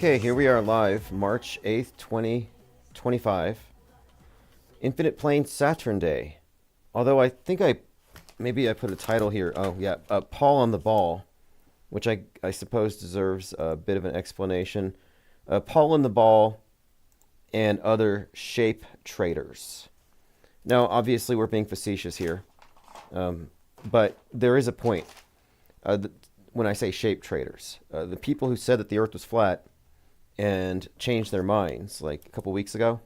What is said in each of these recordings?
Okay, here we are live, March 8th, 2025. Infinite Plane Saturnday. Although I think maybe I put a title here. Oh, yeah, Paul on the Ball, which I suppose deserves a bit of an explanation. Paul on the Ball and other shape traitors. Now, obviously, we're being facetious here, but there is a point. When I say shape traitors, the people who said that the Earth was flat and changed their minds like a couple weeks ago,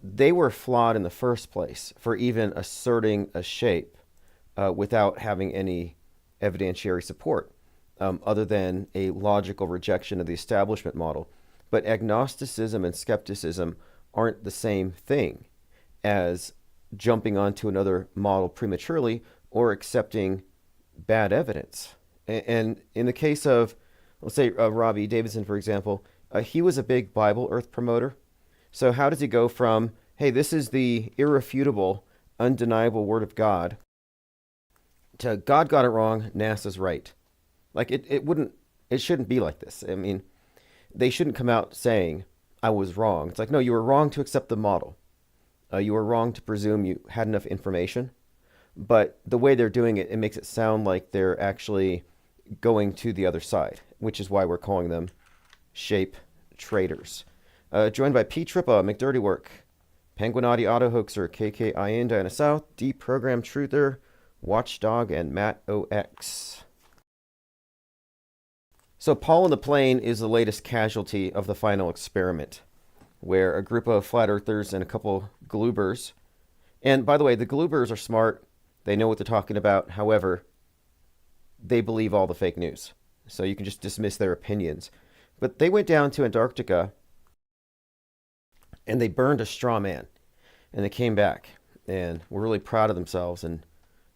they were flawed in the first place for even asserting a shape without having any evidentiary support other than a logical rejection of the establishment model. But agnosticism and skepticism aren't the same thing as jumping onto another model prematurely or accepting bad evidence. And in the case of, let's say, Robbie Davidson, for example, he was a big Bible Earth promoter. So how does he go from, hey, this is the irrefutable, undeniable Word of God, to God got it wrong, NASA's right? Like, it shouldn't be like this. I mean, they shouldn't come out saying, I was wrong. It's like, no, you were wrong to accept the model. You were wrong to presume you had enough information. But the way they're doing it, it makes it sound like they're actually going to the other side, which is why we're calling them shape traitors. Joined by P. Trippa, McDirtywork, Penguinati Auto Hoaxer, KKIN, Diana South, Deprogram Truther, Watchdog, and Matt OX. So Paul on the Plane is the latest casualty of the final experiment, where a group of flat earthers and a couple gloobers, and by the way, the gloobers are smart, they know what they're talking about, however, they believe all the fake news. So you can just dismiss their opinions. But they went down to Antarctica and they burned a straw man. And they came back and were really proud of themselves, and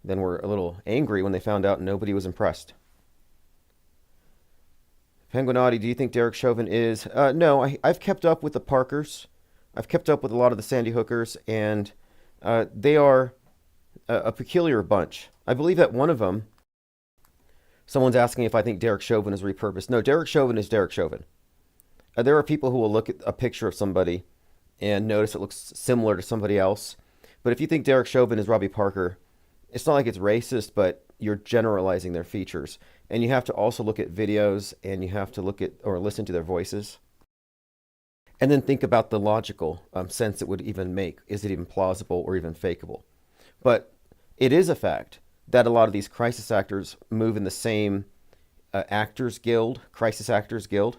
then were a little angry when they found out nobody was impressed. Penguinati, do you think Derek Chauvin is? No, I've kept up with the Parkers. I've kept up with a lot of the Sandy Hookers, and they are a peculiar bunch. I believe that one of them, someone's asking if I think Derek Chauvin is repurposed. No, Derek Chauvin is Derek Chauvin. There are people who will look at a picture of somebody and notice it looks similar to somebody else. But if you think Derek Chauvin is Robbie Parker, it's not like it's racist, but you're generalizing their features. And you have to also look at videos, and you have to look at or listen to their voices. And then think about the logical sense it would even make. Is it even plausible or even fakeable? But it is a fact that a lot of these crisis actors move in the same actors guild, crisis actors guild,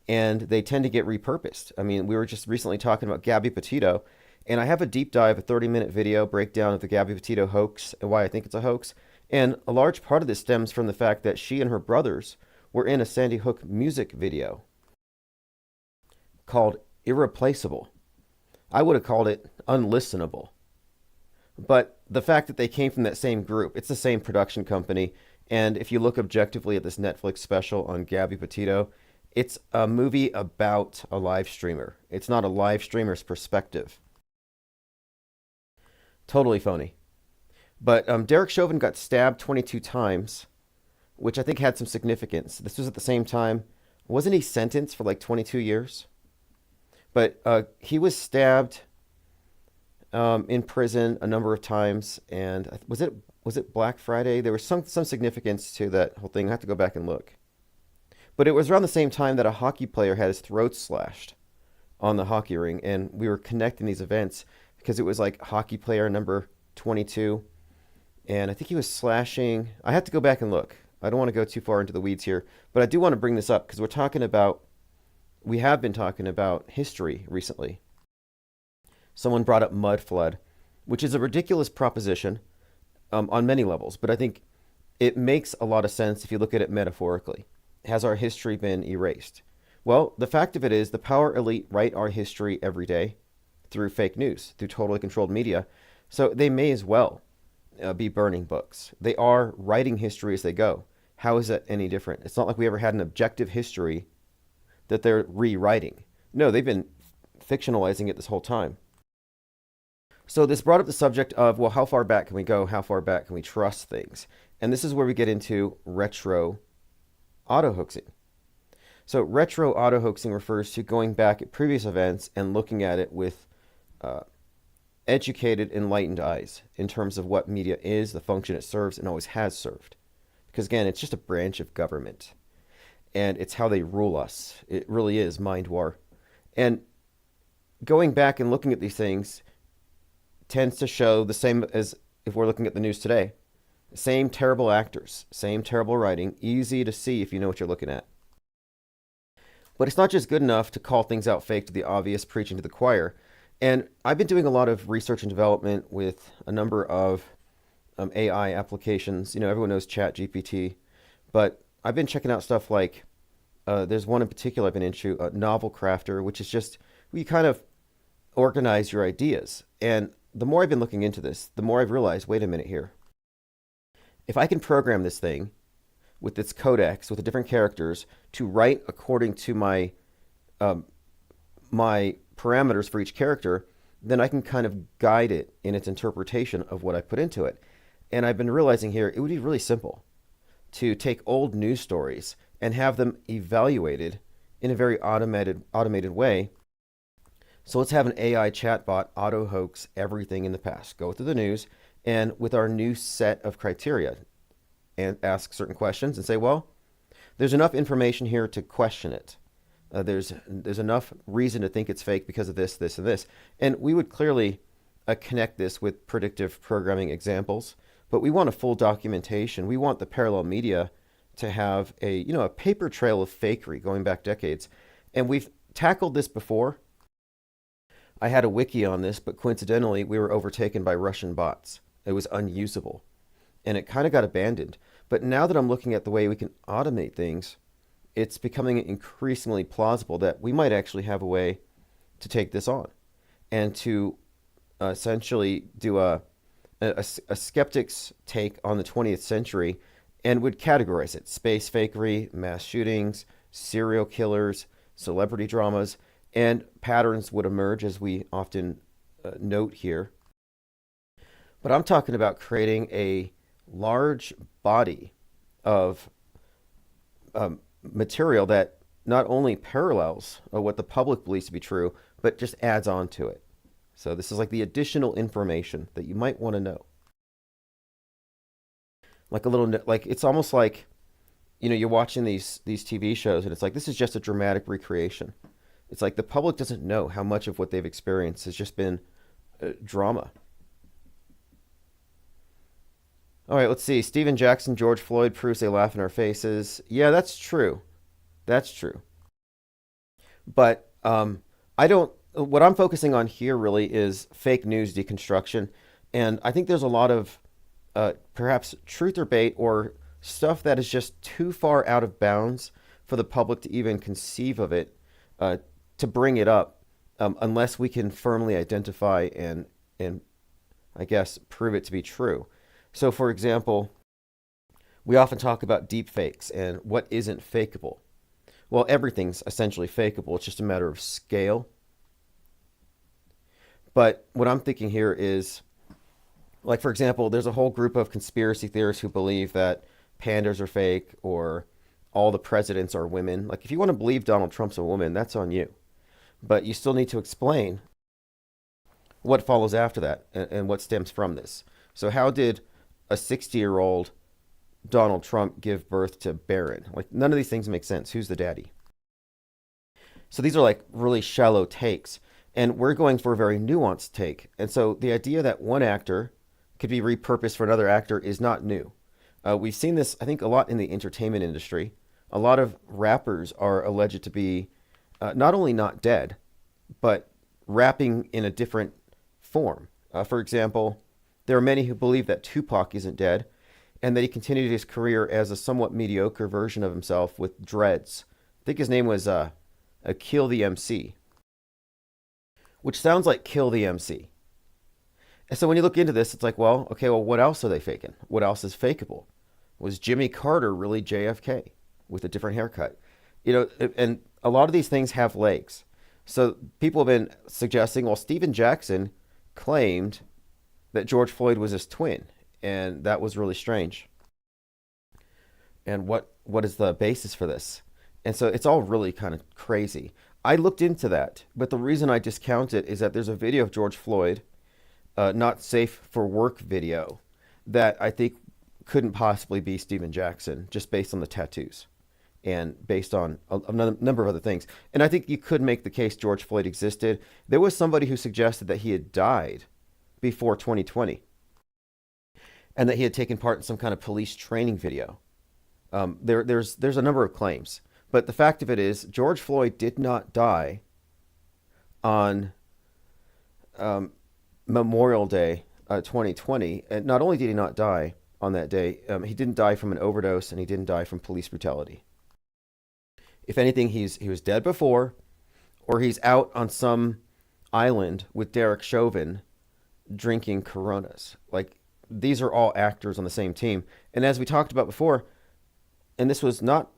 and they tend to get repurposed. I mean, we were just recently talking about Gabby Petito, and I have a deep dive, a 30-minute video breakdown of the Gabby Petito hoax and why I think it's a hoax. And a large part of this stems from the fact that she and her brothers were in a Sandy Hook music video called Irreplaceable. I would have called it unlistenable. But the fact that they came from that same group, it's the same production company. And if you look objectively at this Netflix special on Gabby Petito, it's a movie about a live streamer. It's not a live streamer's perspective. Totally phony. But Derek Chauvin got stabbed 22 times, which I think had some significance. This was at the same time. Wasn't he sentenced for like 22 years? But he was stabbed in prison a number of times, and was it Black Friday? There was some significance to that whole thing. I have to go back and look. But it was around the same time that a hockey player had his throat slashed on the hockey ring, and we were connecting these events because it was like hockey player number 22, and I think he was slashing. I have to go back and look. I don't want to go too far into the weeds here, but I do want to bring this up because we have been talking about history recently. Someone brought up mud flood, which is a ridiculous proposition on many levels, but I think it makes a lot of sense if you look at it metaphorically. Has our history been erased? Well, the fact of it is the power elite write our history every day through fake news, through totally controlled media, so they may as well be burning books. They are writing history as they go. How is that any different? It's not like we ever had an objective history that they're rewriting. No, they've been fictionalizing it this whole time. So this brought up the subject of, well, how far back can we go? How far back can we trust things? And this is where we get into retro auto-hoaxing. So retro auto hoaxing refers to going back at previous events and looking at it with uh, educated, enlightened eyes in terms of what media is, the function it serves, and always has served. Because again, it's just a branch of government, and it's how they rule us. It really is mind war. And going back and looking at these things tends to show the same as if we're looking at the news today. Same terrible actors, same terrible writing, easy to see if you know what you're looking at. But it's not just good enough to call things out fake to the obvious, preaching to the choir. And I've been doing a lot of research and development with a number of AI applications. Everyone knows Chat GPT, but I've been checking out stuff like there's one in particular I've been into, Novel Crafter, which is just we kind of organize your ideas. And the more I've been looking into this, the more I've realized, wait a minute here. If I can program this thing with its codex, with the different characters, to write according to my my parameters for each character, then I can kind of guide it in its interpretation of what I put into it. And I've been realizing here it would be really simple to take old news stories and have them evaluated in a very automated way. So let's have an AI chatbot auto hoax everything in the past, go through the news, and with our new set of criteria, and ask certain questions and say, well, there's enough information here to question it. There's enough reason to think it's fake because of this, this, and this. And we would clearly connect this with predictive programming examples, but we want a full documentation. We want the parallel media to have a paper trail of fakery going back decades. And we've tackled this before. I had a wiki on this, but coincidentally, we were overtaken by Russian bots. It was unusable, and it kind of got abandoned. But now that I'm looking at the way we can automate things, it's becoming increasingly plausible that we might actually have a way to take this on and to essentially do a skeptic's take on the 20th century and would categorize it: space fakery, mass shootings, serial killers, celebrity dramas, and patterns would emerge, as we often note here. But I'm talking about creating a large body of material that not only parallels what the public believes to be true, but just adds on to it. So this is like the additional information that you might want to know. Like a little, like it's almost like, you're watching these TV shows and it's like, this is just a dramatic recreation. It's like the public doesn't know how much of what they've experienced has just been drama. All right, let's see. Stephen Jackson, George Floyd proves they laugh in our faces. Yeah, that's true. That's true. But I don't. What I'm focusing on here really is fake news deconstruction, and I think there's a lot of perhaps truth or bait or stuff that is just too far out of bounds for the public to even conceive of it, to bring it up, unless we can firmly identify and I guess prove it to be true. So, for example, we often talk about deep fakes and what isn't fakeable. Well, everything's essentially fakeable. It's just a matter of scale. But what I'm thinking here is, like, for example, there's a whole group of conspiracy theorists who believe that pandas are fake or all the presidents are women. Like, if you want to believe Donald Trump's a woman, that's on you. But you still need to explain what follows after that and what stems from this. So how did a 60-year-old Donald Trump give birth to Barron? Like, none of these things make sense. Who's the daddy? So these are like really shallow takes, and we're going for a very nuanced take. And so the idea that one actor could be repurposed for another actor is not new. We've seen this, I think, a lot in the entertainment industry. A lot of rappers are alleged to be not only not dead, but rapping in a different form. For example, there are many who believe that Tupac isn't dead and that he continued his career as a somewhat mediocre version of himself with dreads. I think his name was Kill the MC, which sounds like Kill the MC. And so when you look into this, it's like, well, okay, well, what else are they faking? What else is fakeable? Was Jimmy Carter really JFK with a different haircut? And a lot of these things have legs. So people have been suggesting, well, Stephen Jackson claimed that George Floyd was his twin, and that was really strange. And what is the basis for this? And so it's all really kind of crazy. I looked into that, but the reason I discount it is that there's a video of George Floyd, not safe for work video, that I think couldn't possibly be Stephen Jackson just based on the tattoos and based on a number of other things. And I think you could make the case George Floyd existed. There was somebody who suggested that he had died before 2020 and that he had taken part in some kind of police training video. There's a number of claims, but the fact of it is George Floyd did not die on Memorial Day 2020. And not only did he not die on that day, he didn't die from an overdose and he didn't die from police brutality. If anything, he was dead before, or he's out on some island with Derek Chauvin drinking Coronas. Like, these are all actors on the same team. And as we talked about before, and this was not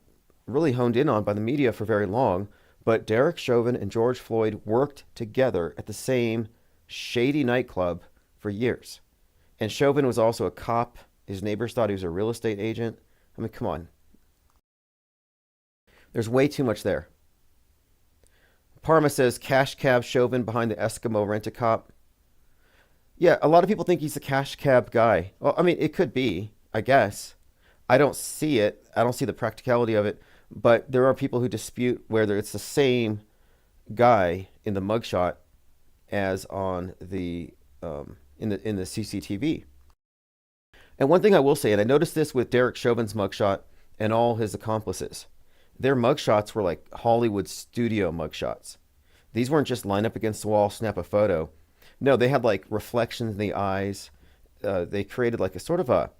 really honed in on by the media for very long, but Derek Chauvin and George Floyd worked together at the same shady nightclub for years. And Chauvin was also a cop. His neighbors thought he was a real estate agent. I mean, come on. There's way too much there. Parma says cash cab Chauvin behind the Eskimo rent-a-cop. Yeah, a lot of people think he's the cash cab guy. Well, I mean, it could be, I guess. I don't see it. I don't see the practicality of it. But there are people who dispute whether it's the same guy in the mugshot as on the in the CCTV. And one thing I will say, and I noticed this with Derek Chauvin's mugshot and all his accomplices, their mugshots were like Hollywood studio mugshots. These weren't just line up against the wall, snap a photo. No, they had like reflections in the eyes. They created like a sort of a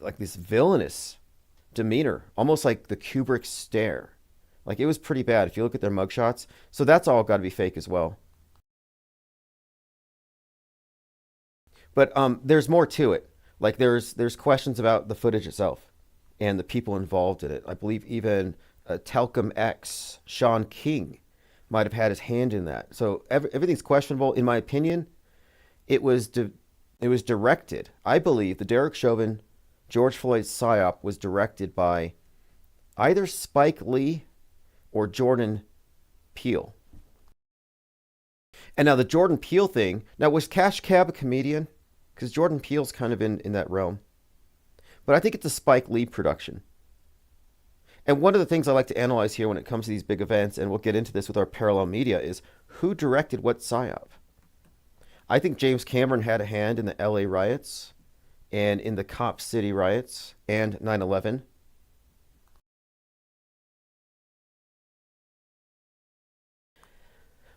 like this villainous demeanor, almost like the Kubrick stare. Like, it was pretty bad if you look at their mugshots. So that's all got to be fake as well. But there's more to it. Like, there's questions about the footage itself and the people involved in it. I believe even Telcom X, Sean King, might have had his hand in that. So everything's questionable. In my opinion, it was directed. I believe the Derek Chauvin, George Floyd psyop was directed by either Spike Lee or Jordan Peele. And now the Jordan Peele thing, now was Cash Cab a comedian? Because Jordan Peele's kind of in that realm. But I think it's a Spike Lee production. And one of the things I like to analyze here when it comes to these big events, and we'll get into this with our parallel media, is who directed what psyop? I think James Cameron had a hand in the LA riots and in the Cop City riots and 9/11.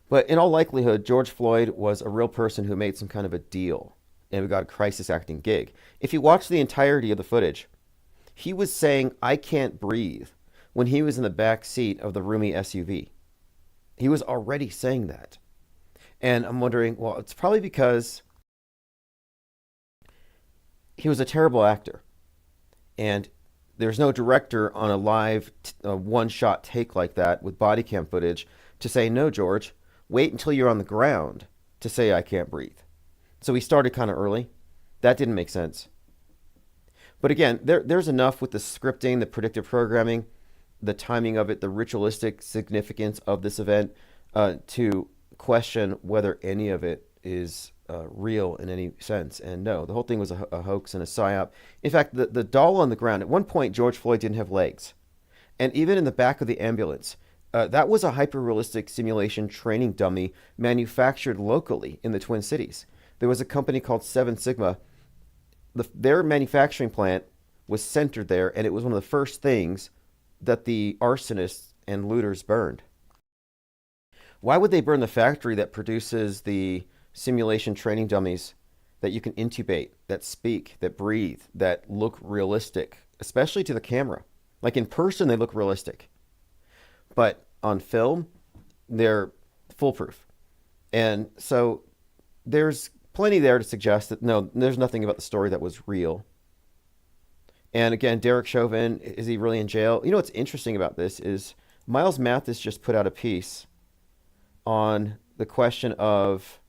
But in all likelihood, George Floyd was a real person who made some kind of a deal and we got a crisis acting gig. If you watch the entirety of the footage, he was saying, "I can't breathe," when he was in the back seat of the roomy SUV. He was already saying that. And I'm wondering, well, it's probably because he was a terrible actor. And there's no director on a live one-shot take like that with body cam footage to say, "No, George, wait until you're on the ground to say I can't breathe." So he started kind of early. That didn't make sense. But again, there's enough with the scripting, the predictive programming, the timing of it, the ritualistic significance of this event to question whether any of it is real in any sense. And no, the whole thing was a hoax and a psyop. In fact, the doll on the ground, at one point, George Floyd didn't have legs. And even in the back of the ambulance, that was a hyper-realistic simulation training dummy manufactured locally in the Twin Cities. There was a company called Seven Sigma. Their manufacturing plant was centered there, and it was one of the first things that the arsonists and looters burned. Why would they burn the factory that produces the simulation training dummies that you can intubate, that speak, that breathe, that look realistic, especially to the camera? Like, in person, they look realistic. But on film, they're foolproof. And so there's plenty there to suggest that, no, there's nothing about the story that was real. And again, Derek Chauvin, is he really in jail? You know what's interesting about this is Miles Mathis just put out a piece on the question of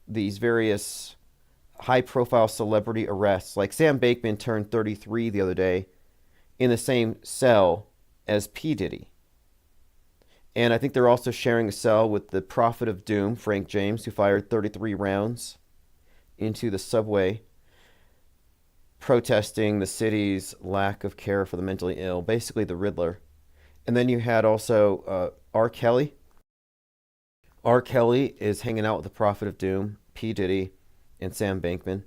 these various high-profile celebrity arrests. Like Sam Bankman turned 33 the other day in the same cell as P. Diddy. And I think they're also sharing a cell with the Prophet of Doom, Frank James, who fired 33 rounds into the subway, protesting the city's lack of care for the mentally ill, basically the Riddler. And then you had also R. Kelly. R. Kelly is hanging out with the Prophet of Doom, P. Diddy, and Sam Bankman.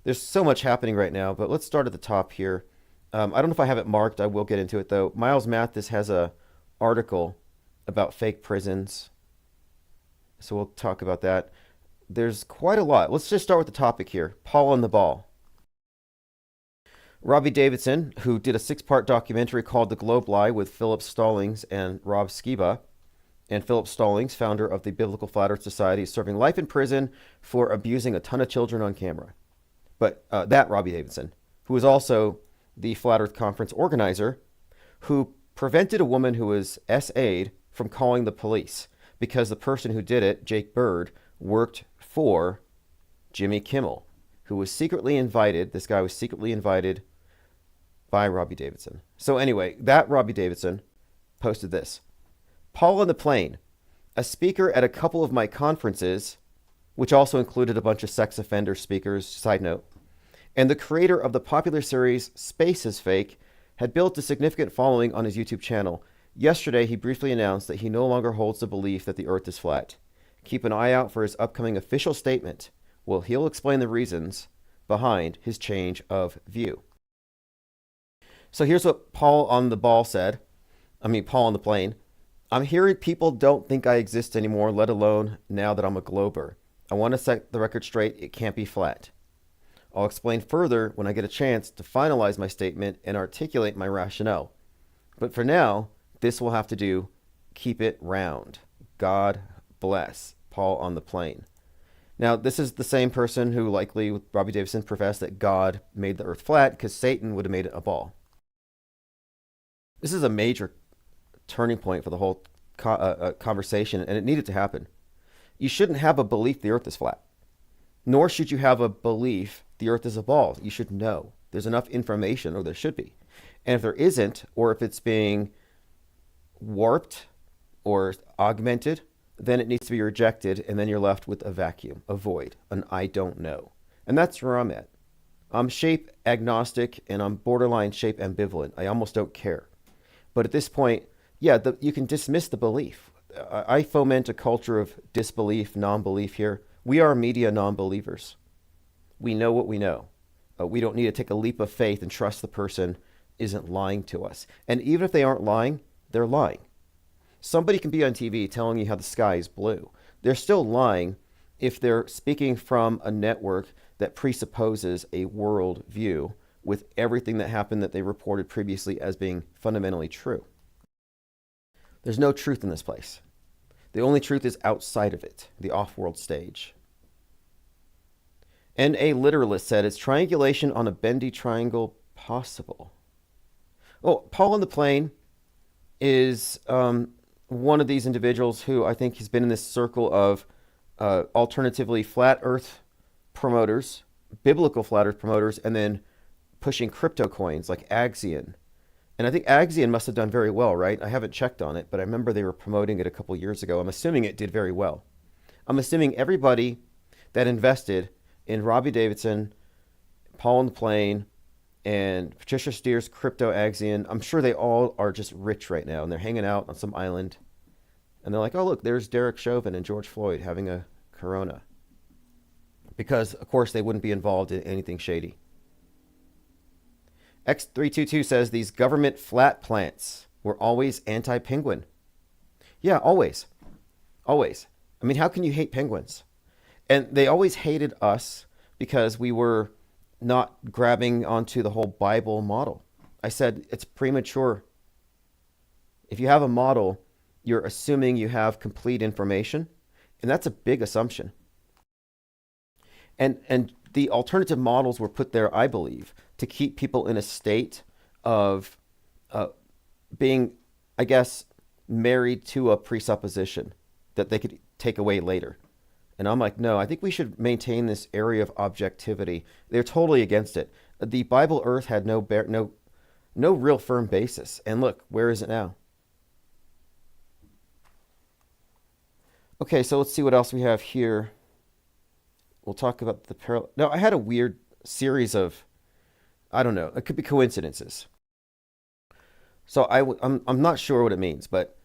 There's so much happening right now, but let's start at the top here. I don't know if I have it marked. I will get into it though. Miles Mathis has a article about fake prisons, so we'll talk about that. There's quite a lot. Let's just start with the topic here. Paul on the ball. Robbie Davidson, who did a 6-part documentary called The Globe Lie with Philip Stallings and Rob Skiba. And Philip Stallings, founder of the Biblical Flat Earth Society, is serving life in prison for abusing a ton of children on camera. But that Robbie Davidson, who is also the Flat Earth Conference organizer, who prevented a woman who was SA'd from calling the police because the person who did it, Jake Bird, worked for Jimmy Kimmel, who was secretly invited. This guy was secretly invited by Robbie Davidson. So anyway, that Robbie Davidson posted this. Paul on the plane, a speaker at a couple of my conferences, which also included a bunch of sex offender speakers, side note, and the creator of the popular series Space is Fake, had built a significant following on his YouTube channel. Yesterday, he briefly announced that he no longer holds the belief that the Earth is flat. Keep an eye out for his upcoming official statement. Well, he'll explain the reasons behind his change of view. So here's what Paul on the ball said. Paul on the plane. I'm hearing people don't think I exist anymore, let alone now that I'm a glober. I want to set the record straight. It can't be flat. I'll explain further when I get a chance to finalize my statement and articulate my rationale. But for now, this will have to do. Keep it round. God bless. Paul on the plane. Now, this is the same person who likely, with Robbie Davidson, professed that God made the earth flat because Satan would have made it a ball. This is a major turning point for the whole conversation, and it needed to happen. You shouldn't have a belief the earth is flat, nor should you have a belief the earth is a ball. You should know. There's enough information, or there should be. And if there isn't, or if it's being warped or augmented, then it needs to be rejected, and then you're left with a vacuum, a void, an I don't know. And that's where I'm at. I'm shape agnostic, and I'm borderline shape ambivalent. I almost don't care. But at this point, yeah, you can dismiss the belief. I foment a culture of disbelief, non-belief here. We are media non-believers. We know what we know. We don't need to take a leap of faith and trust the person isn't lying to us. And even if they aren't lying, they're lying. Somebody can be on TV telling you how the sky is blue. They're still lying if they're speaking from a network that presupposes a world view with everything that happened that they reported previously as being fundamentally true. There's no truth in this place. The only truth is outside of it, the off-world stage. And a literalist said, is triangulation on a bendy triangle possible? Oh, Paul on the plane is one of these individuals who I think has been in this circle of alternatively flat earth promoters, biblical flat earth promoters, and then pushing crypto coins like Axion. And I think Axion must have done very well, right? I haven't checked on it, but I remember they were promoting it a couple years ago. I'm assuming it did very well. I'm assuming everybody that invested in Robbie Davidson, Paul on the plane, and Patricia Steer's crypto Axion, I'm sure they all are just rich right now, and they're hanging out on some island. And they're like, oh, look, there's Derek Chauvin and George Floyd having a Corona. Because, of course, they wouldn't be involved in anything shady. X322 says these government flat plants were always anti-penguin. Yeah, always. Always. I mean, how can you hate penguins? And they always hated us because we were not grabbing onto the whole Bible model. I said it's premature. If you have a model, you're assuming you have complete information, and that's a big assumption. And the alternative models were put there, I believe, to keep people in a state of being, I guess, married to a presupposition that they could take away later. And I'm like, no, I think we should maintain this area of objectivity. They're totally against it. The Bible Earth had no No real firm basis. And look, where is it now? Okay, so let's see what else we have here. We'll talk about the parallel. No, I had a weird series of, I don't know, it could be coincidences. So I'm not sure what it means, but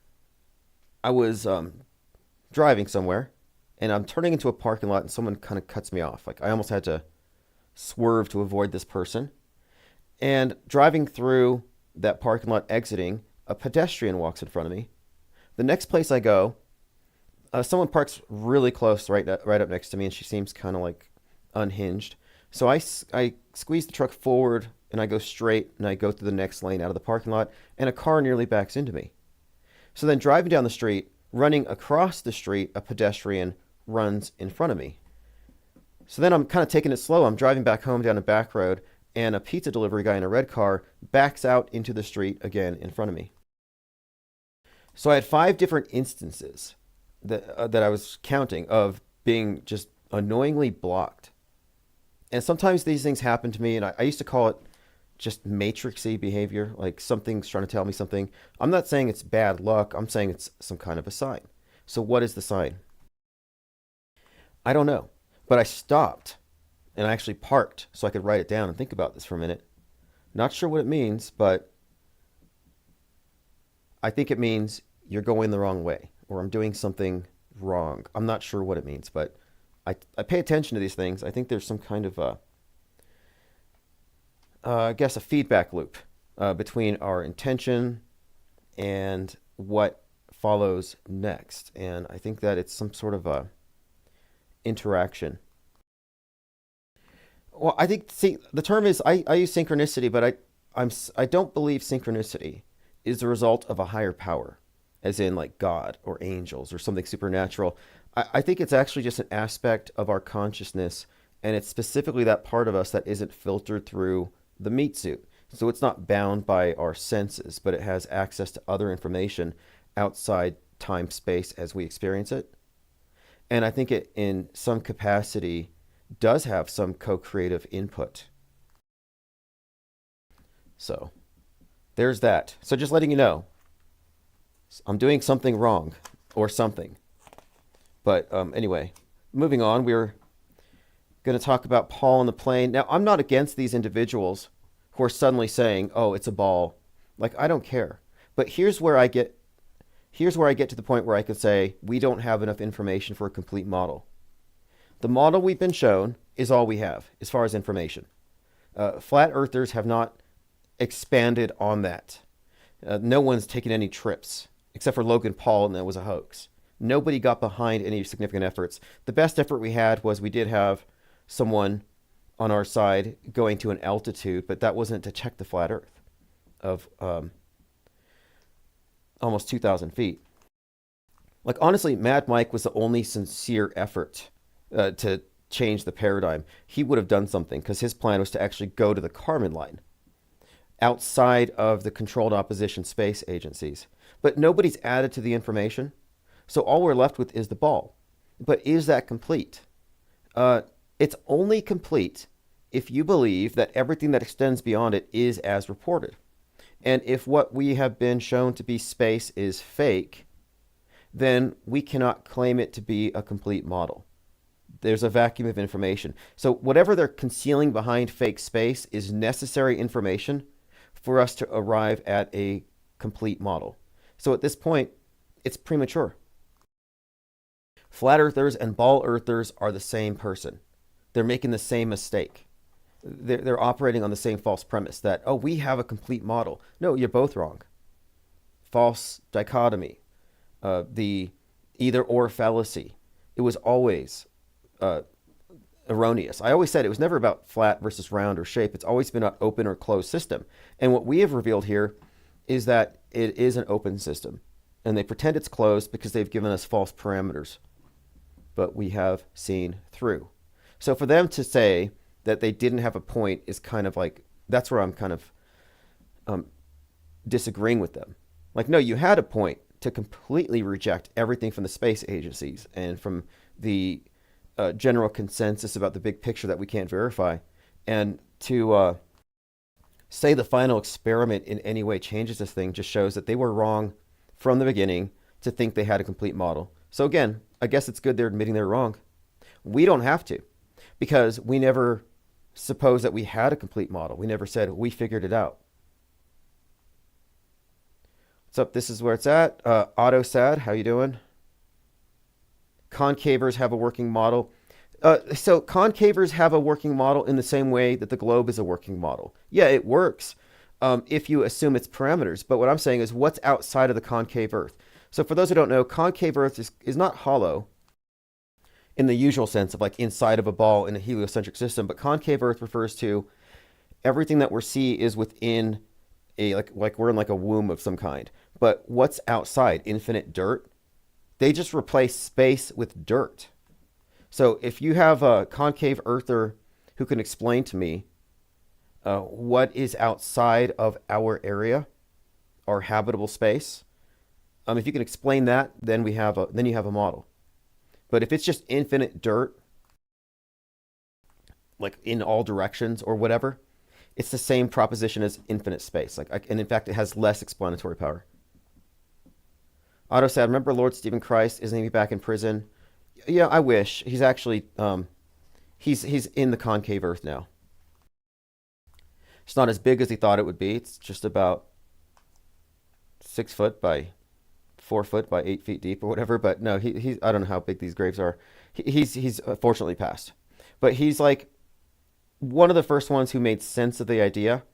I was driving somewhere and I'm turning into a parking lot and someone kind of cuts me off. Like I almost had to swerve to avoid this person. And driving through that parking lot, exiting, a pedestrian walks in front of me. The next place I go, someone parks really close, right up next to me, and she seems kind of like unhinged. So I squeeze the truck forward and I go straight and I go through the next lane out of the parking lot, and a car nearly backs into me. So then driving down the street, running across the street, a pedestrian runs in front of me. So then I'm kind of taking it slow. I'm driving back home down a back road, and a pizza delivery guy in a red car backs out into the street again in front of me. So I had five different instances that I was counting of being just annoyingly blocked. And sometimes these things happen to me, and I used to call it just matrixy behavior, like something's trying to tell me something. I'm not saying it's bad luck. I'm saying it's some kind of a sign. So what is the sign? I don't know. But I stopped and I actually parked so I could write it down and think about this for a minute. Not sure what it means, but I think it means you're going the wrong way or I'm doing something wrong. I'm not sure what it means, but I pay attention to these things. I think there's some kind of I guess, a feedback loop between our intention and what follows next. And I think that it's some sort of a interaction. Well, I think, see, the term is, I use synchronicity, but I don't believe synchronicity is the result of a higher power, as in like God or angels or something supernatural. I think it's actually just an aspect of our consciousness, and it's specifically that part of us that isn't filtered through the meat suit. So it's not bound by our senses, but it has access to other information outside time space as we experience it. And I think it, in some capacity, does have some co-creative input. So there's that. So just letting you know, I'm doing something wrong or something. But anyway, moving on, we're going to talk about Paul on the plane. Now, I'm not against these individuals who are suddenly saying, "Oh, it's a ball." Like, I don't care. But here's where I get to the point where I could say we don't have enough information for a complete model. The model we've been shown is all we have as far as information. Flat earthers have not expanded on that. No one's taken any trips except for Logan Paul, and that was a hoax. Nobody got behind any significant efforts. The best effort we had was we did have someone on our side going to an altitude, but that wasn't to check the flat earth of almost 2,000 feet. Like, honestly, Mad Mike was the only sincere effort to change the paradigm. He would have done something because his plan was to actually go to the Kármán line outside of the controlled opposition space agencies. But nobody's added to the information. So all we're left with is the ball. But is that complete? It's only complete if you believe that everything that extends beyond it is as reported. And if what we have been shown to be space is fake, then we cannot claim it to be a complete model. There's a vacuum of information. So whatever they're concealing behind fake space is necessary information for us to arrive at a complete model. So at this point, it's premature. Flat earthers and ball earthers are the same person. They're making the same mistake. They're operating on the same false premise that, oh, we have a complete model. No, you're both wrong. False dichotomy. The either or fallacy. It was always erroneous. I always said it was never about flat versus round or shape. It's always been an open or closed system. And what we have revealed here is that it is an open system. And they pretend it's closed because they've given us false parameters. But we have seen through. So for them to say that they didn't have a point is kind of like, that's where I'm kind of disagreeing with them. Like, no, you had a point to completely reject everything from the space agencies and from the general consensus about the big picture that we can't verify, and to say the final experiment in any way changes this thing just shows that they were wrong from the beginning to think they had a complete model. So again, I guess it's good they're admitting they're wrong. We don't have to, because we never supposed that we had a complete model. We never said we figured it out. What's up? This is where it's at. Otto Sad, how you doing? Concavers have a working model. So concavers have a working model in the same way that the globe is a working model. Yeah, it works if you assume its parameters. But what I'm saying is what's outside of the concave Earth. So for those who don't know, concave Earth is not hollow in the usual sense of like inside of a ball in a heliocentric system. But concave Earth refers to everything that we see is within a like we're in like a womb of some kind. But what's outside? Infinite dirt. They just replace space with dirt. So if you have a concave earther who can explain to me what is outside of our area, our habitable space, if you can explain that, then you have a model. But if it's just infinite dirt, like in all directions or whatever, it's the same proposition as infinite space. And in fact, it has less explanatory power. Otto said, remember Lord Stephen Christ? Isn't he back in prison? Yeah, I wish. He's actually, he's in the concave Earth now. It's not as big as he thought it would be. It's just about 6 foot by 4 foot by 8 feet deep or whatever. But no, he's I don't know how big these graves are. He's fortunately passed. But he's like one of the first ones who made sense of the idea,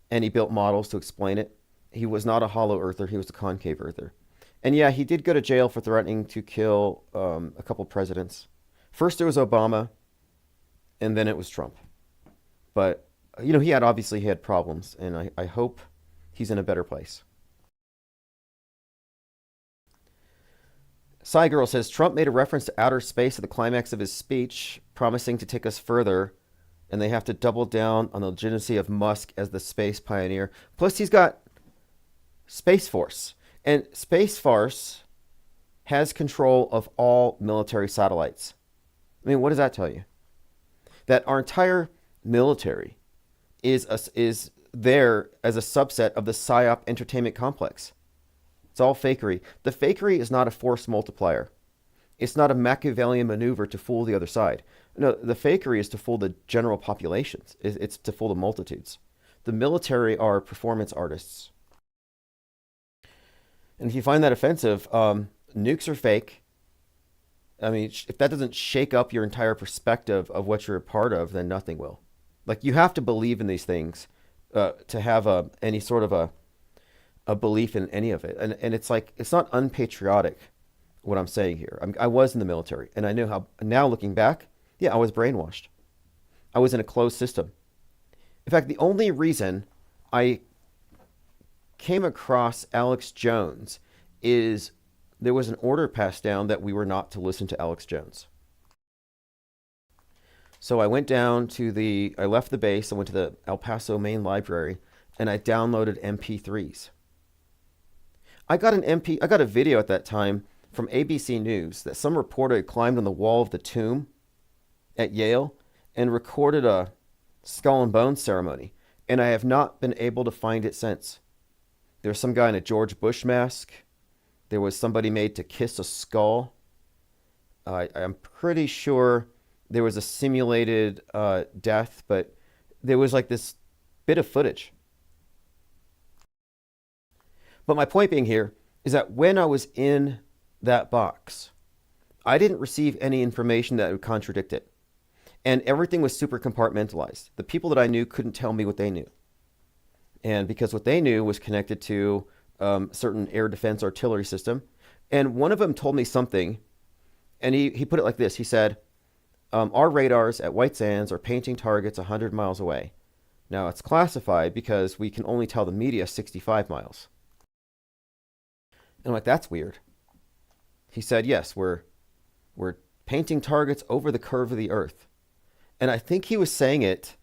and he built models to explain it. He was not a hollow earther. He was a concave earther. And yeah, he did go to jail for threatening to kill a couple presidents. First it was Obama, and then it was Trump. But, you know, he had problems, and I hope he's in a better place. Psy Girl says, Trump made a reference to outer space at the climax of his speech, promising to take us further, and they have to double down on the legitimacy of Musk as the space pioneer. Plus, he's got Space Force. And Space Force has control of all military satellites. I mean, what does that tell you? That our entire military is there as a subset of the PSYOP entertainment complex. It's all fakery. The fakery is not a force multiplier. It's not a Machiavellian maneuver to fool the other side. No, the fakery is to fool the general populations. It's to fool the multitudes. The military are performance artists. And if you find that offensive, nukes are fake. I mean, if that doesn't shake up your entire perspective of what you're a part of, then nothing will. Like, you have to believe in these things to have any sort of a belief in any of it. And it's like, it's not unpatriotic, what I'm saying here. I was in the military, and I knew how, now looking back, yeah, I was brainwashed. I was in a closed system. In fact, the only reason I came across Alex Jones is there was an order passed down that we were not to listen to Alex Jones. So I went down to I left the base, I went to the El Paso main library, and I downloaded MP3s. I got a video at that time from ABC News that some reporter had climbed on the wall of the tomb at Yale and recorded a skull and bones ceremony, and I have not been able to find it since. There was some guy in a George Bush mask. There was somebody made to kiss a skull. I'm pretty sure there was a simulated death, but there was like this bit of footage. But my point being here is that when I was in that box, I didn't receive any information that would contradict it. And everything was super compartmentalized. The people that I knew couldn't tell me what they knew. And because what they knew was connected to certain air defense artillery system. And one of them told me something, and he put it like this. He said, our radars at White Sands are painting targets 100 miles away. Now, it's classified because we can only tell the media 65 miles. And I'm like, that's weird. He said, yes, we're painting targets over the curve of the Earth. And I think he was saying it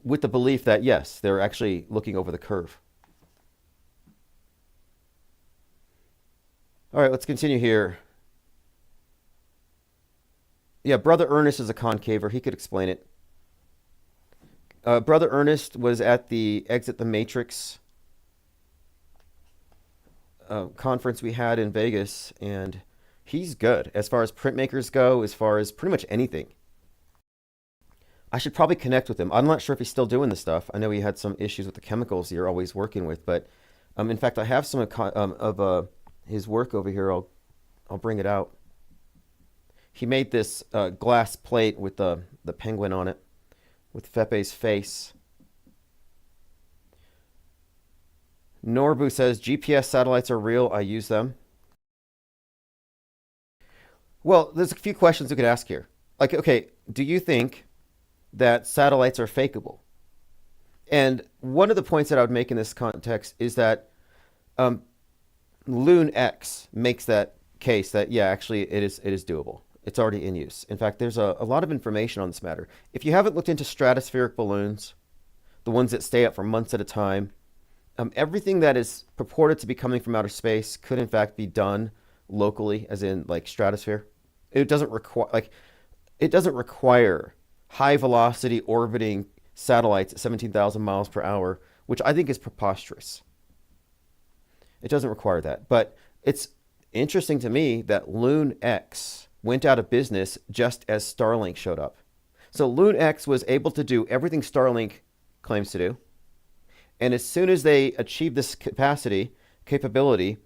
with the belief that, yes, they're actually looking over the curve. All right, let's continue here. Yeah, Brother Ernest is a concaver. He could explain it. Brother Ernest was at the Exit the Matrix conference we had in Vegas, and he's good as far as printmakers go, as far as pretty much anything. I should probably connect with him. I'm not sure if he's still doing this stuff. I know he had some issues with the chemicals you're always working with, but in fact, I have some of his work over here. I'll bring it out. He made this glass plate with the penguin on it, with Fepe's face. Norbu says GPS satellites are real. I use them. Well, there's a few questions we could ask here. Like, okay, do you think that satellites are fakeable? And one of the points that I would make in this context is that um, Loon X makes that case that, yeah, actually it is doable. It's already in use. In fact, there's a lot of information on this matter. If you haven't looked into stratospheric balloons, the ones that stay up for months at a time, everything that is purported to be coming from outer space could in fact be done locally, as in like stratosphere. It doesn't require high velocity orbiting satellites at 17,000 miles per hour, which I think is preposterous. It doesn't require that. But it's interesting to me that Loon X went out of business just as Starlink showed up. So Loon X was able to do everything Starlink claims to do. And as soon as they achieved this capability,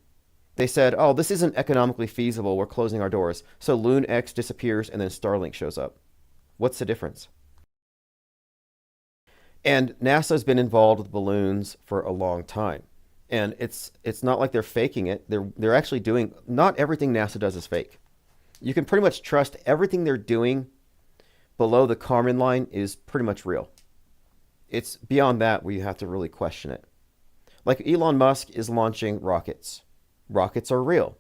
they said, oh, this isn't economically feasible. We're closing our doors. So Loon X disappears and then Starlink shows up. What's the difference? And NASA's been involved with balloons for a long time. And it's not like they're faking it. They're actually doing, not everything NASA does is fake. You can pretty much trust everything they're doing below the Kármán line is pretty much real. It's beyond that where you have to really question it. Like Elon Musk is launching rockets. Rockets are real.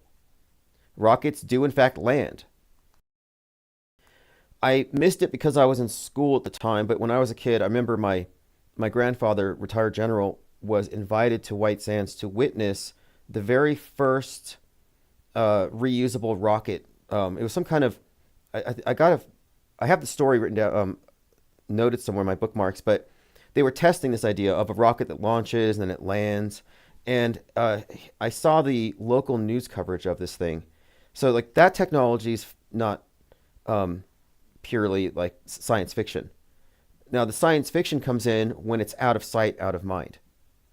Rockets do in fact land. I missed it because I was in school at the time, but when I was a kid, I remember my grandfather, retired general, was invited to White Sands to witness the very first reusable rocket. It was some kind of I have the story written down, noted somewhere in my bookmarks, but they were testing this idea of a rocket that launches and then it lands. And I saw the local news coverage of this thing. So like that technology is not purely like science fiction. Now the science fiction comes in when it's out of sight, out of mind.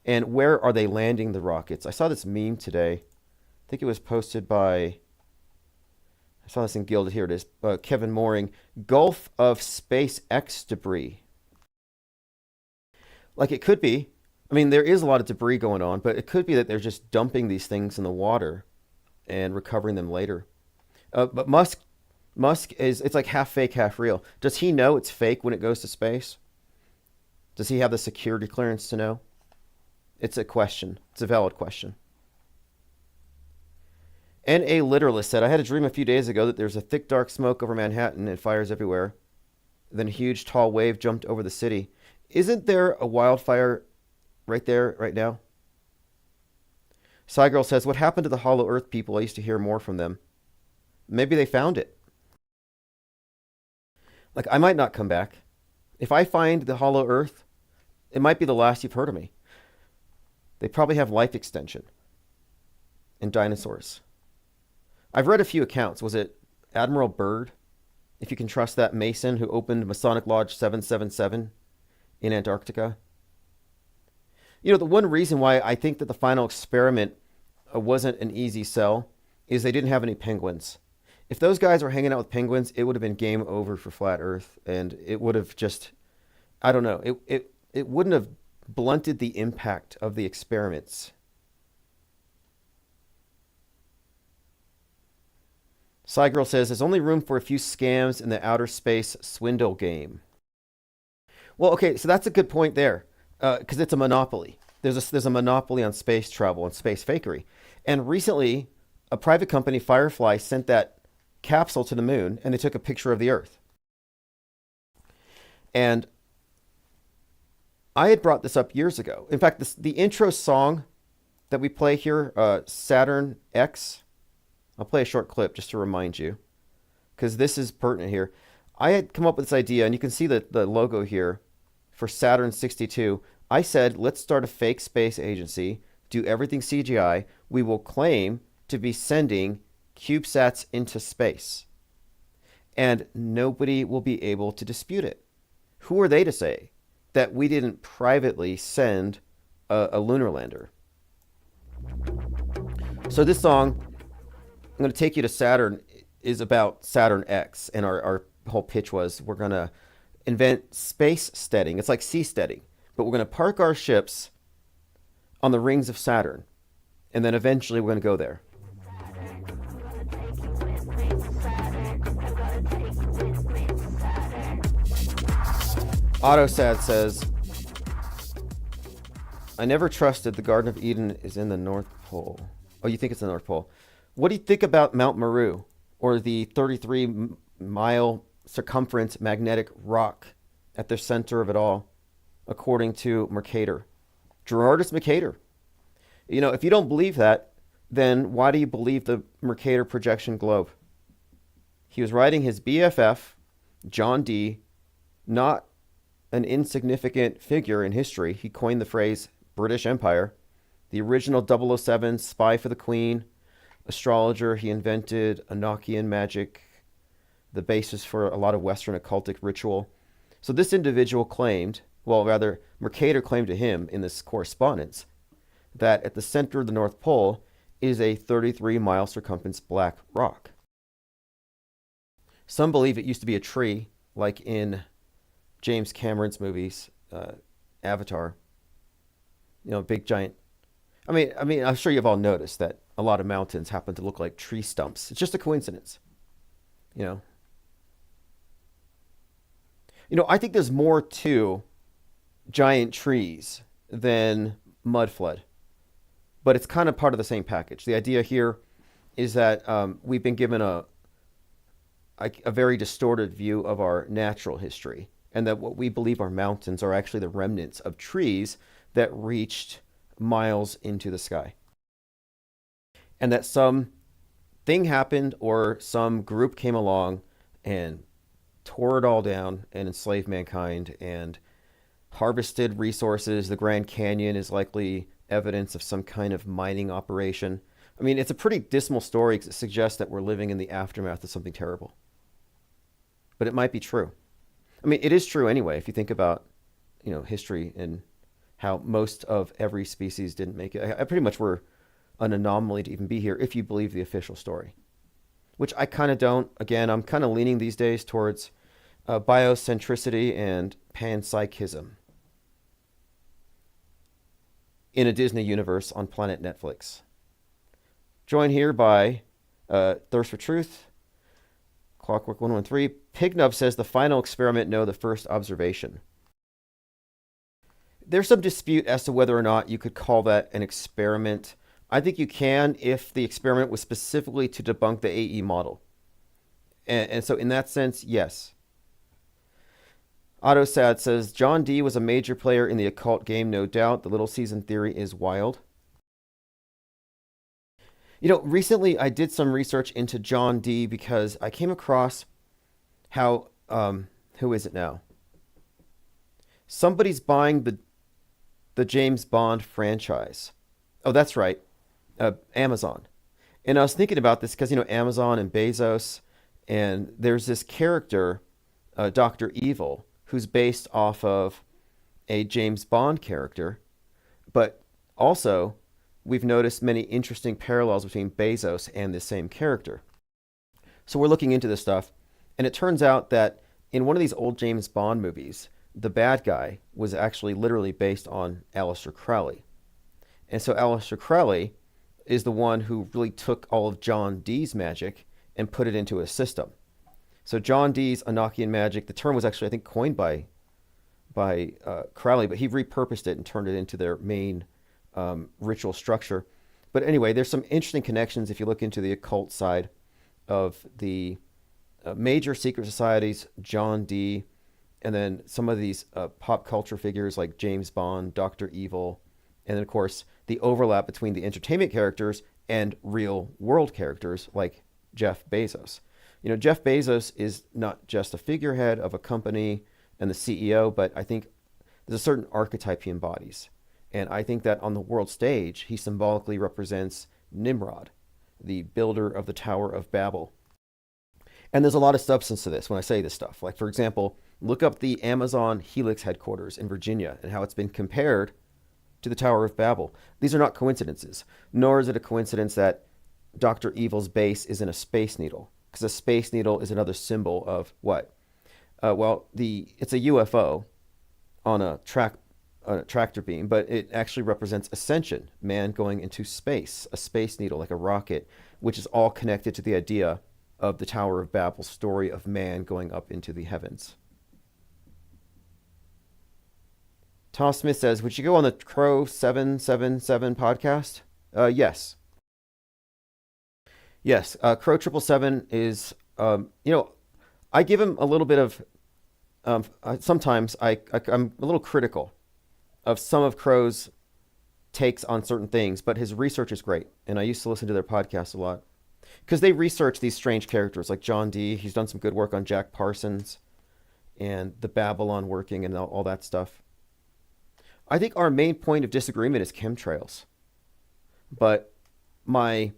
And where are they landing the rockets? I saw this meme today. I think it was posted by, I saw this in Gilded. Here it is. Kevin Mooring. Gulf of SpaceX debris. Like it could be. I mean, there is a lot of debris going on, but it could be that they're just dumping these things in the water and recovering them later. But Musk is, it's like half fake, half real. Does he know it's fake when it goes to space? Does he have the security clearance to know? It's a question. It's a valid question. And a literalist said, I had a dream a few days ago that there's a thick, dark smoke over Manhattan and fires everywhere. Then a huge, tall wave jumped over the city. Isn't there a wildfire right there, right now? Cygirl says, what happened to the Hollow Earth people? I used to hear more from them. Maybe they found it. Like, I might not come back. If I find the Hollow Earth, it might be the last you've heard of me. They probably have life extension and dinosaurs. I've read a few accounts. Was it Admiral Byrd, if you can trust that Mason who opened Masonic Lodge 777 in Antarctica? You know, the one reason why I think that the final experiment wasn't an easy sell is they didn't have any penguins. If those guys were hanging out with penguins, it would have been game over for Flat Earth, and it would have just, I don't know, it wouldn't have blunted the impact of the experiments. Cygirl says, there's only room for a few scams in the outer space swindle game. Well, okay, so that's a good point there, because it's a monopoly. There's a monopoly on space travel and space fakery. And recently, a private company, Firefly, sent that capsule to the moon, and they took a picture of the Earth. And I had brought this up years ago. In fact, the intro song that we play here, Saturn X, I'll play a short clip just to remind you, because this is pertinent here. I had come up with this idea, and you can see the logo here for Saturn 62, I said, let's start a fake space agency, do everything CGI. We will claim to be sending CubeSats into space, and nobody will be able to dispute it. Who are they to say that we didn't privately send a lunar lander? So this song, I'm going to take you to Saturn, is about Saturn X, and our whole pitch was we're going to invent space steading. It's like seasteading, but we're going to park our ships on the rings of Saturn, and then eventually we're going to go there. Autosad says, I never trusted the Garden of Eden is in the North Pole. Oh, you think it's the North Pole? What do you think about Mount Meru, or the 33-mile circumference magnetic rock at the center of it all, according to Mercator? Gerardus Mercator. You know, if you don't believe that, then why do you believe the Mercator projection globe? He was writing his BFF, John Dee, not an insignificant figure in history. He coined the phrase British Empire, the original 007 spy for the Queen, astrologer. He invented Enochian magic, the basis for a lot of Western occultic ritual. So this individual claimed, well, rather, Mercator claimed to him in this correspondence, that at the center of the North Pole is a 33-mile circumference black rock. Some believe it used to be a tree, like in James Cameron's movies, Avatar. You know, big giant. I mean, I'm sure you've all noticed that a lot of mountains happen to look like tree stumps. It's just a coincidence, you know. I think there's more to giant trees than mud flood, but it's kind of part of the same package. The idea here is that we've been given a very distorted view of our natural history, and that what we believe are mountains are actually the remnants of trees that reached miles into the sky. And that some thing happened, or some group came along and tore it all down and enslaved mankind and harvested resources. The Grand Canyon is likely evidence of some kind of mining operation. I mean, it's a pretty dismal story because it suggests that we're living in the aftermath of something terrible. But it might be true. I mean, it is true anyway, if you think about, history and how most of every species didn't make it. I pretty much were an anomaly to even be here if you believe the official story, which I kind of don't. Again, I'm kind of leaning these days towards biocentricity and panpsychism in a Disney universe on Planet Netflix. Joined here by Thirst for Truth, Clockwork 113. Pignub says the final experiment, no, the first observation. There's some dispute as to whether or not you could call that an experiment. I think you can if the experiment was specifically to debunk the AE model. And so in that sense, yes. Autosad says, John Dee was a major player in the occult game, no doubt. The little season theory is wild. Recently I did some research into John Dee because I came across how, who is it now? Somebody's buying the James Bond franchise. Oh, that's right. Amazon. And I was thinking about this because, Amazon and Bezos, and there's this character, Dr. Evil, who's based off of a James Bond character. But also, we've noticed many interesting parallels between Bezos and this same character. So we're looking into this stuff, and it turns out that in one of these old James Bond movies, the bad guy was actually literally based on Aleister Crowley. And so Aleister Crowley is the one who really took all of John Dee's magic and put it into a system. So John Dee's Enochian magic, the term was actually, I think, coined by Crowley, but he repurposed it and turned it into their main ritual structure. But anyway, there's some interesting connections if you look into the occult side of the major secret societies, John Dee, and then some of these pop culture figures like James Bond, Dr. Evil, and then, of course, the overlap between the entertainment characters and real world characters like Jeff Bezos. Jeff Bezos is not just a figurehead of a company and the CEO, but I think There's a certain archetype he embodies. And I think that on the world stage, he symbolically represents Nimrod, the builder of the Tower of Babel. And there's a lot of substance to this when I say this stuff. Like, for example, look up the Amazon Helix headquarters in Virginia and how it's been compared to the Tower of Babel. These are not coincidences, nor is it a coincidence that Dr. Evil's base is in a space needle, because a space needle is another symbol of what? It's a UFO on a tractor beam, but it actually represents ascension, man going into space, a space needle like a rocket, which is all connected to the idea of the Tower of Babel story of man going up into the heavens. Tom Smith says, would you go on the Crow 777 podcast? Yes. Yes, Crow 777 is, I give him a little bit of, sometimes I'm a little critical of some of Crow's takes on certain things, but his research is great. And I used to listen to their podcast a lot because they research these strange characters like John Dee. He's done some good work on Jack Parsons and the Babylon working and all that stuff. I think our main point of disagreement is chemtrails. But I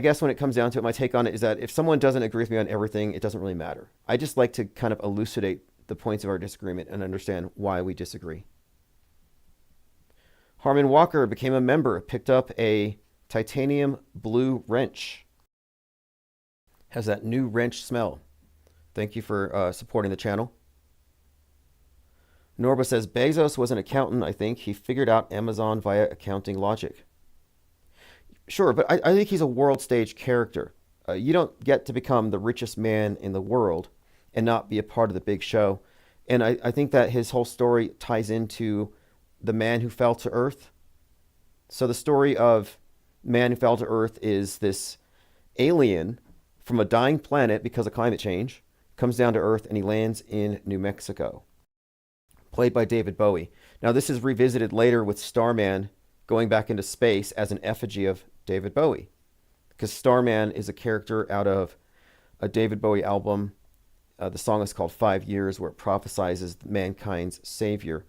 guess when it comes down to it, my take on it is that if someone doesn't agree with me on everything, it doesn't really matter. I just like to kind of elucidate the points of our disagreement and understand why we disagree. Harmon Walker became a member, picked up a titanium blue wrench. Has that new wrench smell. Thank you for supporting the channel. Norba says, Bezos was an accountant, I think. He figured out Amazon via accounting logic. Sure, but I think he's a world stage character. You don't get to become the richest man in the world and not be a part of the big show. And I think that his whole story ties into the man who fell to earth. So the story of man who fell to earth is this alien from a dying planet because of climate change, comes down to earth and he lands in New Mexico, played by David Bowie. Now this is revisited later with Starman going back into space as an effigy of David Bowie, because Starman is a character out of a David Bowie album. The song is called 5 Years, where it prophesizes mankind's savior.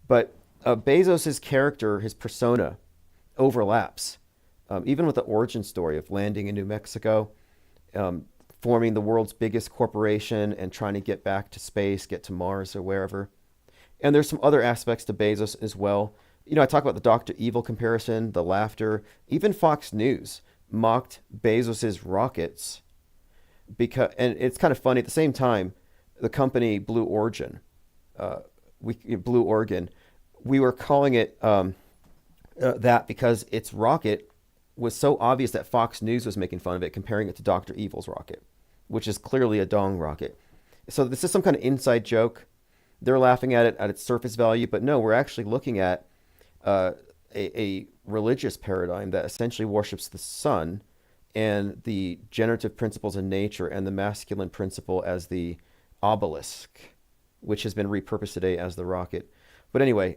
But Bezos's character, his persona, overlaps, even with the origin story of landing in New Mexico, forming the world's biggest corporation and trying to get back to space, get to Mars or wherever. And there's some other aspects to Bezos as well. I talk about the Dr. Evil comparison, the laughter. Even Fox News mocked Bezos's rockets and it's kind of funny at the same time. The company Blue Origin, Blue Oregon, we were calling it that because its rocket was so obvious that Fox News was making fun of it, comparing it to Dr. Evil's rocket, which is clearly a dong rocket. So this is some kind of inside joke. They're laughing at it at its surface value, but no, we're actually looking at a religious paradigm that essentially worships the sun and the generative principles in nature and the masculine principle as the obelisk, which has been repurposed today as the rocket. But anyway,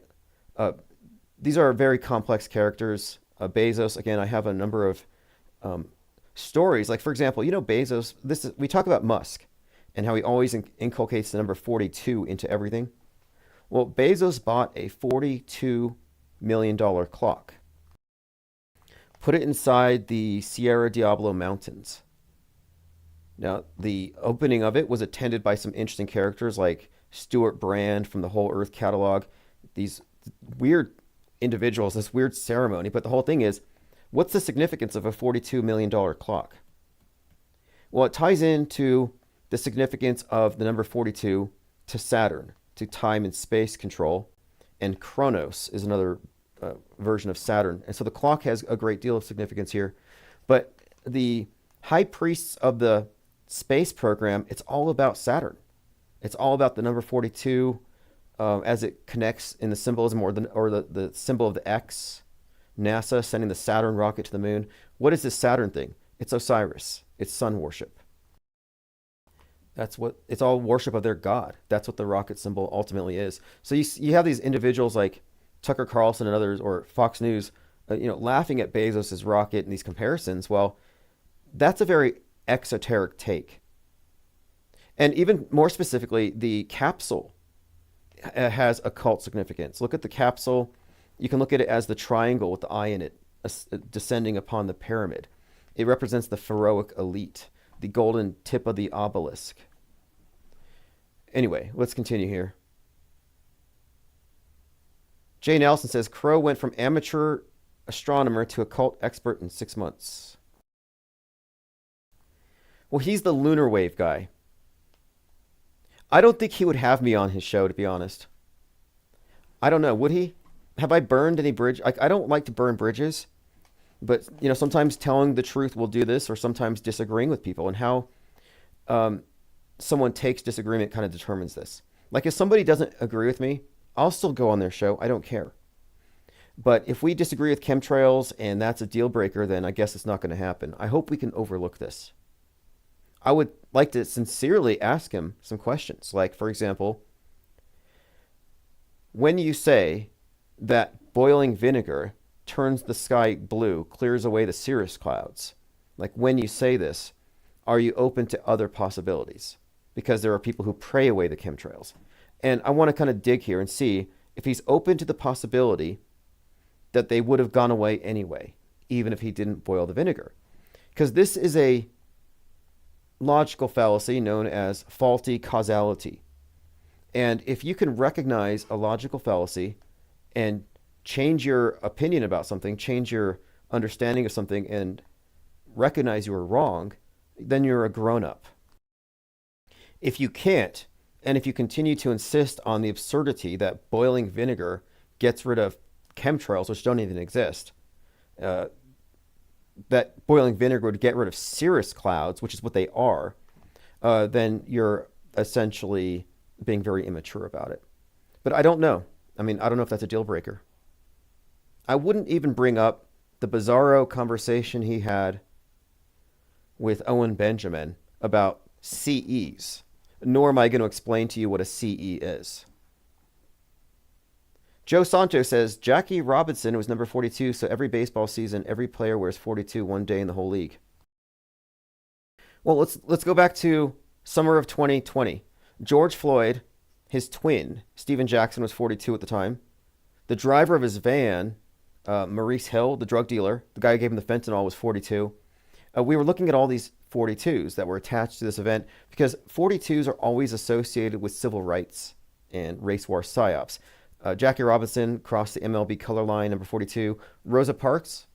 these are very complex characters. Bezos, again, I have a number of stories. Like, for example, Bezos, we talk about Musk and how he always inculcates the number 42 into everything. Well, Bezos bought a $42 million clock, put it inside the Sierra Diablo Mountains. Now, the opening of it was attended by some interesting characters like Stuart Brand from the Whole Earth catalog, these weird individuals, this weird ceremony. But the whole thing is, what's the significance of a $42 million clock? Well, it ties into the significance of the number 42 to Saturn, to time and space control, and Kronos is another version of Saturn. And so the clock has a great deal of significance here. But the high priests of the space program, it's all about Saturn. It's all about the number 42 as it connects in the symbolism or the symbol of the X. NASA sending the Saturn rocket to the moon. What is this Saturn thing? It's Osiris. It's sun worship. It's all worship of their god. That's what the rocket symbol ultimately is. So you have these individuals like Tucker Carlson and others, or Fox News, laughing at Bezos's rocket and these comparisons. Well, that's a very exoteric take. And even more specifically, the capsule has occult significance. Look at the capsule. You can look at it as the triangle with the eye in it, descending upon the pyramid. It represents the pharaohic elite, the golden tip of the obelisk. Anyway, let's continue here. Jay Nelson says Crow went from amateur astronomer to occult expert in 6 months. Well, he's the lunar wave guy. I don't think he would have me on his show, to be honest. I don't know. Would he? Have I burned any bridge? I don't like to burn bridges, but sometimes telling the truth will do this, or sometimes disagreeing with people, and how someone takes disagreement kind of determines this. Like if somebody doesn't agree with me, I'll still go on their show. I don't care. But if we disagree with chemtrails and that's a deal breaker, then I guess it's not going to happen. I hope we can overlook this. I would like to sincerely ask him some questions. Like, for example, when you say that boiling vinegar turns the sky blue, clears away the cirrus clouds, like when you say this, are you open to other possibilities? Because there are people who pray away the chemtrails. And I want to kind of dig here and see if he's open to the possibility that they would have gone away anyway, even if he didn't boil the vinegar. Because this is a logical fallacy known as faulty causality. And if you can recognize a logical fallacy and change your opinion about something, change your understanding of something, and recognize you were wrong, then you're a grown-up. If you can't, and if you continue to insist on the absurdity that boiling vinegar gets rid of chemtrails, which don't even exist, that boiling vinegar would get rid of cirrus clouds, which is what they are, then you're essentially being very immature about it. But I don't know. I mean, I don't know if that's a deal breaker. I wouldn't even bring up the bizarro conversation he had with Owen Benjamin about CEs, nor am I going to explain to you what a CE is. Joe Sancho says, Jackie Robinson was number 42, so every baseball season, every player wears 42 one day in the whole league. Well, let's go back to summer of 2020. George Floyd, his twin, Steven Jackson, was 42 at the time. The driver of his van, Maurice Hill, the drug dealer, the guy who gave him the fentanyl, was 42. We were looking at all these 42s that were attached to this event because 42s are always associated with civil rights and race war psyops. Jackie Robinson crossed the MLB color line, number 42. Rosa Parks,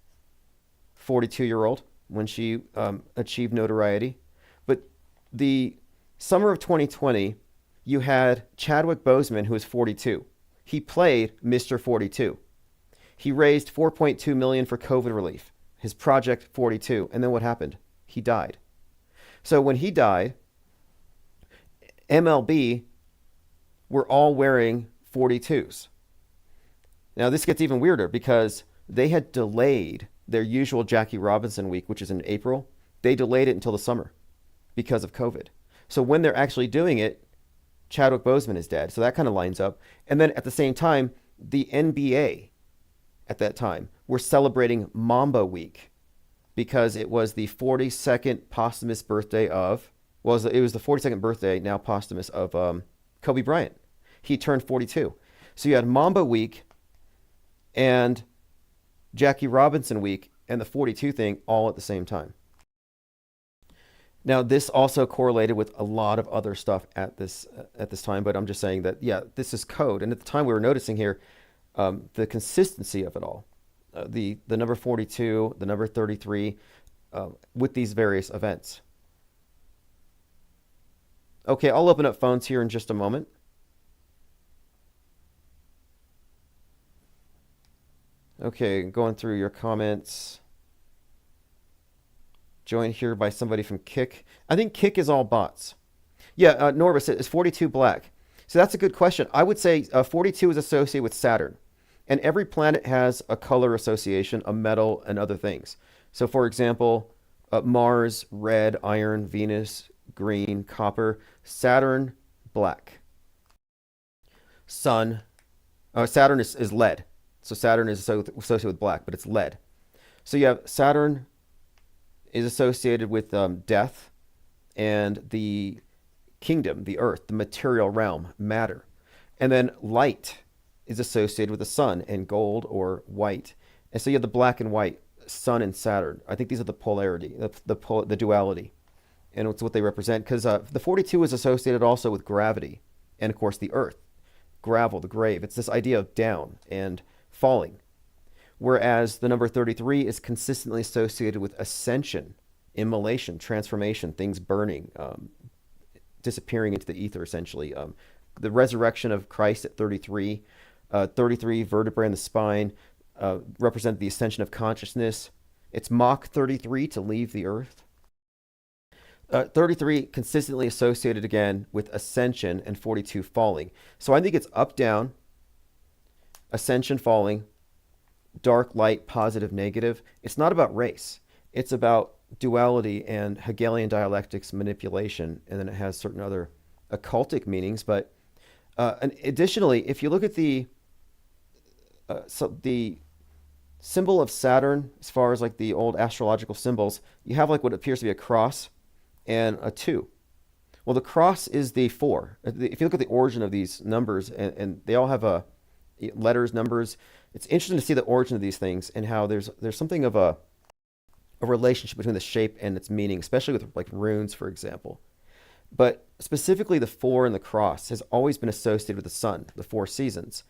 42-year-old, when she achieved notoriety. But the summer of 2020, you had Chadwick Boseman, who was 42. He played Mr. 42. He raised $4.2 million for COVID relief. His project, 42. And then what happened? He died. So when he died, MLB were all wearing 42s. Now this gets even weirder because they had delayed their usual Jackie Robinson week, which is in April. They delayed it until the summer because of COVID. So when they're actually doing it, Chadwick Boseman is dead. So that kind of lines up. And then at the same time, the NBA at that time were celebrating Mamba Week because it was the 42nd posthumous birthday of, it was the 42nd birthday, now posthumous, of Kobe Bryant. He turned 42. So you had Mamba Week and Jackie Robinson Week and the 42 thing all at the same time. Now, this also correlated with a lot of other stuff at this time, but I'm just saying that, yeah, this is code. And at the time we were noticing here the consistency of it all. The number 42, the number 33, with these various events. Okay, I'll open up phones here in just a moment. Okay, going through your comments. Joined here by somebody from Kick. I think Kick is all bots. Yeah, Norvis, is 42 black? So that's a good question. I would say 42 is associated with Saturn. And every planet has a color association, a metal, and other things. So for example, Mars, red, iron, Venus, green, copper, Saturn, black. Sun, Saturn is lead. So Saturn is associated with black, but it's lead. So you have Saturn is associated with death and the kingdom, the earth, the material realm, matter. And then light is associated with the sun and gold or white. And so you have the black and white, sun and Saturn. I think these are the polarity, the duality, and it's what they represent. Because the 42 is associated also with gravity, and of course the earth, gravel, the grave. It's this idea of down and falling. Whereas the number 33 is consistently associated with ascension, immolation, transformation, things burning, disappearing into the ether, essentially. The resurrection of Christ at 33, 33 vertebrae in the spine represent the ascension of consciousness. It's Mach 33 to leave the earth. 33 consistently associated again with ascension, and 42 falling. So I think it's up, down, ascension, falling, dark, light, positive, negative. It's not about race. It's about duality and Hegelian dialectics manipulation, and then it has certain other occultic meanings. But and additionally, if you look at the symbol of Saturn, as far as like the old astrological symbols, you have like what appears to be a cross and a 2. Well, the cross is the 4. If you look at the origin of these numbers, and they all have letters, numbers, it's interesting to see the origin of these things and how there's something of a relationship between the shape and its meaning, especially with like runes, for example. But specifically, the 4 and the cross has always been associated with the sun, the 4 seasons.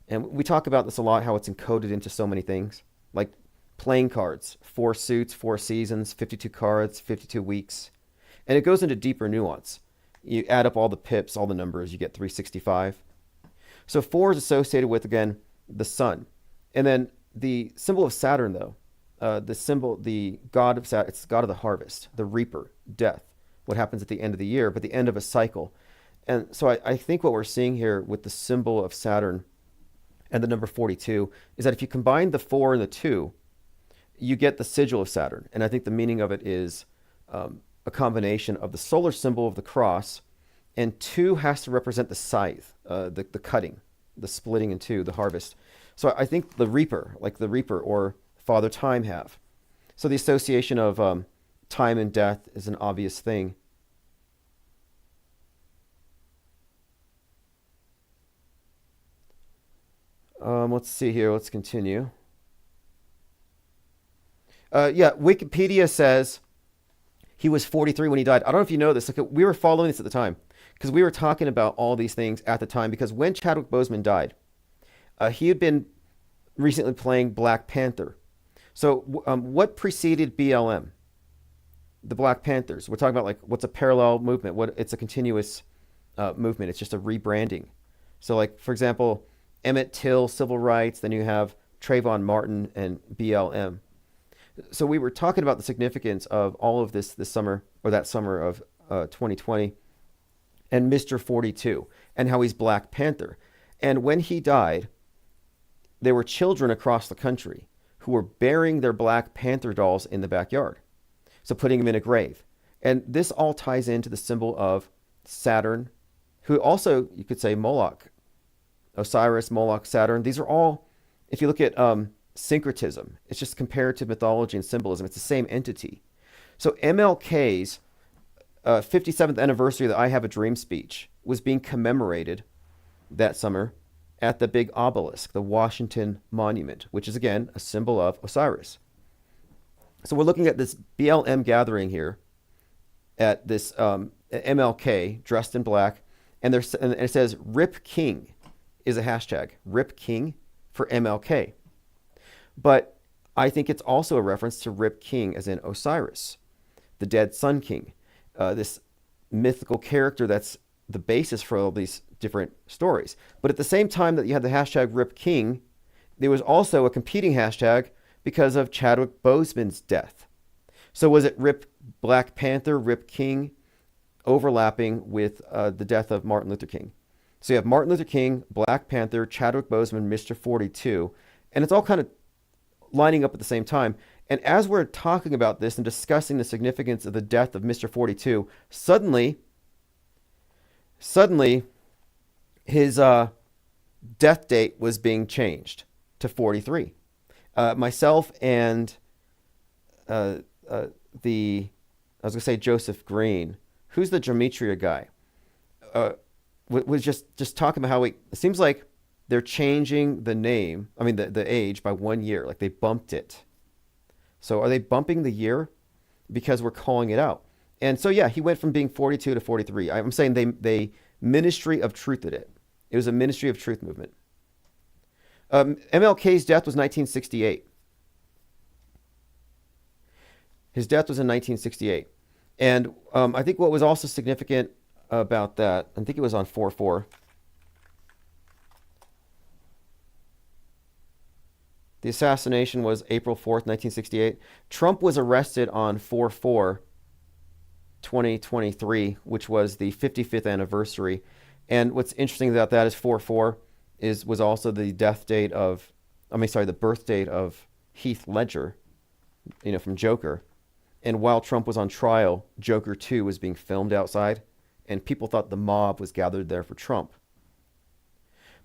And we talk about this a lot, how it's encoded into so many things, like playing cards, 4 suits, 4 seasons, 52 cards, 52 weeks. And it goes into deeper nuance. You add up all the pips, all the numbers, you get 365. So 4 is associated with, again, the sun. And then the symbol of Saturn, though, the god of Saturn, it's the god of the harvest, the reaper, death, what happens at the end of the year, but the end of a cycle. And so I think what we're seeing here with the symbol of Saturn and the number 42 is that if you combine the 4 and the 2, you get the sigil of Saturn. And I think the meaning of it is a combination of the solar symbol of the cross, and 2 has to represent the scythe, the cutting, the splitting in two, the harvest. So I think the reaper, like the reaper or Father Time have. So the association of time and death is an obvious thing. Let's see here. Let's continue. Yeah, Wikipedia says he was 43 when he died. I don't know if you know this. Like, we were following this at the time because we were talking about all these things at the time. Because when Chadwick Boseman died, he had been recently playing Black Panther. So what preceded BLM? The Black Panthers. We're talking about like what's a parallel movement. It's a continuous movement. It's just a rebranding. So like, for example, Emmett Till, civil rights. Then you have Trayvon Martin and BLM. So we were talking about the significance of all of this summer, or that summer of 2020, and Mr. 42, and how he's Black Panther. And when he died, there were children across the country who were burying their Black Panther dolls in the backyard. So putting them in a grave. And this all ties into the symbol of Saturn, who also, you could say, Moloch, Osiris, Moloch, Saturn. These are all, if you look at syncretism, it's just comparative mythology and symbolism. It's the same entity. So MLK's 57th anniversary of the I Have a Dream speech was being commemorated that summer at the big obelisk, the Washington Monument, which is, again, a symbol of Osiris. So we're looking at this BLM gathering here at this MLK dressed in black, and it says Rip King is a hashtag, Rip King for MLK. But I think it's also a reference to Rip King as in Osiris, the dead Sun King, this mythical character that's the basis for all these different stories. But at the same time that you had the hashtag Rip King, there was also a competing hashtag because of Chadwick Boseman's death. So was it Rip Black Panther, Rip King, overlapping with the death of Martin Luther King? So you have Martin Luther King, Black Panther, Chadwick Boseman, Mr. 42, and it's all kind of lining up at the same time. And as we're talking about this and discussing the significance of the death of Mr. 42, suddenly his death date was being changed to 43. Myself and I was going to say Joseph Green. Who's the Gematria guy? was just talking about how it seems like they're changing the name. I mean, the age by 1 year. Like they bumped it. So are they bumping the year because we're calling it out? And so yeah, he went from being 42 to 43. I'm saying they ministry of truth did it. It was a ministry of truth movement. MLK's death was 1968. His death was in 1968. And I think what was also significant about that, I think it was on 4/4. The assassination was April 4th, 1968. Trump was arrested on 4/4, 2023, which was the 55th anniversary. And what's interesting about that is 4/4 was also the the birth date of Heath Ledger, from Joker. And while Trump was on trial, Joker 2 was being filmed outside, and people thought the mob was gathered there for Trump.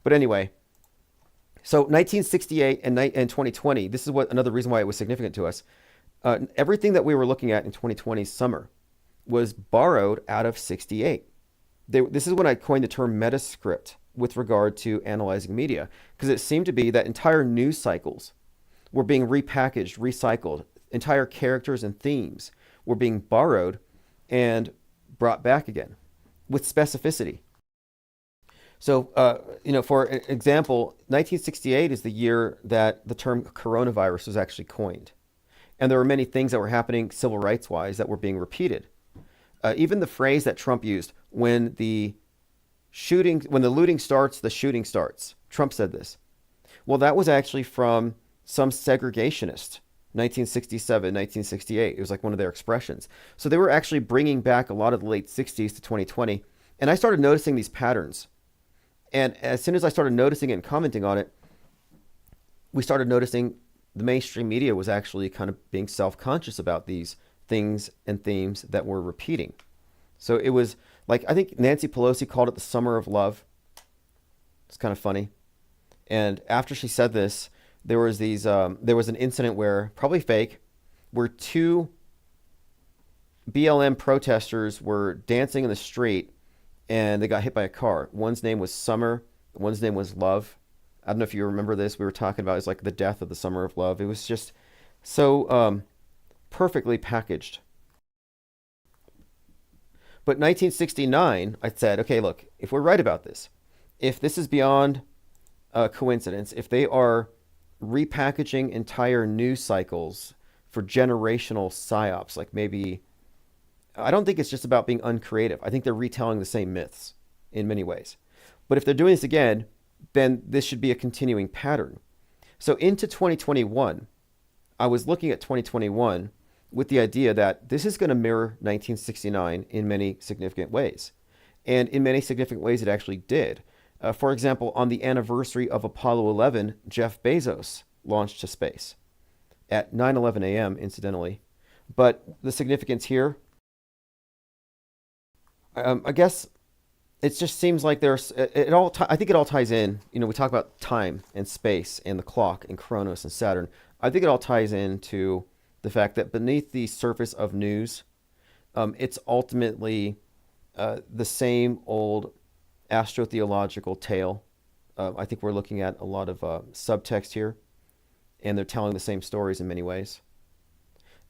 But anyway, so 1968 and 2020, this is another reason why it was significant to us. Everything that we were looking at in 2020's summer was borrowed out of 68. This is when I coined the term metascript with regard to analyzing media, because it seemed to be that entire news cycles were being repackaged, recycled. Entire characters and themes were being borrowed and brought back again with specificity. So, for example, 1968 is the year that the term coronavirus was actually coined. And there were many things that were happening civil rights wise that were being repeated. Even the phrase that Trump used, when the looting starts, the shooting starts. Trump said this. Well, that was actually from some segregationist, 1967, 1968. It was like one of their expressions. So they were actually bringing back a lot of the late 60s to 2020. And I started noticing these patterns. And as soon as I started noticing it and commenting on it, we started noticing the mainstream media was actually kind of being self-conscious about these things and themes that were repeating. So it was like, I think Nancy Pelosi called it the summer of love. It's kind of funny. And after she said this, there was an incident where, probably fake, where two BLM protesters were dancing in the street and they got hit by a car. One's name was Summer, one's name was Love. I don't know if you remember this. We were talking about it's like the death of the summer of love. It was just so perfectly packaged. But 1969, I said, okay, look, if we're right about this, if this is beyond coincidence, if they are repackaging entire news cycles for generational psyops, like maybe, I don't think it's just about being uncreative. I think they're retelling the same myths in many ways. But if they're doing this again, then this should be a continuing pattern. So into 2021, I was looking at 2021 with the idea that this is going to mirror 1969 in many significant ways. And in many significant ways, it actually did. For example, on the anniversary of Apollo 11, Jeff Bezos launched to space at 9:11 a.m., incidentally. But the significance here, I guess it just seems like I think it all ties in. We talk about time and space and the clock and Kronos and Saturn. I think it all ties into the fact that beneath the surface of news, it's ultimately the same old astrotheological tale. I think we're looking at a lot of subtext here, and they're telling the same stories in many ways.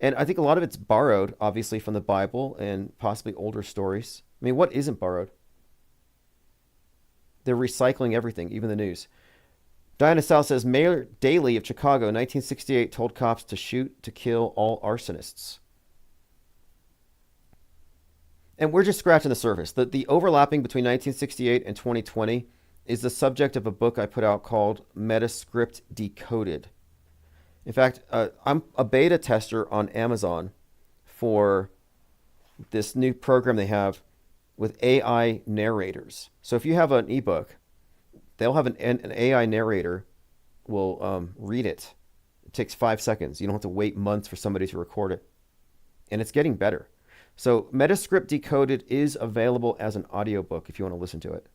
And I think a lot of it's borrowed, obviously, from the Bible and possibly older stories. I mean, what isn't borrowed? They're recycling everything, even the news. Diana Sal says, Mayor Daley of Chicago, 1968, told cops to shoot to kill all arsonists. And we're just scratching the surface. The overlapping between 1968 and 2020 is the subject of a book I put out called Metascript Decoded. In fact, I'm a beta tester on Amazon for this new program they have with AI narrators. So if you have an ebook, they'll have an AI narrator will read it. It takes 5 seconds. You don't have to wait months for somebody to record it. And it's getting better. So Metascript Decoded is available as an audiobook if you want to listen to it.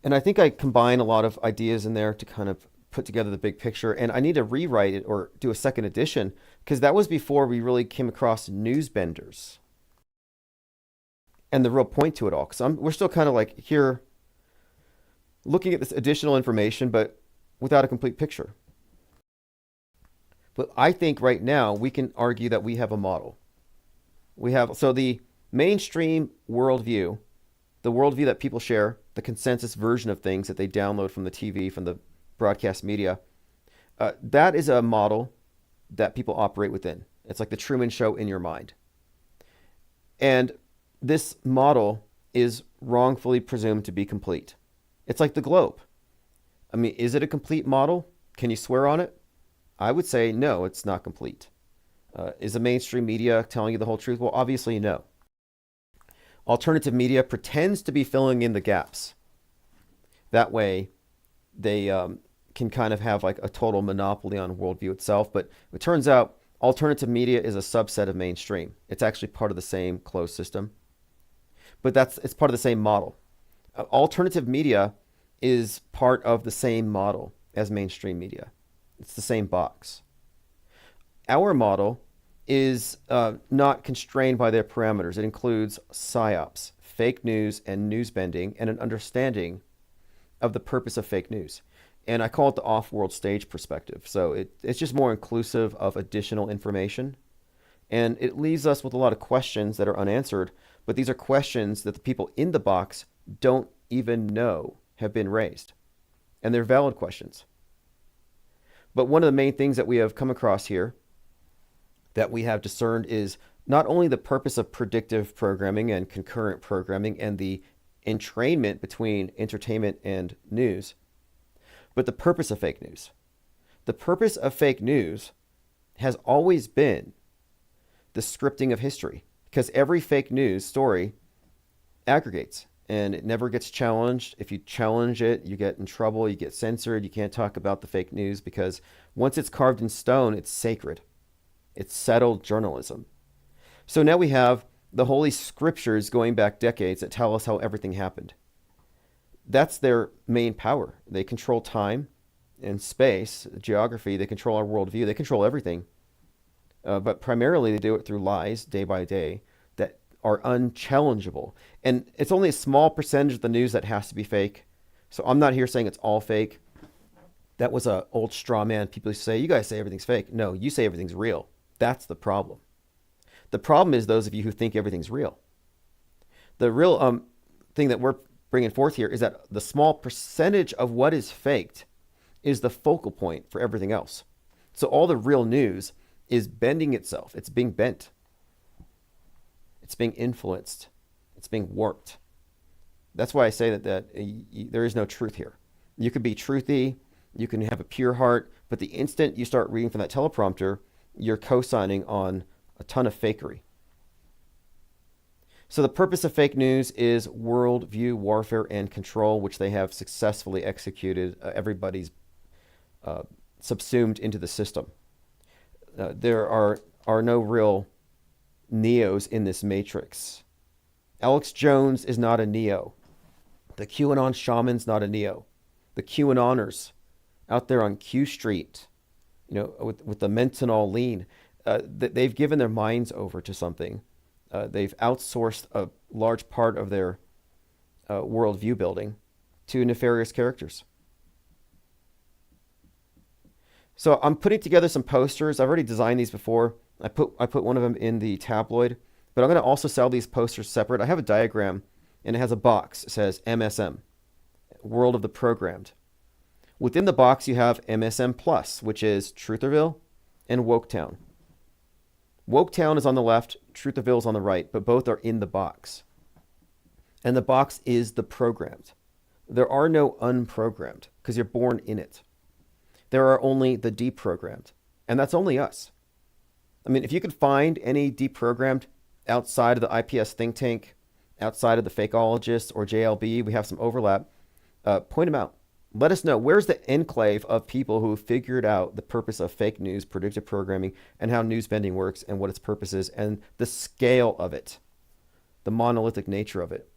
And I think I combine a lot of ideas in there to kind of put together the big picture. And I need to rewrite it or do a second edition because that was before we really came across newsbenders. and the real point to it all. Because we're still kind of like here looking at this additional information, but without a complete picture. But I think right now we can argue that we have a model. We have so the mainstream worldview, the worldview that people share, the consensus version of things that they download from the TV, from the broadcast media, that is a model that people operate within. It's like the Truman Show in your mind. And this model is wrongfully presumed to be complete. It's like the globe. I mean, is it a complete model? Can you swear on it? I would say no, it's not complete. Is the mainstream media telling you the whole truth? Well, obviously no. Alternative media pretends to be filling in the gaps. That way, they can kind of have like a total monopoly on worldview itself. But it turns out alternative media is a subset of mainstream. It's actually part of the same closed system. But it's part of the same model. Alternative media is part of the same model as mainstream media. It's the same box. Our model is not constrained by their parameters. It includes psyops, fake news, and news bending, and an understanding of the purpose of fake news. And I call it the off-world stage perspective. So it's just more inclusive of additional information. And it leaves us with a lot of questions that are unanswered, but these are questions that the people in the box don't even know have been raised. And they're valid questions. But one of the main things that we have come across here that we have discerned is not only the purpose of predictive programming and concurrent programming and the entrainment between entertainment and news, but the purpose of fake news. The purpose of fake news has always been the scripting of history, because every fake news story aggregates and it never gets challenged. If you challenge it, you get in trouble, you get censored, you can't talk about the fake news because once it's carved in stone, it's sacred. It's settled journalism. So now we have the Holy Scriptures going back decades that tell us how everything happened. That's their main power. They control time and space, geography. They control our worldview. They control everything. But primarily they do it through lies day by day that are unchallengeable. And it's only a small percentage of the news that has to be fake. So I'm not here saying it's all fake. That was an old straw man. People say, you guys say everything's fake. No, you say everything's real. That's the problem. The problem is those of you who think everything's real. The real thing that we're bringing forth here is that the small percentage of what is faked is the focal point for everything else. So all the real news is bending itself. It's being bent. It's being influenced. It's being warped. That's why I say that there is no truth here. You could be truthy. You can have a pure heart. But the instant you start reading from that teleprompter, you're co-signing on a ton of fakery. So the purpose of fake news is worldview warfare and control, which they have successfully executed. Everybody's subsumed into the system. There are no real Neos in this matrix. Alex Jones is not a Neo. The QAnon shaman's not a Neo. The QAnoners out there on Q Street, with the Mentonol lean, they've given their minds over to something. They've outsourced a large part of their worldview building to nefarious characters. So I'm putting together some posters. I've already designed these before. I put one of them in the tabloid, but I'm going to also sell these posters separate. I have a diagram, and it has a box. It says MSM, World of the Programmed. Within the box, you have MSM Plus, which is Trutherville and Woketown. Woketown is on the left, Trutherville is on the right, but both are in the box. And the box is the programmed. There are no unprogrammed because you're born in it. There are only the deprogrammed, and that's only us. I mean, if you could find any deprogrammed outside of the IPS think tank, outside of the fakeologists or JLB, we have some overlap, point them out. Let us know, where's the enclave of people who figured out the purpose of fake news, predictive programming, and how news bending works and what its purpose is and the scale of it, the monolithic nature of it.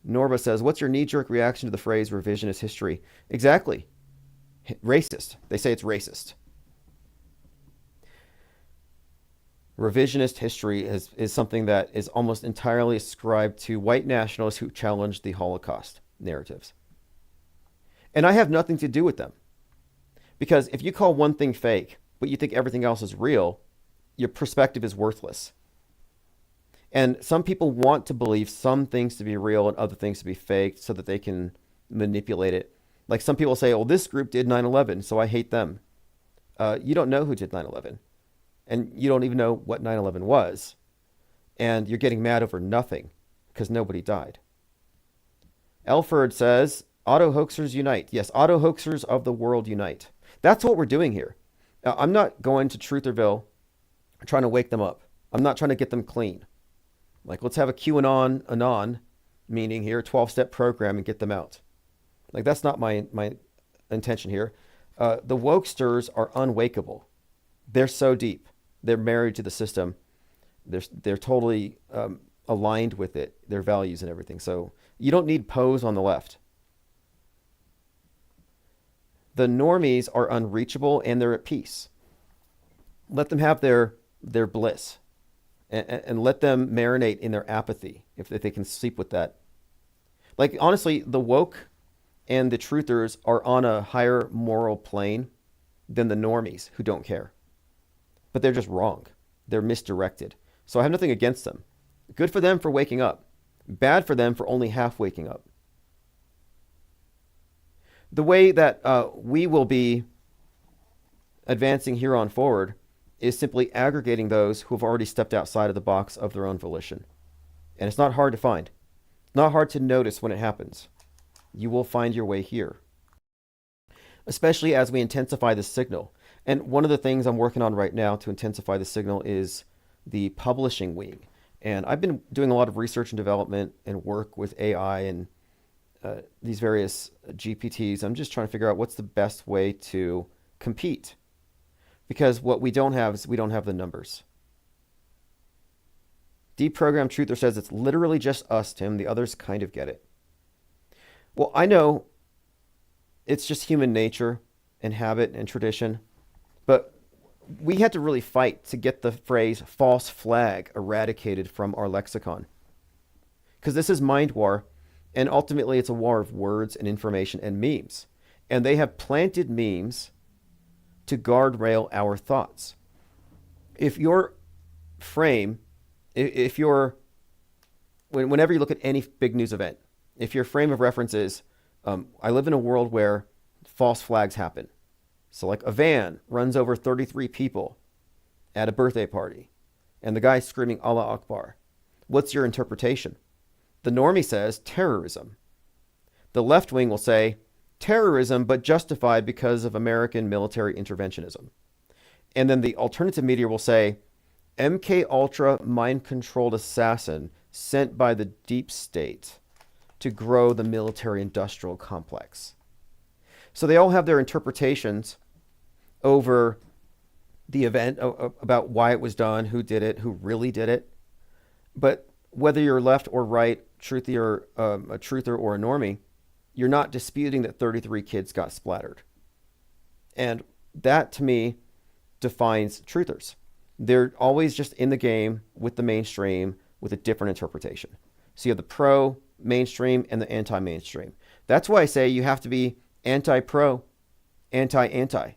Norba says, what's your knee-jerk reaction to the phrase revisionist history? Exactly. Racist. They say it's racist. Revisionist history is something that is almost entirely ascribed to white nationalists who challenge the Holocaust narratives. And I have nothing to do with them. Because if you call one thing fake, but you think everything else is real, your perspective is worthless. And some people want to believe some things to be real and other things to be fake so that they can manipulate it. Like some people say, oh, this group did 9/11, so I hate them. You don't know who did 9/11. And you don't even know what 9/11 was. And you're getting mad over nothing because nobody died. Elford says, auto hoaxers unite. Yes, auto hoaxers of the world unite. That's what we're doing here. Now, I'm not going to Trutherville trying to wake them up. I'm not trying to get them clean. Like, let's have a QAnon anon meeting here, 12-step program, and get them out. Like, that's not my intention here. The wokesters are unwakeable. They're so deep. They're married to the system. They're totally aligned with it, their values and everything. So you don't need pose on the left. The normies are unreachable and they're at peace. Let them have their bliss and let them marinate in their apathy if they can sleep with that. Like, honestly, the woke and the truthers are on a higher moral plane than the normies who don't care. But they're just wrong. They're misdirected. So I have nothing against them. Good for them for waking up. Bad for them for only half waking up. The way that we will be advancing here on forward is simply aggregating those who have already stepped outside of the box of their own volition. And it's not hard to find. It's not hard to notice when it happens. You will find your way here. Especially as we intensify the signal. And one of the things I'm working on right now to intensify the signal is the publishing wing. And I've been doing a lot of research and development and work with AI and these various GPTs. I'm just trying to figure out what's the best way to compete. Because what we don't have is we don't have the numbers. Deprogrammed Truther says it's literally just us, Tim. The others kind of get it. Well, I know it's just human nature and habit and tradition. But we had to really fight to get the phrase false flag eradicated from our lexicon. Because this is mind war, and ultimately it's a war of words and information and memes. And they have planted memes to guardrail our thoughts. If your frame, if your, whenever you look at any big news event, if your frame of reference is, I live in a world where false flags happen. So like a van runs over 33 people at a birthday party, and the guy's screaming Allah Akbar. What's your interpretation? The normie says terrorism. The left wing will say terrorism, but justified because of American military interventionism. And then the alternative media will say MK Ultra mind-controlled assassin sent by the deep state to grow the military-industrial complex. So they all have their interpretations over the event, about why it was done, who did it, who really did it. But whether you're left or right, a truther or a normie, you're not disputing that 33 kids got splattered. And that, to me, defines truthers. They're always just in the game with the mainstream with a different interpretation. So you have the pro-mainstream and the anti-mainstream. That's why I say you have to be anti-pro, anti-anti,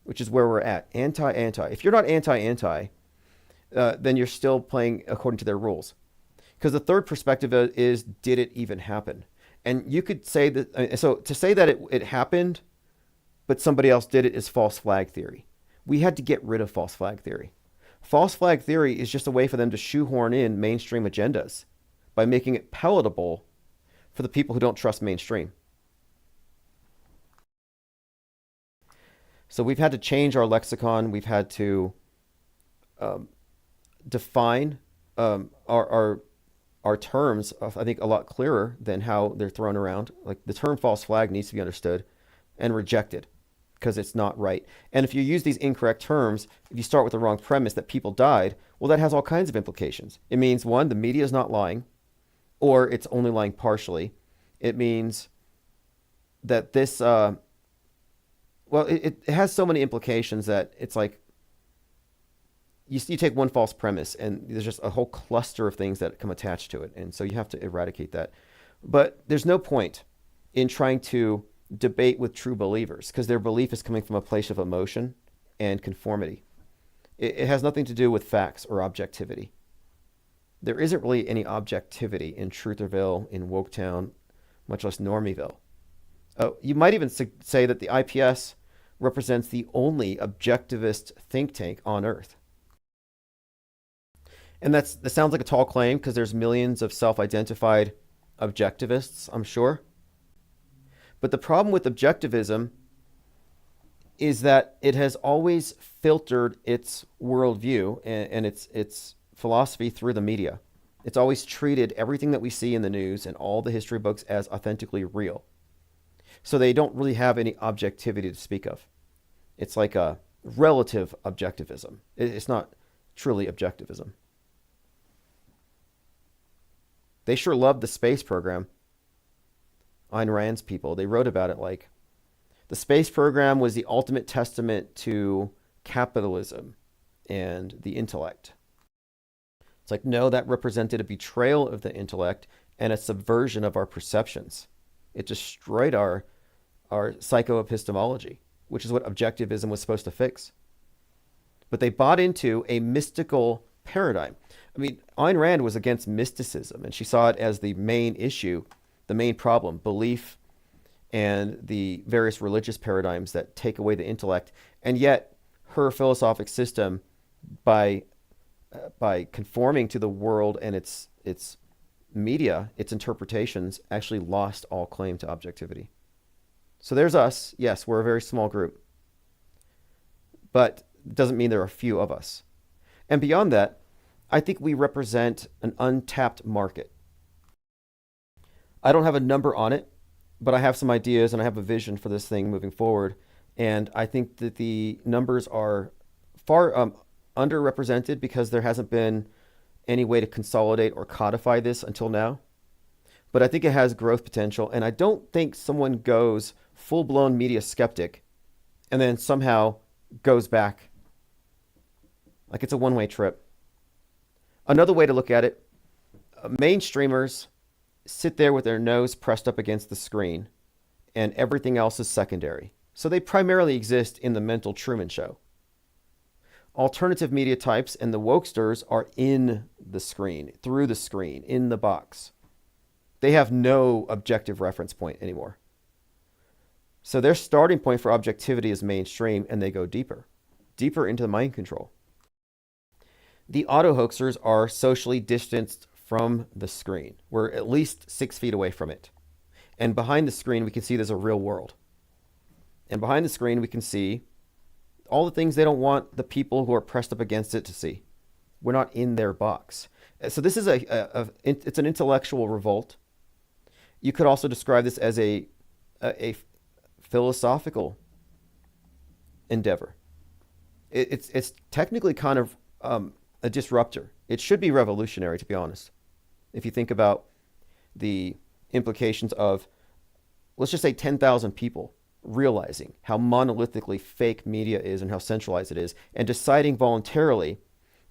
which is where we're at. Anti-anti. If you're not anti-anti, then you're still playing according to their rules. Because the third perspective is, did it even happen? And you could say that, so to say that it happened, but somebody else did it is false flag theory. We had to get rid of false flag theory. False flag theory is just a way for them to shoehorn in mainstream agendas by making it palatable for the people who don't trust mainstream. So we've had to change our lexicon. We've had to define our terms, I think, a lot clearer than how they're thrown around. Like the term false flag needs to be understood and rejected because it's not right. And if you use these incorrect terms, if you start with the wrong premise that people died, well, that has all kinds of implications. It means, one, the media is not lying, or it's only lying partially. It means that this, it has so many implications that it's like, you take one false premise, and there's just a whole cluster of things that come attached to it, and so you have to eradicate that. But there's no point in trying to debate with true believers because their belief is coming from a place of emotion and conformity. It has nothing to do with facts or objectivity. There isn't really any objectivity in Trutherville, in Woketown, much less Normieville. Oh, you might even say that the IPS represents the only objectivist think tank on Earth. And that sounds like a tall claim because there's millions of self-identified objectivists, I'm sure. But the problem with objectivism is that it has always filtered its worldview and its philosophy through the media. It's always treated everything that we see in the news and all the history books as authentically real. So they don't really have any objectivity to speak of. It's like a relative objectivism. It's not truly objectivism. They sure loved the space program. Ayn Rand's people, they wrote about it like the space program was the ultimate testament to capitalism and the intellect. It's like, no, that represented a betrayal of the intellect and a subversion of our perceptions. It destroyed our psychoepistemology, which is what objectivism was supposed to fix. But they bought into a mystical paradigm. I mean, Ayn Rand was against mysticism, and she saw it as the main issue, the main problem, belief and the various religious paradigms that take away the intellect. And yet her philosophic system, by conforming to the world and its media, its interpretations, actually lost all claim to objectivity. So there's us. Yes, we're a very small group. But it doesn't mean there are a few of us. And beyond that, I think we represent an untapped market. I don't have a number on it, but I have some ideas and I have a vision for this thing moving forward. And I think that the numbers are far underrepresented because there hasn't been any way to consolidate or codify this until now. But I think it has growth potential. And I don't think someone goes full-blown media skeptic and then somehow goes back. Like it's a one-way trip. Another way to look at it, mainstreamers sit there with their nose pressed up against the screen and everything else is secondary. So they primarily exist in the mental Truman Show. Alternative media types and the wokesters are in the screen, through the screen, in the box. They have no objective reference point anymore. So their starting point for objectivity is mainstream and they go deeper into the mind control. The auto-hoaxers are socially distanced from the screen. We're at least 6 feet away from it. And behind the screen, we can see there's a real world. And behind the screen, we can see all the things they don't want the people who are pressed up against it to see. We're not in their box. So this is it's an intellectual revolt. You could also describe this as a philosophical endeavor. It's technically kind of a disruptor. It should be revolutionary, to be honest. If you think about the implications of, let's just say 10,000 people realizing how monolithically fake media is and how centralized it is, and deciding voluntarily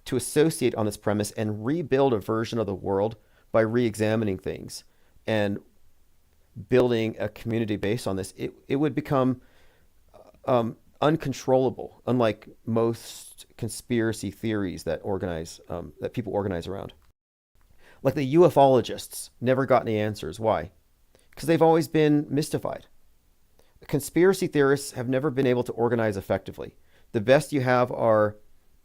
to associate on this premise and rebuild a version of the world by re-examining things and building a community based on this, it would become uncontrollable, unlike most conspiracy theories that that people organize around. Like the ufologists never got any answers. Why? Because they've always been mystified. Conspiracy theorists have never been able to organize effectively. The best you have are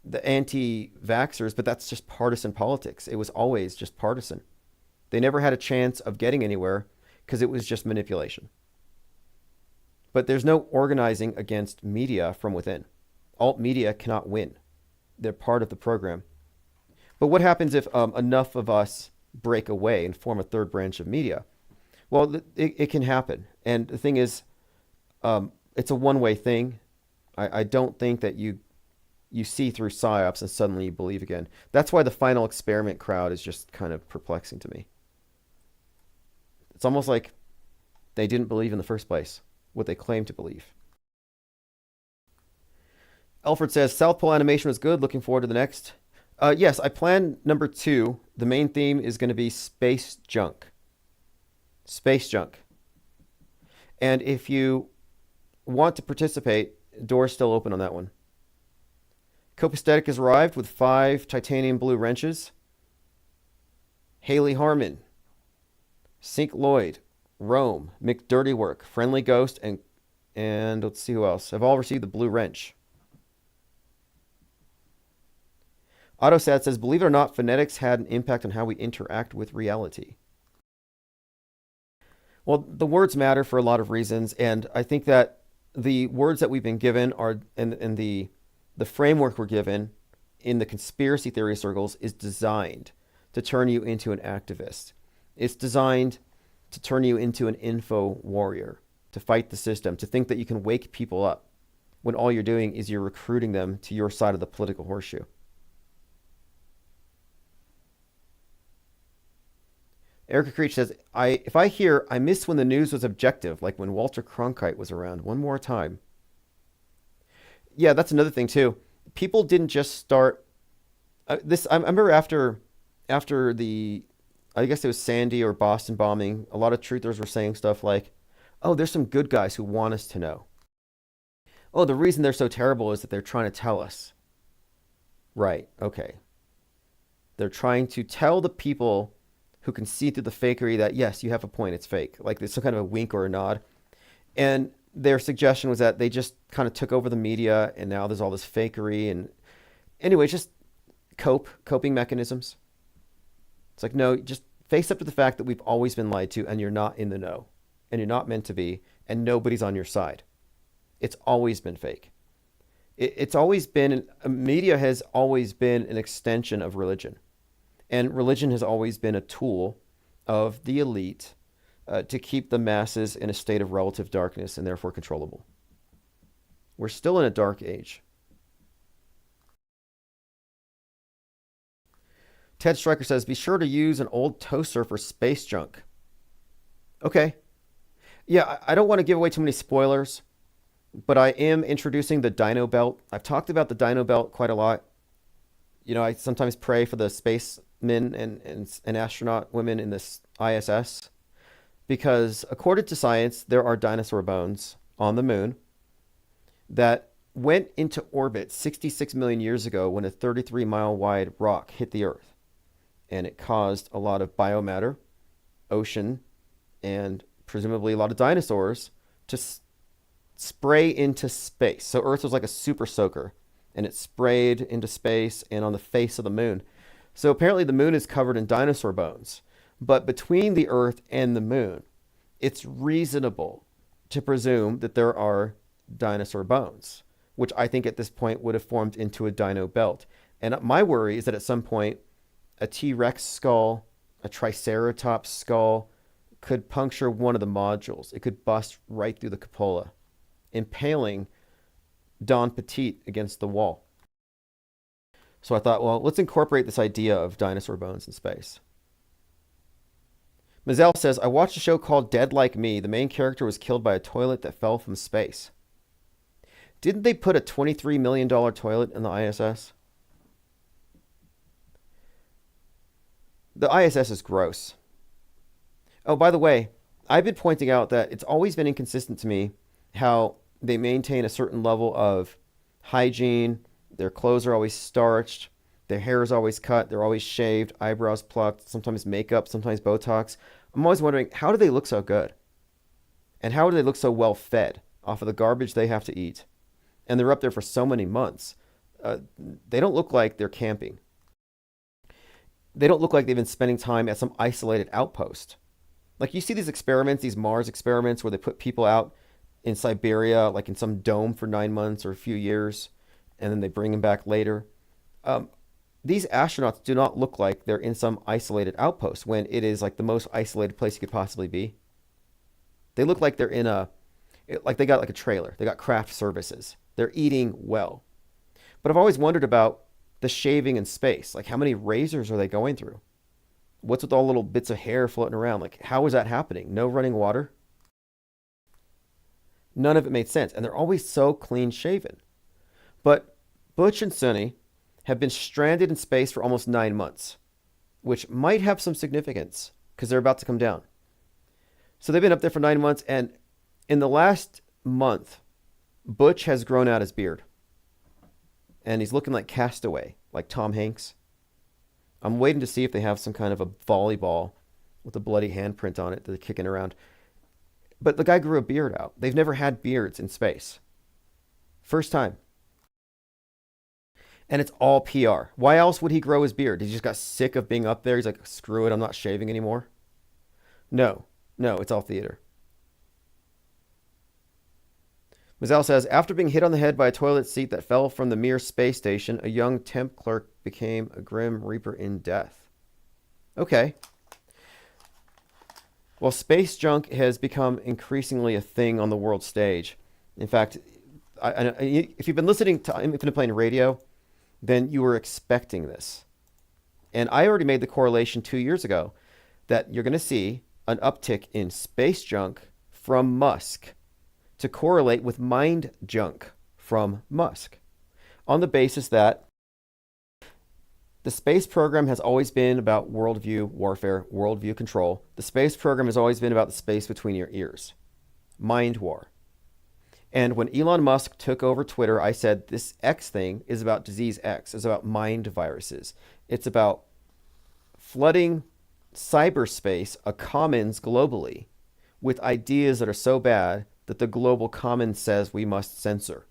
the anti-vaxxers, but that's just partisan politics. It was always just partisan. They never had a chance of getting anywhere because it was just manipulation. But there's no organizing against media from within. Alt media cannot win. They're part of the program. But what happens if enough of us break away and form a third branch of media? Well, it can happen. And the thing is, it's a one-way thing. I don't think that you see through psyops and suddenly you believe again. That's why the final experiment crowd is just kind of perplexing to me. It's almost like they didn't believe in the first place what they claim to believe. Alfred says South Pole animation was good. Looking forward to the next. Yes, I plan number two. The main theme is going to be space junk. Space junk. And if you want to participate, door's still open on that one. Copacetic has arrived with 5 titanium blue wrenches. Haley Harmon, Sink Lloyd, Rome, McDirtywork, Friendly Ghost, and let's see who else. Have all received the blue wrench. Autosad says, believe it or not, phonetics had an impact on how we interact with reality. Well, the words matter for a lot of reasons, and I think that the words that we've been given are, and the framework we're given in the conspiracy theory circles is designed to turn you into an activist. It's designed to turn you into an info warrior, to fight the system, to think that you can wake people up when all you're doing is you're recruiting them to your side of the political horseshoe. Erica Creech says, if I hear, I miss when the news was objective, like when Walter Cronkite was around. One more time. Yeah, that's another thing too. People didn't just start this. I remember after the, I guess it was Sandy or Boston bombing. A lot of truthers were saying stuff like, "Oh, there's some good guys who want us to know. Oh, the reason they're so terrible is that they're trying to tell us." Right? Okay. They're trying to tell the people who can see through the fakery that yes, you have a point. It's fake. Like there's some kind of a wink or a nod. And their suggestion was that they just kind of took over the media and now there's all this fakery and anyway, just coping mechanisms. It's like, no, just face up to the fact that we've always been lied to and you're not in the know and you're not meant to be and nobody's on your side. It's always been fake. It's always been, media has always been an extension of religion. And religion has always been a tool of the elite to keep the masses in a state of relative darkness and therefore controllable. We're still in a dark age. Ted Stryker says, be sure to use an old toaster for space junk. Okay. Yeah, I don't want to give away too many spoilers, but I am introducing the Dino Belt. I've talked about the Dino Belt quite a lot. You know, I sometimes pray for the spacemen and astronaut women in this ISS because according to science, there are dinosaur bones on the moon that went into orbit 66 million years ago when a 33-mile wide rock hit the Earth. And it caused a lot of biomatter, ocean, and presumably a lot of dinosaurs to spray into space. So Earth was like a super soaker, and it sprayed into space and on the face of the moon. So apparently the moon is covered in dinosaur bones. But between the Earth and the moon, it's reasonable to presume that there are dinosaur bones, which I think at this point would have formed into a dino belt. And my worry is that at some point, a T-Rex skull, a Triceratops skull could puncture one of the modules. It could bust right through the cupola, impaling Don Petit against the wall. So I thought, well, let's incorporate this idea of dinosaur bones in space. Mazel says, I watched a show called Dead Like Me. The main character was killed by a toilet that fell from space. Didn't they put a $23 million toilet in the ISS? The ISS is gross. Oh, by the way, I've been pointing out that it's always been inconsistent to me how they maintain a certain level of hygiene. Their clothes are always starched. Their hair is always cut. They're always shaved, eyebrows plucked, sometimes makeup, sometimes Botox. I'm always wondering, how do they look so good? And how do they look so well fed off of the garbage they have to eat? And they're up there for so many months. They don't look like they're camping. They don't look like they've been spending time at some isolated outpost. Like you see these experiments, these Mars experiments where they put people out in Siberia, like in some dome for 9 months or a few years, and then they bring them back later. These astronauts do not look like they're in some isolated outpost when it is like the most isolated place you could possibly be. They look like they're in like they got like a trailer. They got craft services. They're eating well. But I've always wondered about the shaving in space. Like how many razors are they going through? What's with all little bits of hair floating around? Like how is that happening? No running water? None of it made sense. And they're always so clean shaven. But Butch and Sunny have been stranded in space for almost 9 months, which might have some significance because they're about to come down. So they've been up there for 9 months, and in the last month, Butch has grown out his beard. And he's looking like Castaway, like Tom Hanks. I'm waiting to see if they have some kind of a volleyball with a bloody handprint on it that they're kicking around. But the guy grew a beard out. They've never had beards in space. First time. And it's all PR. Why else would he grow his beard? He just got sick of being up there. He's like, screw it, I'm not shaving anymore. No, it's all theater. Mazel says, after being hit on the head by a toilet seat that fell from the Mir space station, a young temp clerk became a grim reaper in death. Okay. Well, space junk has become increasingly a thing on the world stage. In fact, if you've been listening to Infinite Plane Radio, then you were expecting this. And I already made the correlation 2 years ago that you're going to see an uptick in space junk from Musk to correlate with mind junk from Musk, on the basis that the space program has always been about worldview warfare, worldview control. The space program has always been about the space between your ears, mind war. And when Elon Musk took over Twitter, I said this X thing is about disease X. It's about mind viruses. It's about flooding cyberspace, a commons globally, with ideas that are so bad that the global commons says we must censor.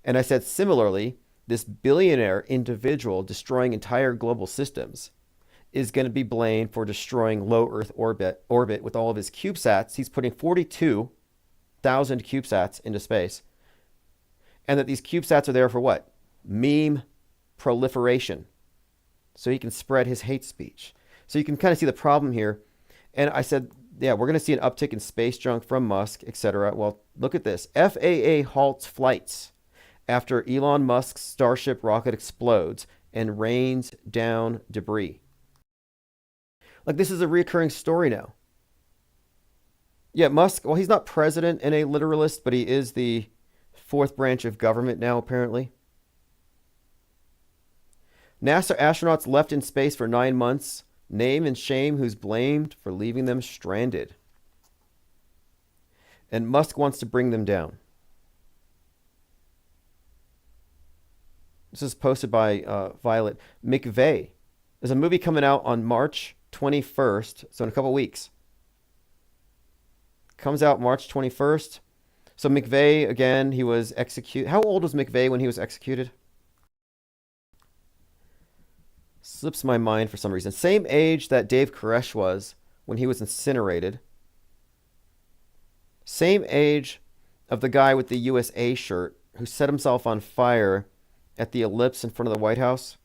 And I said similarly, this billionaire individual destroying entire global systems is going to be blamed for destroying low Earth orbit with all of his CubeSats. He's putting 42,000 CubeSats into space. And that these CubeSats are there for what? Meme proliferation. So he can spread his hate speech. So you can kind of see the problem here. And I said, yeah, we're going to see an uptick in space junk from Musk, etc. Well, look at this. FAA halts flights after Elon Musk's Starship rocket explodes and rains down debris. Like, this is a recurring story now. Yeah, Musk, well, he's not president and a literalist, but he is the fourth branch of government now, apparently. NASA astronauts left in space for 9 months. Name and shame who's blamed for leaving them stranded. And Musk wants to bring them down. This is posted by Violet McVeigh. There's a movie coming out on March 21st, so in a couple weeks. Comes out March 21st. So McVeigh, again, he was executed. How old was McVeigh when he was executed? Slips my mind for some reason. Same age that Dave Koresh was when he was incinerated. Same age of the guy with the USA shirt who set himself on fire at the ellipse in front of the White House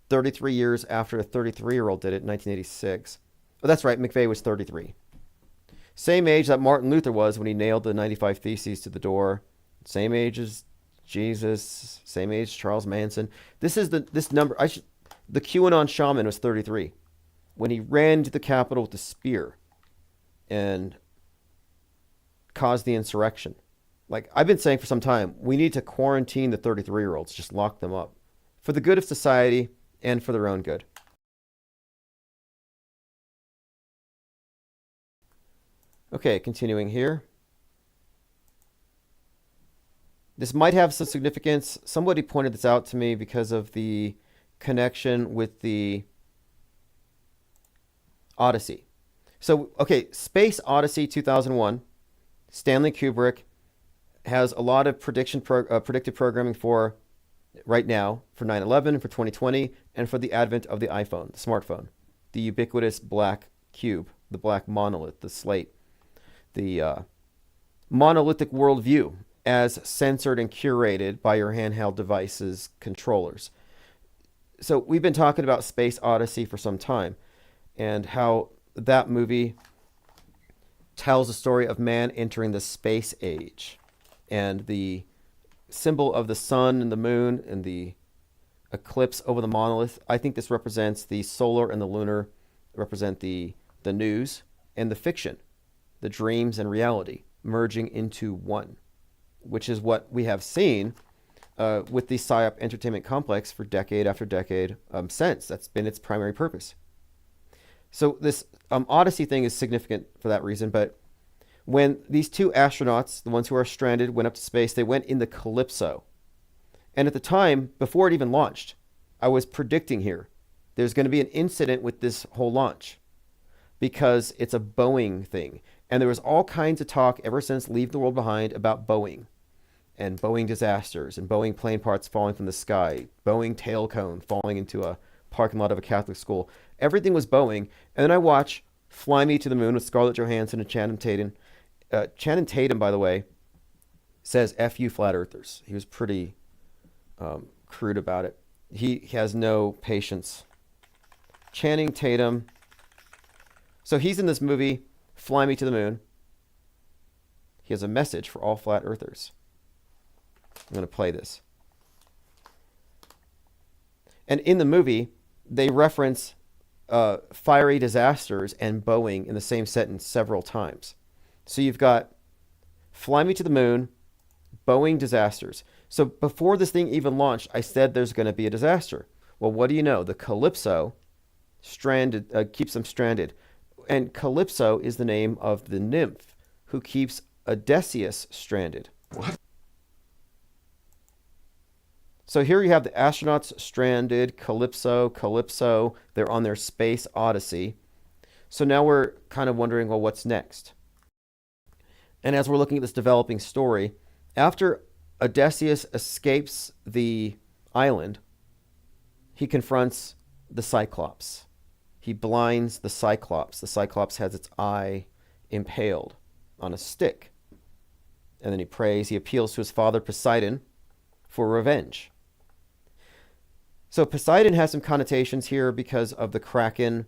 33 years after a 33-year-old did it in 1986. Oh, that's right. McVeigh was 33. Same age that Martin Luther was when he nailed the 95 Theses to the door. Same age as Jesus. Same age as Charles Manson. This number. The QAnon shaman was 33 when he ran to the Capitol with a spear and caused the insurrection. Like I've been saying for some time, we need to quarantine the 33-year-olds, just lock them up for the good of society and for their own good. Okay, continuing here. This might have some significance. Somebody pointed this out to me because of the connection with the Odyssey. So, okay, Space Odyssey 2001, Stanley Kubrick has a lot of predictive programming for right now, for 9/11, for 2020, and for the advent of the iPhone, the smartphone, the ubiquitous black cube, the black monolith, the slate, the monolithic worldview as censored and curated by your handheld devices' controllers. So we've been talking about Space Odyssey for some time and how that movie tells the story of man entering the space age, and the symbol of the sun and the moon and the eclipse over the monolith. I think this represents the solar and the lunar, represent the news and the fiction, the dreams and reality merging into one, which is what we have seen with the PSYOP entertainment complex for decade after decade since. That's been its primary purpose. So this Odyssey thing is significant for that reason. But when these two astronauts, the ones who are stranded, went up to space, they went in the Calypso. And at the time, before it even launched, I was predicting here there's going to be an incident with this whole launch because it's a Boeing thing. And there was all kinds of talk ever since Leave the World Behind about Boeing and Boeing disasters and Boeing plane parts falling from the sky, Boeing tail cone falling into a parking lot of a Catholic school. Everything was Boeing. And then I watch Fly Me to the Moon with Scarlett Johansson and Channing Tatum. Channing Tatum, by the way, says F you flat earthers. He was pretty crude about it. He has no patience. Channing Tatum. So he's in this movie, Fly Me to the Moon. He has a message for all flat earthers. I'm going to play this. And in the movie, they reference fiery disasters and Boeing in the same sentence several times. So you've got Fly Me to the Moon, Boeing disasters. So before this thing even launched, I said there's going to be a disaster. Well, what do you know? The Calypso keeps them stranded. And Calypso is the name of the nymph who keeps Odysseus stranded. What? So here you have the astronauts stranded, Calypso, they're on their space odyssey. So now we're kind of wondering, well, what's next? And as we're looking at this developing story, after Odysseus escapes the island, he confronts the Cyclops. He blinds the Cyclops. The Cyclops has its eye impaled on a stick. And then he prays, he appeals to his father Poseidon for revenge. So Poseidon has some connotations here because of the Kraken,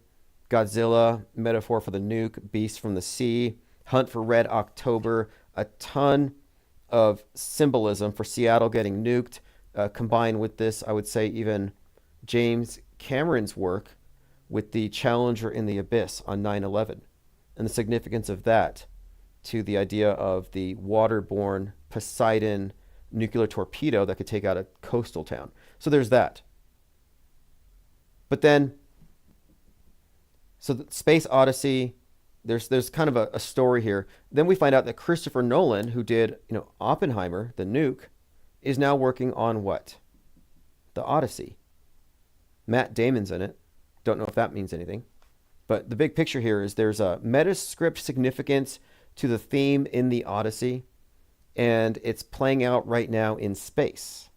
Godzilla, metaphor for the nuke, beast from the sea, hunt for Red October, a ton of symbolism for Seattle getting nuked. Combined with this, I would say even James Cameron's work with the Challenger in the Abyss on 9/11 and the significance of that to the idea of the waterborne Poseidon nuclear torpedo that could take out a coastal town. So there's that. But then, so the Space Odyssey, there's kind of a story here. Then we find out that Christopher Nolan, who did Oppenheimer, the nuke, is now working on what? The Odyssey. Matt Damon's in it. Don't know if that means anything. But the big picture here is there's a metascript significance to the theme in the Odyssey, and it's playing out right now in space.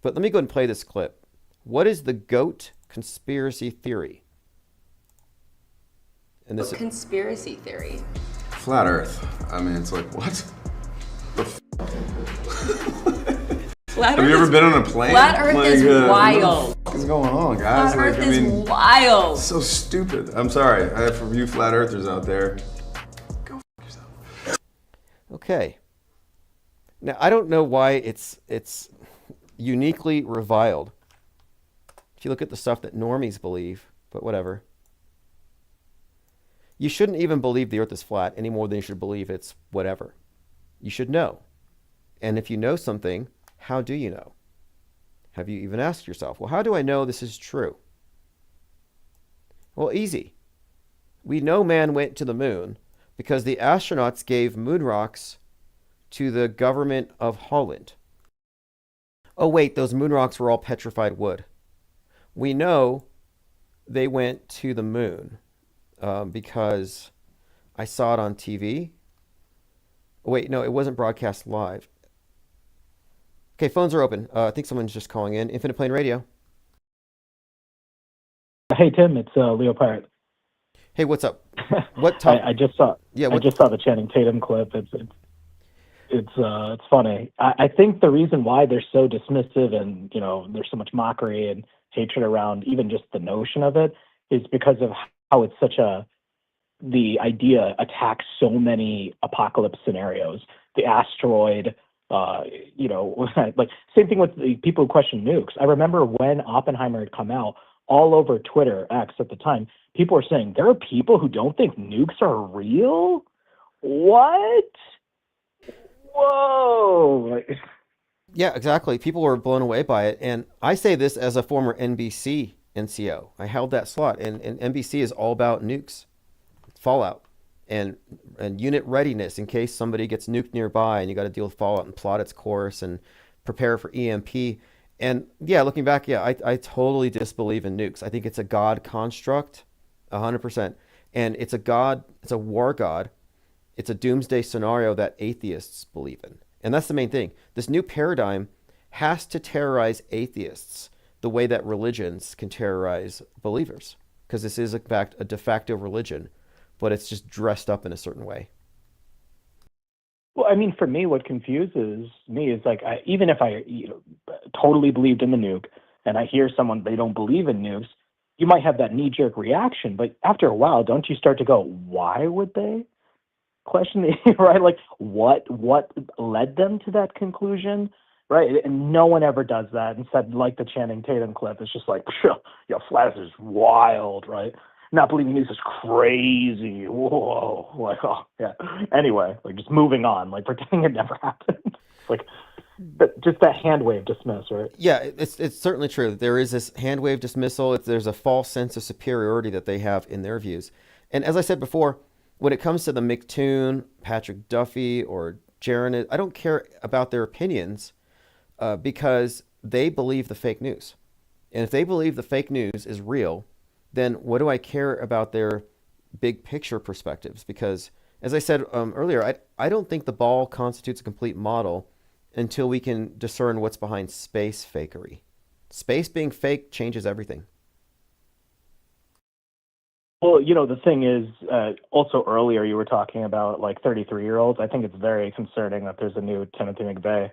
But let me go ahead and play this clip. What is the GOAT conspiracy theory? And this conspiracy theory. Flat Earth. I mean, it's like, what? The Flat Have you ever been on a plane? Flat Earth is wild. What is going on, guys? Flat Earth is wild. So stupid. I'm sorry. For you flat earthers out there, go f yourself. Okay. Now, I don't know why it's uniquely reviled. If you look at the stuff that normies believe, but whatever. You shouldn't even believe the earth is flat any more than you should believe it's whatever. You should know. And if you know something, how do you know? Have you even asked yourself, well, how do I know this is true? Well, easy. We know man went to the moon because the astronauts gave moon rocks to the government of Holland. Oh, wait, those moon rocks were all petrified wood. We know they went to the moon because I saw it on TV. Oh, wait, no, it wasn't broadcast live. Okay, phones are open. I think someone's just calling in. Infinite Plane Radio. Hey Tim, it's Leo Pirate. Hey, what's up? What time? I just saw. Yeah, I just saw the Channing Tatum clip. It's funny. I think the reason why they're so dismissive and there's so much mockery and hatred around even just the notion of it is because of how it's the idea attacks so many apocalypse scenarios. The asteroid, like same thing with the people who question nukes. I remember when Oppenheimer had come out, all over Twitter, X at the time, people were saying, there are people who don't think nukes are real? What? Whoa. Yeah, exactly. People were blown away by it. And I say this as a former NBC NCO. I held that slot, and NBC is all about nukes, fallout, and unit readiness in case somebody gets nuked nearby and you got to deal with fallout and plot its course and prepare for EMP. And yeah, looking back, yeah, I totally disbelieve in nukes. I think it's a God construct, 100%. And it's a war God. It's a doomsday scenario that atheists believe in. And that's the main thing. This new paradigm has to terrorize atheists the way that religions can terrorize believers. Because this is, in fact, a de facto religion, but it's just dressed up in a certain way. Well, I mean, for me, what confuses me is like, even if I totally believed in the nuke and I hear someone, they don't believe in nukes, you might have that knee jerk reaction. But after a while, don't you start to go, why would they question the, right? Like, what led them to that conclusion? Right. And no one ever does that. Instead, like the Channing Tatum clip, it's just like, flat Earth is wild, right? Not believing this is crazy. Whoa. Like, oh, yeah. Anyway, like just moving on, like pretending it never happened. Like just that hand wave dismiss, right? Yeah, it's certainly true. There is this hand wave dismissal. There's a false sense of superiority that they have in their views. And as I said before, when it comes to the McToon, Patrick Duffy, or Jaron, I don't care about their opinions because they believe the fake news. And if they believe the fake news is real, then what do I care about their big picture perspectives? Because, as I said earlier, I don't think the ball constitutes a complete model until we can discern what's behind space fakery. Space being fake changes everything. Well, the thing is, also earlier you were talking about like 33-year-olds. I think it's very concerning that there's a new Timothy McVeigh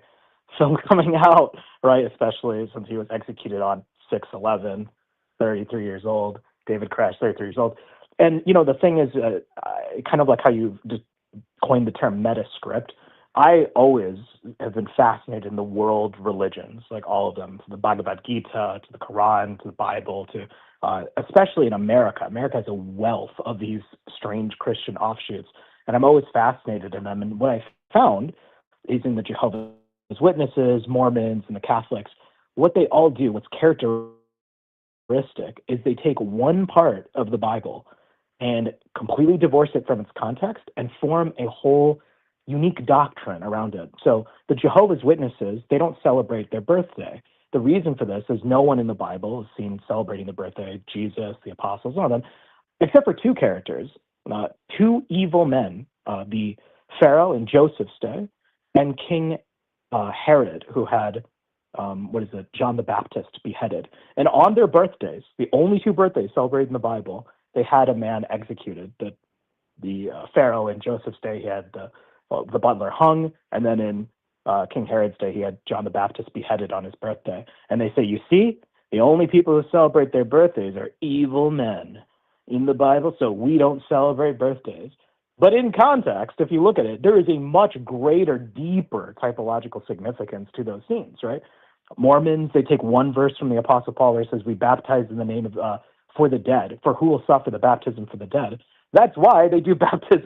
film coming out, right? Especially since he was executed on 6/11, 33 years old. David Crash, 33 years old. And, the thing is, kind of like how you just coined the term meta script, I always have been fascinated in the world religions, like all of them, from the Bhagavad Gita to the Quran to the Bible to especially in America. America has a wealth of these strange Christian offshoots, and I'm always fascinated in them. And what I found is in the Jehovah's Witnesses, Mormons, and the Catholics, what they all do, what's characteristic, is they take one part of the Bible and completely divorce it from its context and form a whole unique doctrine around it. So the Jehovah's Witnesses, they don't celebrate their birthday. The reason for this is no one in the Bible is seen celebrating the birthday of Jesus, the apostles, none of them, except for two characters, two evil men, the Pharaoh in Joseph's day, and King Herod, who had, John the Baptist beheaded. And on their birthdays, the only two birthdays celebrated in the Bible, they had a man executed. The Pharaoh in Joseph's day, he had the butler hung, and then in King Herod's day, he had John the Baptist beheaded on his birthday. And they say, you see, the only people who celebrate their birthdays are evil men in the Bible, so we don't celebrate birthdays. But in context, if you look at it, there is a much greater, deeper typological significance to those scenes, right? Mormons, they take one verse from the Apostle Paul where it says, we baptize in the name of, for the dead, for who will suffer the baptism for the dead. That's why they do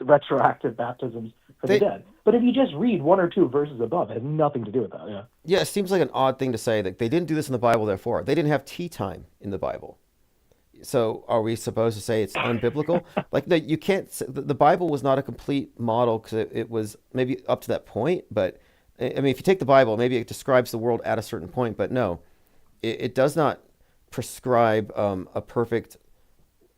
retroactive baptisms for the dead. But if you just read one or two verses above, it has nothing to do with that. Yeah. Yeah, it seems like an odd thing to say that they didn't do this in the Bible, therefore. They didn't have tea time in the Bible. So are we supposed to say it's unbiblical? Like, no, you can't. The Bible was not a complete model because it was maybe up to that point. But, I mean, if you take the Bible, maybe it describes the world at a certain point. But no, it does not prescribe a perfect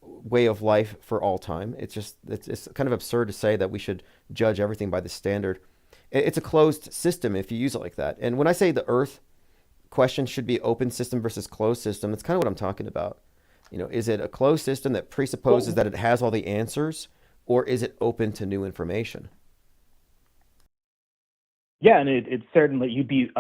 way of life for all time. It's kind of absurd to say that we should judge everything by the standard. It's a closed system if you use it like that. And when I say the Earth question should be open system versus closed system, it's kind of what I'm talking about. Is it a closed system that presupposes that it has all the answers, or is it open to new information? Yeah, and it certainly, you'd be,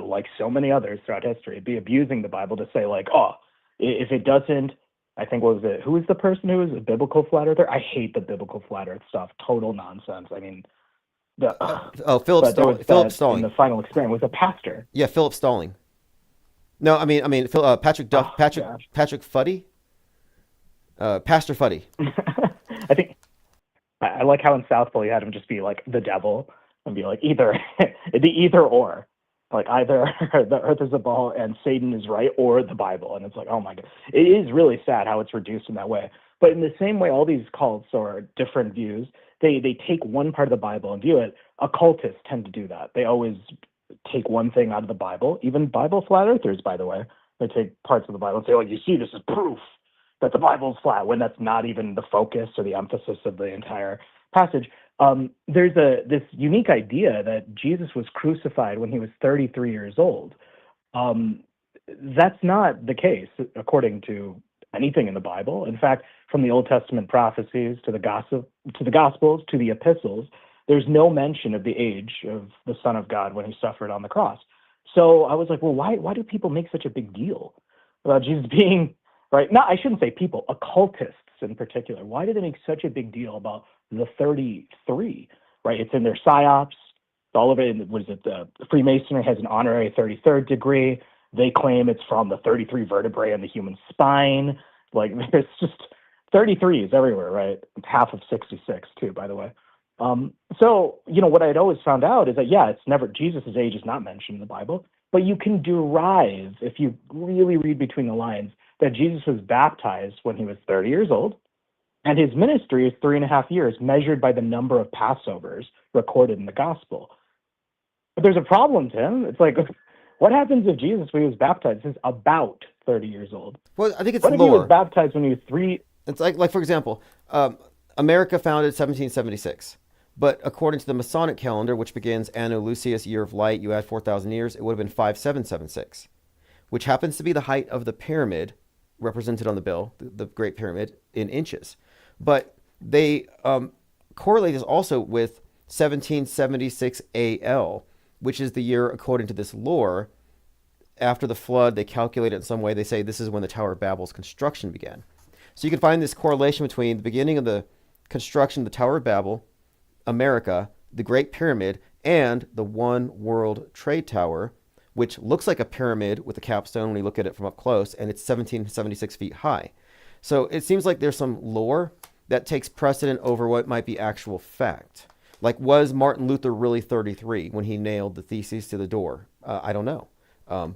like so many others throughout history, it'd be abusing the Bible to say like, oh, if it doesn't, I think, what was it? Who was the person who was a biblical flat earther? I hate the biblical flat earth stuff. Total nonsense. I mean, Philip Stalling. In the Final Experiment was a pastor. Yeah, Philip Stalling. No, I mean, Patrick Fuddy, Pastor Fuddy. I think I like how in South Pole you had him just be like the devil and be like it'd be either or. Like either the Earth is a ball and Satan is right, or the Bible. And it's like, oh my God, it is really sad how it's reduced in that way. But in the same way, all these cults or different views, they take one part of the Bible and view it. Occultists tend to do that. They always take one thing out of the Bible. Even Bible flat earthers, by the way, they take parts of the Bible and say, "Oh, you see, this is proof that the Bible's flat," when that's not even the focus or the emphasis of the entire passage. There's this unique idea that Jesus was crucified when he was 33 years old. Um, that's not the case according to anything in the Bible. In fact, from the Old Testament prophecies to the Gospels to the epistles, there's no mention of the age of the Son of God when he suffered on the cross. So I was like, well, why do people make such a big deal about Jesus being right? Not, I shouldn't say people, occultists in particular. Why do they make such a big deal about the 33? Right? It's in their psyops. All of it. What is it? The Freemasonry has an honorary 33rd degree. They claim it's from the 33 vertebrae in the human spine. Like there's just 33s everywhere, right? Half of 66 too, by the way. So, what I'd always found out is that, yeah, it's never, Jesus' age is not mentioned in the Bible, but you can derive, if you really read between the lines, that Jesus was baptized when he was 30 years old, and his ministry is 3.5 years, measured by the number of Passovers recorded in the gospel. But there's a problem, Tim. It's like, what happens if Jesus, when he was baptized, is about 30 years old? Well, I think it's What if he was lore. baptized when he was three? It's like for example, America founded 1776. But according to the Masonic calendar, which begins Anno Lucius, year of light, you add 4,000 years, it would have been 5776, which happens to be the height of the pyramid represented on the bill, the Great Pyramid, in inches. But they correlate this also with 1776 AL, which is the year, according to this lore, after the flood. They calculate it in some way. They say this is when the Tower of Babel's construction began. So you can find this correlation between the beginning of the construction of the Tower of Babel, America, the Great Pyramid, and the One World Trade Tower, which looks like a pyramid with a capstone when you look at it from up close, and it's 1776 feet high. So it seems like there's some lore that takes precedent over what might be actual fact. Like, was Martin Luther really 33 when he nailed the theses to the door? I don't know.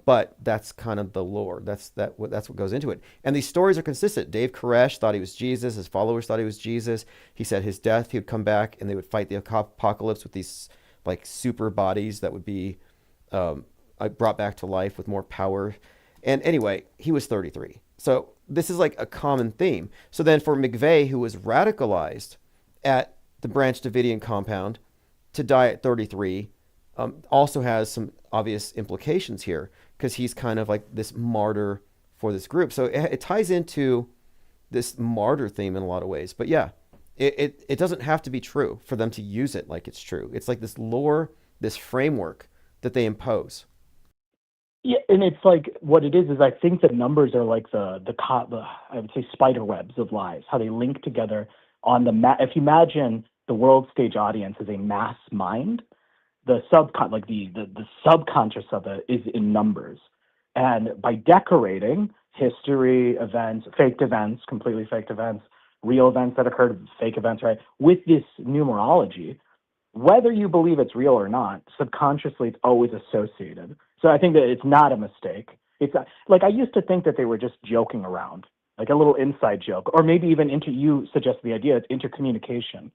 But that's kind of the lore. That's what goes into it. And these stories are consistent. Dave Koresh thought he was Jesus. His followers thought he was Jesus. He said his death, he would come back and they would fight the apocalypse with these like super bodies that would be brought back to life with more power. And anyway, he was 33. So this is like a common theme. So then for McVeigh, who was radicalized at the Branch Davidian compound to die at 33, also has some obvious implications here, because he's kind of like this martyr for this group. So it ties into this martyr theme in a lot of ways. But yeah, it doesn't have to be true for them to use it like it's true. It's like this lore, this framework that they impose. Yeah, and it's like what it is I think the numbers are like the I would say spider webs of lies, how they link together on the if you imagine the world stage audience as a mass mind, the subconscious of it is in numbers. And by decorating history, events, faked events, completely faked events, real events that occurred, fake events, right, with this numerology, whether you believe it's real or not, subconsciously it's always associated. So I think that it's not a mistake. It's not, like I used to think that they were just joking around, like a little inside joke, or maybe even you suggest the idea it's intercommunication,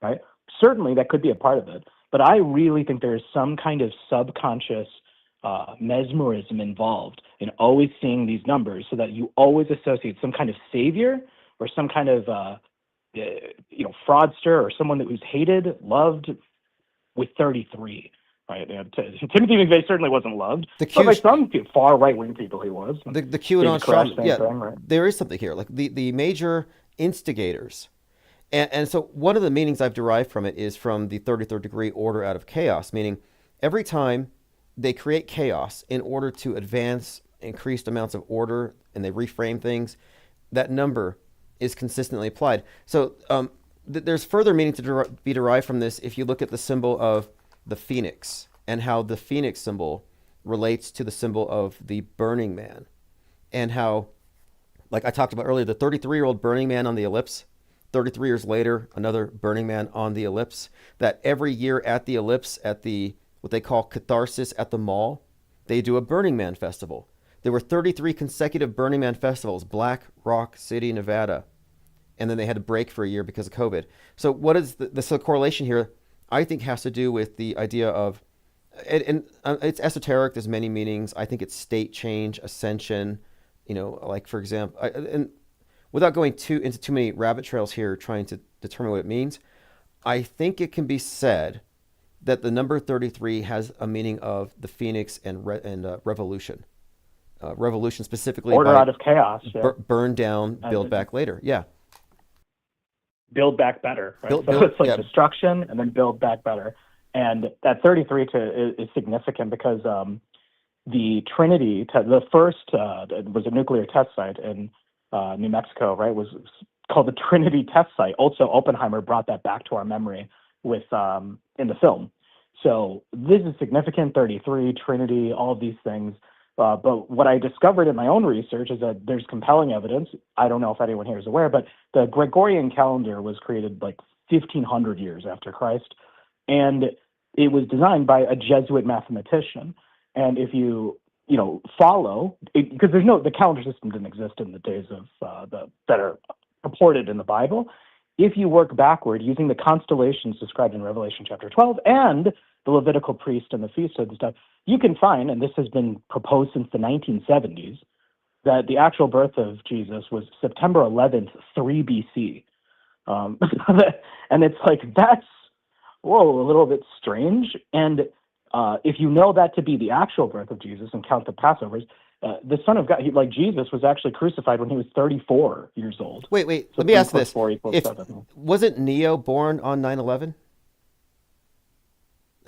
right? Certainly that could be a part of it. But I really think there is some kind of subconscious mesmerism involved in always seeing these numbers, so that you always associate some kind of savior or some kind of fraudster or someone that was hated, loved with 33. Right? Timothy McVeigh certainly wasn't loved, but by some far right-wing people he was. The QAnon shaman, yeah, thing, right? There is something here. Like the major instigators. And so one of the meanings I've derived from it is from the 33rd degree order out of chaos, meaning every time they create chaos in order to advance increased amounts of order and they reframe things, that number is consistently applied. So there's further meaning to be derived from this if you look at the symbol of the phoenix and how the phoenix symbol relates to the symbol of the Burning Man, and how, like I talked about earlier, the 33-year-old Burning Man on the ellipse, 33 years later, another Burning Man on the ellipse, that every year at the ellipse, at the what they call catharsis at the mall. They do a Burning Man festival. There were 33 consecutive Burning Man festivals, Black Rock City, Nevada. And then they had to break for a year because of COVID. So what is the correlation here? I think has to do with the idea of, and it's esoteric. There's many meanings. I think it's state change, ascension. Like for example, and without going into too many rabbit trails here, trying to determine what it means, I think it can be said that the number 33 has a meaning of the phoenix and revolution. Revolution specifically Order by out of chaos. Yeah. burn down, build back later. Yeah. Build back better, right? Build, So it's like yeah. destruction and then build back better. And that 33 is significant because the Trinity, the first was a nuclear test site in New Mexico, right? Was called the Trinity test site. Also, Oppenheimer brought that back to our memory with in the film. So this is significant. 33, Trinity, all of these things. But what I discovered in my own research is that there's compelling evidence. I don't know if anyone here is aware, but the Gregorian calendar was created like 1,500 years after Christ, and it was designed by a Jesuit mathematician. And if you follow, because the calendar system didn't exist in the days of that are purported in the Bible. If you work backward using the constellations described in Revelation chapter 12 and the Levitical priest and the feast and stuff, you can find, and this has been proposed since the 1970s, that the actual birth of Jesus was September 11th, 3 BC. And it's like, that's, whoa, a little bit strange. And if you know that to be the actual birth of Jesus and count the Passovers, the Son of God, Jesus was actually crucified when he was 34 years old. Wait. So Let me ask this. 4 equals 7. Wasn't Neo born on 9/11?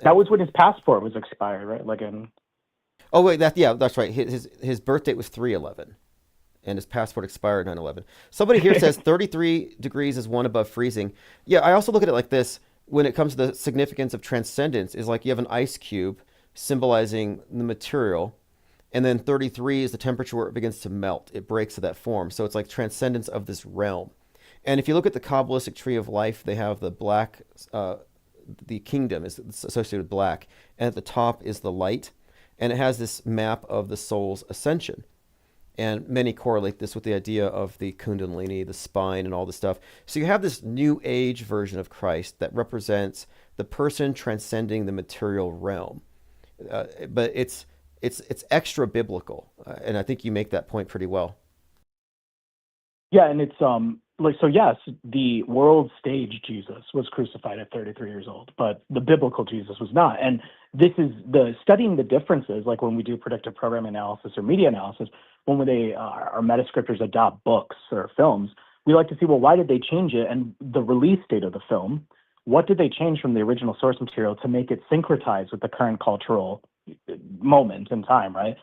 That was when his passport was expired, right? Oh wait, that's right. His birth date was 3/11, and his passport expired 9/11. Somebody here says 33 degrees is one above freezing. Yeah, I also look at it like this. When it comes to the significance of transcendence, is like you have an ice cube symbolizing the material, and then 33 is the temperature where it begins to melt. It breaks to that form. So it's like transcendence of this realm. And if you look at the Kabbalistic tree of life, they have the black. The kingdom is associated with black, and at the top is the light, and it has this map of the soul's ascension. And many correlate this with the idea of the kundalini, the spine, and all this stuff. So you have this new age version of Christ that represents the person transcending the material realm. But it's extra biblical, and I think you make that point pretty well. Yeah, and it's so yes, the world stage Jesus was crucified at 33 years old, but the biblical Jesus was not. And this is studying the differences, like when we do predictive programming analysis or media analysis, when our metascriptors adopt books or films, we like to see, well, why did they change it? And the release date of the film, what did they change from the original source material to make it syncretize with the current cultural moment in time, right?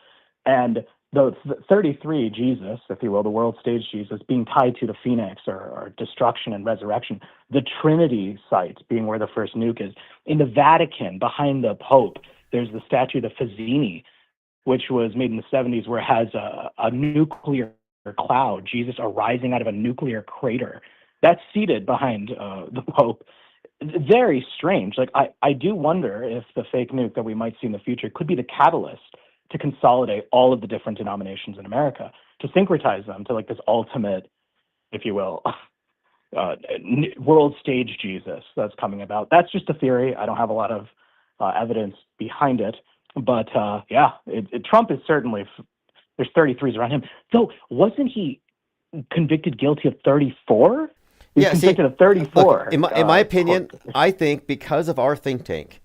And the 33 Jesus, if you will, the world stage Jesus, being tied to the Phoenix or destruction and resurrection, the Trinity site being where the first nuke is. In the Vatican, behind the Pope, there's the statue of Fazzini, which was made in the 70s, where it has a nuclear cloud, Jesus arising out of a nuclear crater. That's seated behind the Pope. Very strange. Like, I do wonder if the fake nuke that we might see in the future could be the catalyst to consolidate all of the different denominations in America, to syncretize them to like this ultimate, if you will, world stage Jesus that's coming about. That's just a theory. I don't have a lot of evidence behind it, but Trump is certainly, there's 33s around him. So wasn't he convicted guilty of 34? He's convicted of 34. Look, in my opinion, I think because of our think tank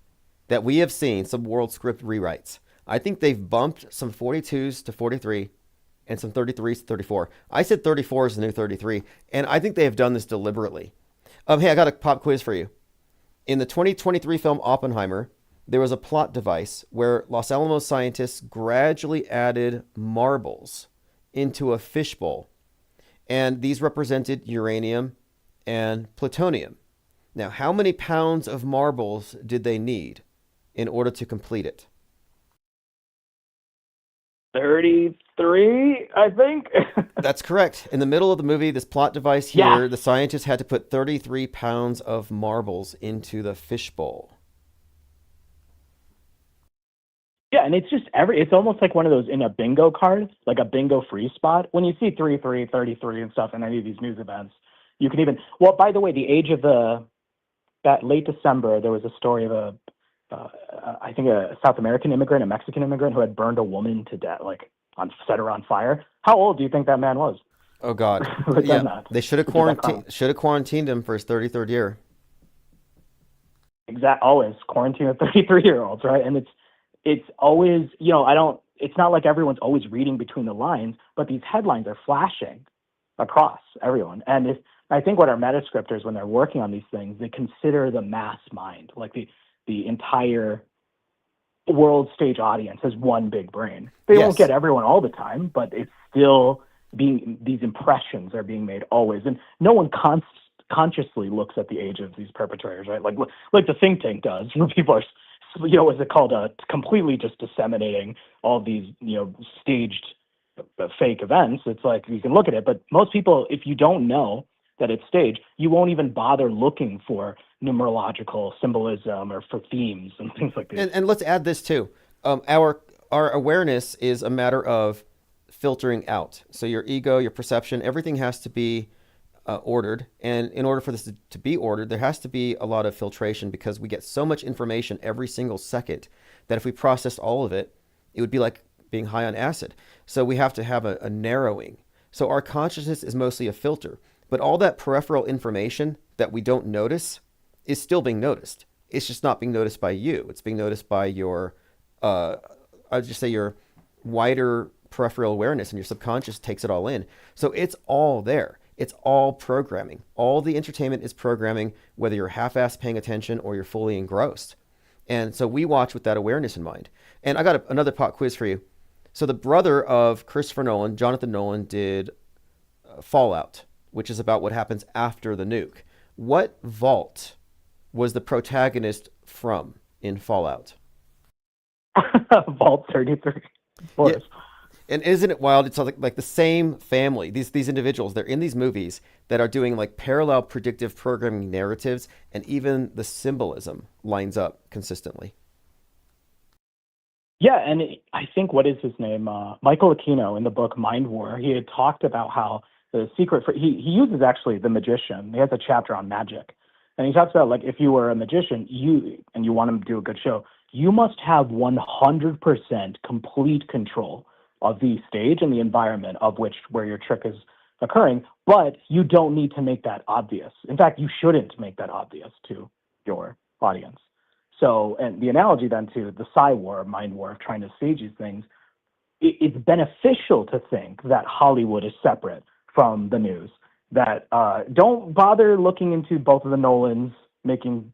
that we have seen some world script rewrites, I think they've bumped some 42s to 43 and some 33s to 34. I said 34 is the new 33, and I think they have done this deliberately. Hey, I got a pop quiz for you. In the 2023 film Oppenheimer, there was a plot device where Los Alamos scientists gradually added marbles into a fishbowl, and these represented uranium and plutonium. Now, how many pounds of marbles did they need in order to complete it? 33, I think. That's correct. In the middle of the movie, this plot device here, the scientists had to put 33 pounds of marbles into the fishbowl. Yeah, and it's just it's almost like one of those in a bingo card, like a bingo free spot. When you see 3-3, 33, and stuff in any of these news events, you can even, well, by the way, the age of that late December, there was a story of uh, I think a South American immigrant, a Mexican immigrant who had burned a woman to death, like set her on fire. How old do you think that man was? Oh God, Who had yeah. done that? They Who did that crime? should have quarantined him for his 33rd year. Always quarantine with 33-year-olds, right? And it's always, I don't, it's not like everyone's always reading between the lines, but these headlines are flashing across everyone. And I think what our metascripters, when they're working on these things, they consider the mass mind, like the entire world stage audience as one big brain. They won't Yes. get everyone all the time, but it's still these impressions are being made always. And no one consciously looks at the age of these perpetrators, right? Like the think tank does, where people are, is it called, completely just disseminating all these, staged fake events. It's like you can look at it, but most people, if you don't know that it's staged, you won't even bother looking for numerological symbolism or for themes and things like this. And let's add this too. Our awareness is a matter of filtering out. So your ego, your perception, everything has to be ordered. And in order for this to be ordered, there has to be a lot of filtration because we get so much information every single second that if we processed all of it, it would be like being high on acid. So we have to have a narrowing. So our consciousness is mostly a filter, but all that peripheral information that we don't notice is still being noticed. It's just not being noticed by you. It's being noticed by your, I'd just say your wider peripheral awareness, and your subconscious takes it all in. So it's all there. It's all programming. All the entertainment is programming, whether you're half-assed paying attention or you're fully engrossed. And so we watch with that awareness in mind. And I got another pop quiz for you. So the brother of Christopher Nolan, Jonathan Nolan, did Fallout, which is about what happens after the nuke. What vault was the protagonist from in Fallout? Vault 33. Yeah. And isn't it wild? It's like the same family. These individuals, they're in these movies that are doing like parallel predictive programming narratives, and even the symbolism lines up consistently. Yeah, and I think, what is his name? Michael Aquino, in the book Mind War, he had talked about how the secret for he uses actually the magician. He has a chapter on magic, and he talks about, like, if you were a magician, you want him to do a good show, you must have 100% complete control of the stage and the environment of where your trick is occurring, but you don't need to make that obvious. In fact, you shouldn't make that obvious to your audience. So, and the analogy then to the Psy War, Mind War, of trying to stage these things, it's beneficial to think that Hollywood is separate from the news. That don't bother looking into both of the Nolans making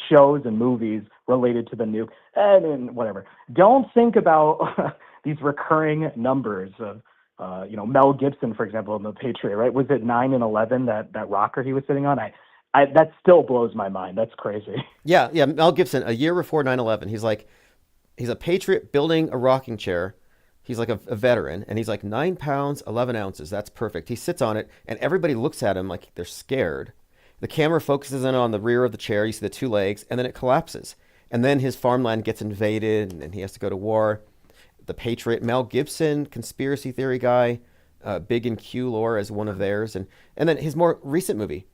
shows and movies related to the nuke and whatever. Don't think about these recurring numbers of, Mel Gibson, for example, in The Patriot, right? Was it 9 and 11, that rocker he was sitting on? That still blows my mind. That's crazy. Yeah. Mel Gibson, a year before 9/11, he's a patriot building a rocking chair. He's like a veteran, and he's like 9 pounds, 11 ounces. That's perfect. He sits on it, and everybody looks at him like they're scared. The camera focuses in on the rear of the chair. You see the two legs, and then it collapses. And then his farmland gets invaded, and he has to go to war. The Patriot, Mel Gibson, conspiracy theory guy, big in Q lore as one of theirs. And then his more recent movie,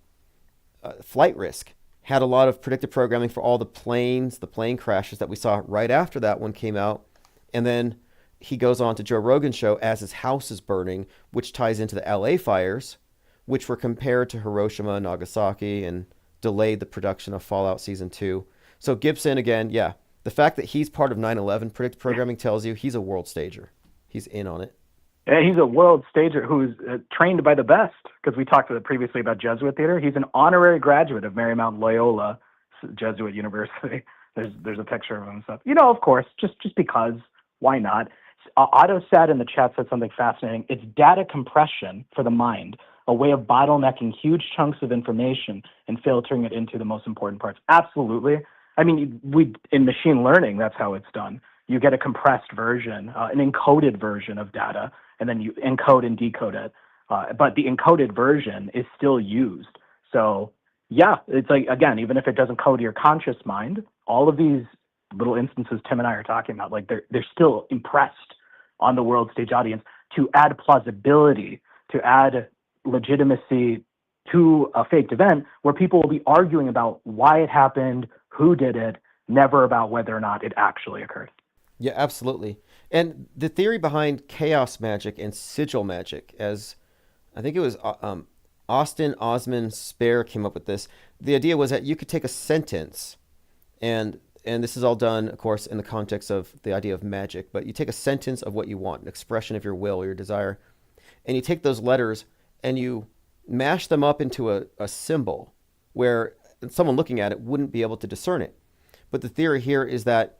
Flight Risk, had a lot of predictive programming for all the plane crashes that we saw right after that one came out. And then he goes on to Joe Rogan's show as his house is burning, which ties into the LA fires, which were compared to Hiroshima and Nagasaki and delayed the production of Fallout Season 2. So Gibson, again, yeah, the fact that he's part of 9/11 predictive programming tells you he's a world stager. He's in on it. Yeah, he's a world stager who's trained by the best, because we talked previously about Jesuit theater. He's an honorary graduate of Marymount Loyola Jesuit University. There's a picture of him and stuff. Of course, just because, why not? AutoSat in the chat said something fascinating. It's data compression for the mind, a way of bottlenecking huge chunks of information and filtering it into the most important parts. Absolutely. I mean, in machine learning, that's how it's done. You get a compressed version, an encoded version of data, and then you encode and decode it. But the encoded version is still used. So, yeah, it's like, again, even if it doesn't code your conscious mind, all of these little instances Tim and I are talking about, like they're still impressed on the world stage audience to add plausibility, to add legitimacy to a faked event where people will be arguing about why it happened, who did it, never about whether or not it actually occurred. Yeah, absolutely. And the theory behind chaos magic and sigil magic, as I think it was Austin Osman Spare came up with this. The idea was that you could take a sentence, and this is all done, of course, in the context of the idea of magic. But you take a sentence of what you want, an expression of your will or your desire, and you take those letters and you mash them up into a symbol where someone looking at it wouldn't be able to discern it. But the theory here is that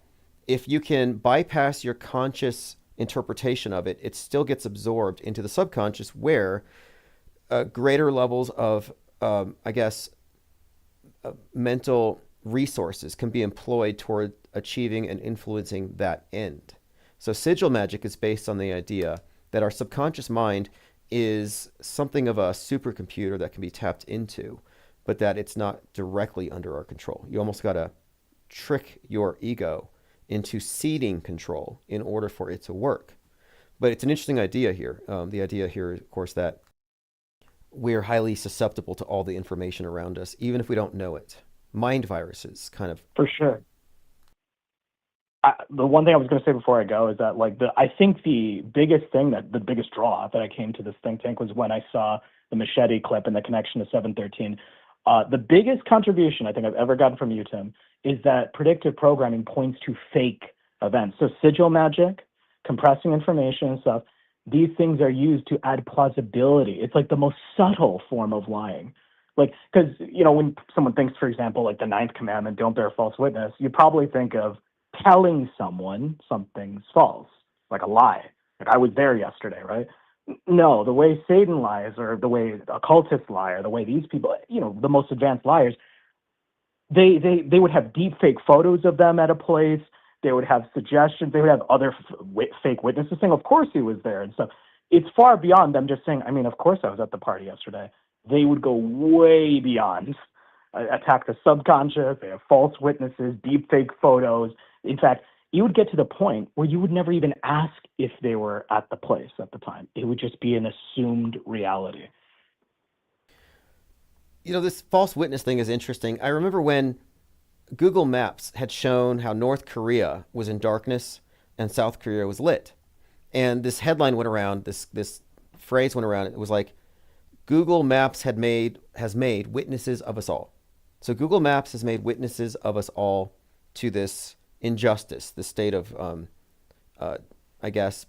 if you can bypass your conscious interpretation of it, it still gets absorbed into the subconscious where greater levels of, mental resources can be employed toward achieving and influencing that end. So sigil magic is based on the idea that our subconscious mind is something of a supercomputer that can be tapped into, but that it's not directly under our control. You almost got to trick your ego into ceding control in order for it to work. But it's an interesting idea here. The idea here, of course, that we're highly susceptible to all the information around us, even if we don't know it. Mind viruses, kind of. For sure. The one thing I was going to say before I go is that, like, I think the biggest draw that I came to this think tank was when I saw the machete clip and the connection to 713. The biggest contribution I think I've ever gotten from you, Tim, is that predictive programming points to fake events. So sigil magic, compressing information and stuff, these things are used to add plausibility. It's like the most subtle form of lying. Like, because, when someone thinks, for example, like the ninth commandment, don't bear false witness, you probably think of telling someone something's false, like a lie. Like, I was there yesterday, right? No, the way Satan lies, or the way occultists lie, or the way these people, the most advanced liars, they would have deep fake photos of them at a place. They would have suggestions. They would have other fake witnesses saying, of course he was there and stuff. It's far beyond them just saying, of course I was at the party yesterday. They would go way beyond, attack the subconscious. They have false witnesses, deep fake photos. In fact, you would get to the point where you would never even ask if they were at the place at the time. It would just be an assumed reality. This false witness thing is interesting. I remember when Google Maps had shown how North Korea was in darkness and South Korea was lit. And this headline went around, this phrase went around. It was like, Google Maps has made witnesses of us all. So Google Maps has made witnesses of us all to this injustice, this state of,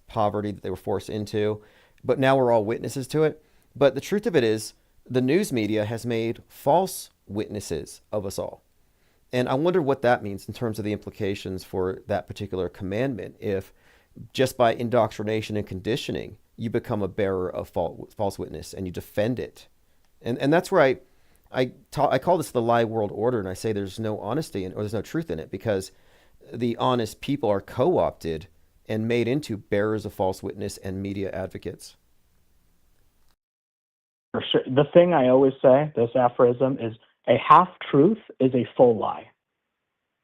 poverty that they were forced into. But now we're all witnesses to it. But the truth of it is, the news media has made false witnesses of us all. And I wonder what that means in terms of the implications for that particular commandment, if just by indoctrination and conditioning, you become a bearer of false witness and you defend it. And that's where I call this the lie world order, and I say there's no honesty or there's no truth in it, because the honest people are co-opted and made into bearers of false witness and media advocates. For sure. The thing I always say, this aphorism, is a half-truth is a full lie.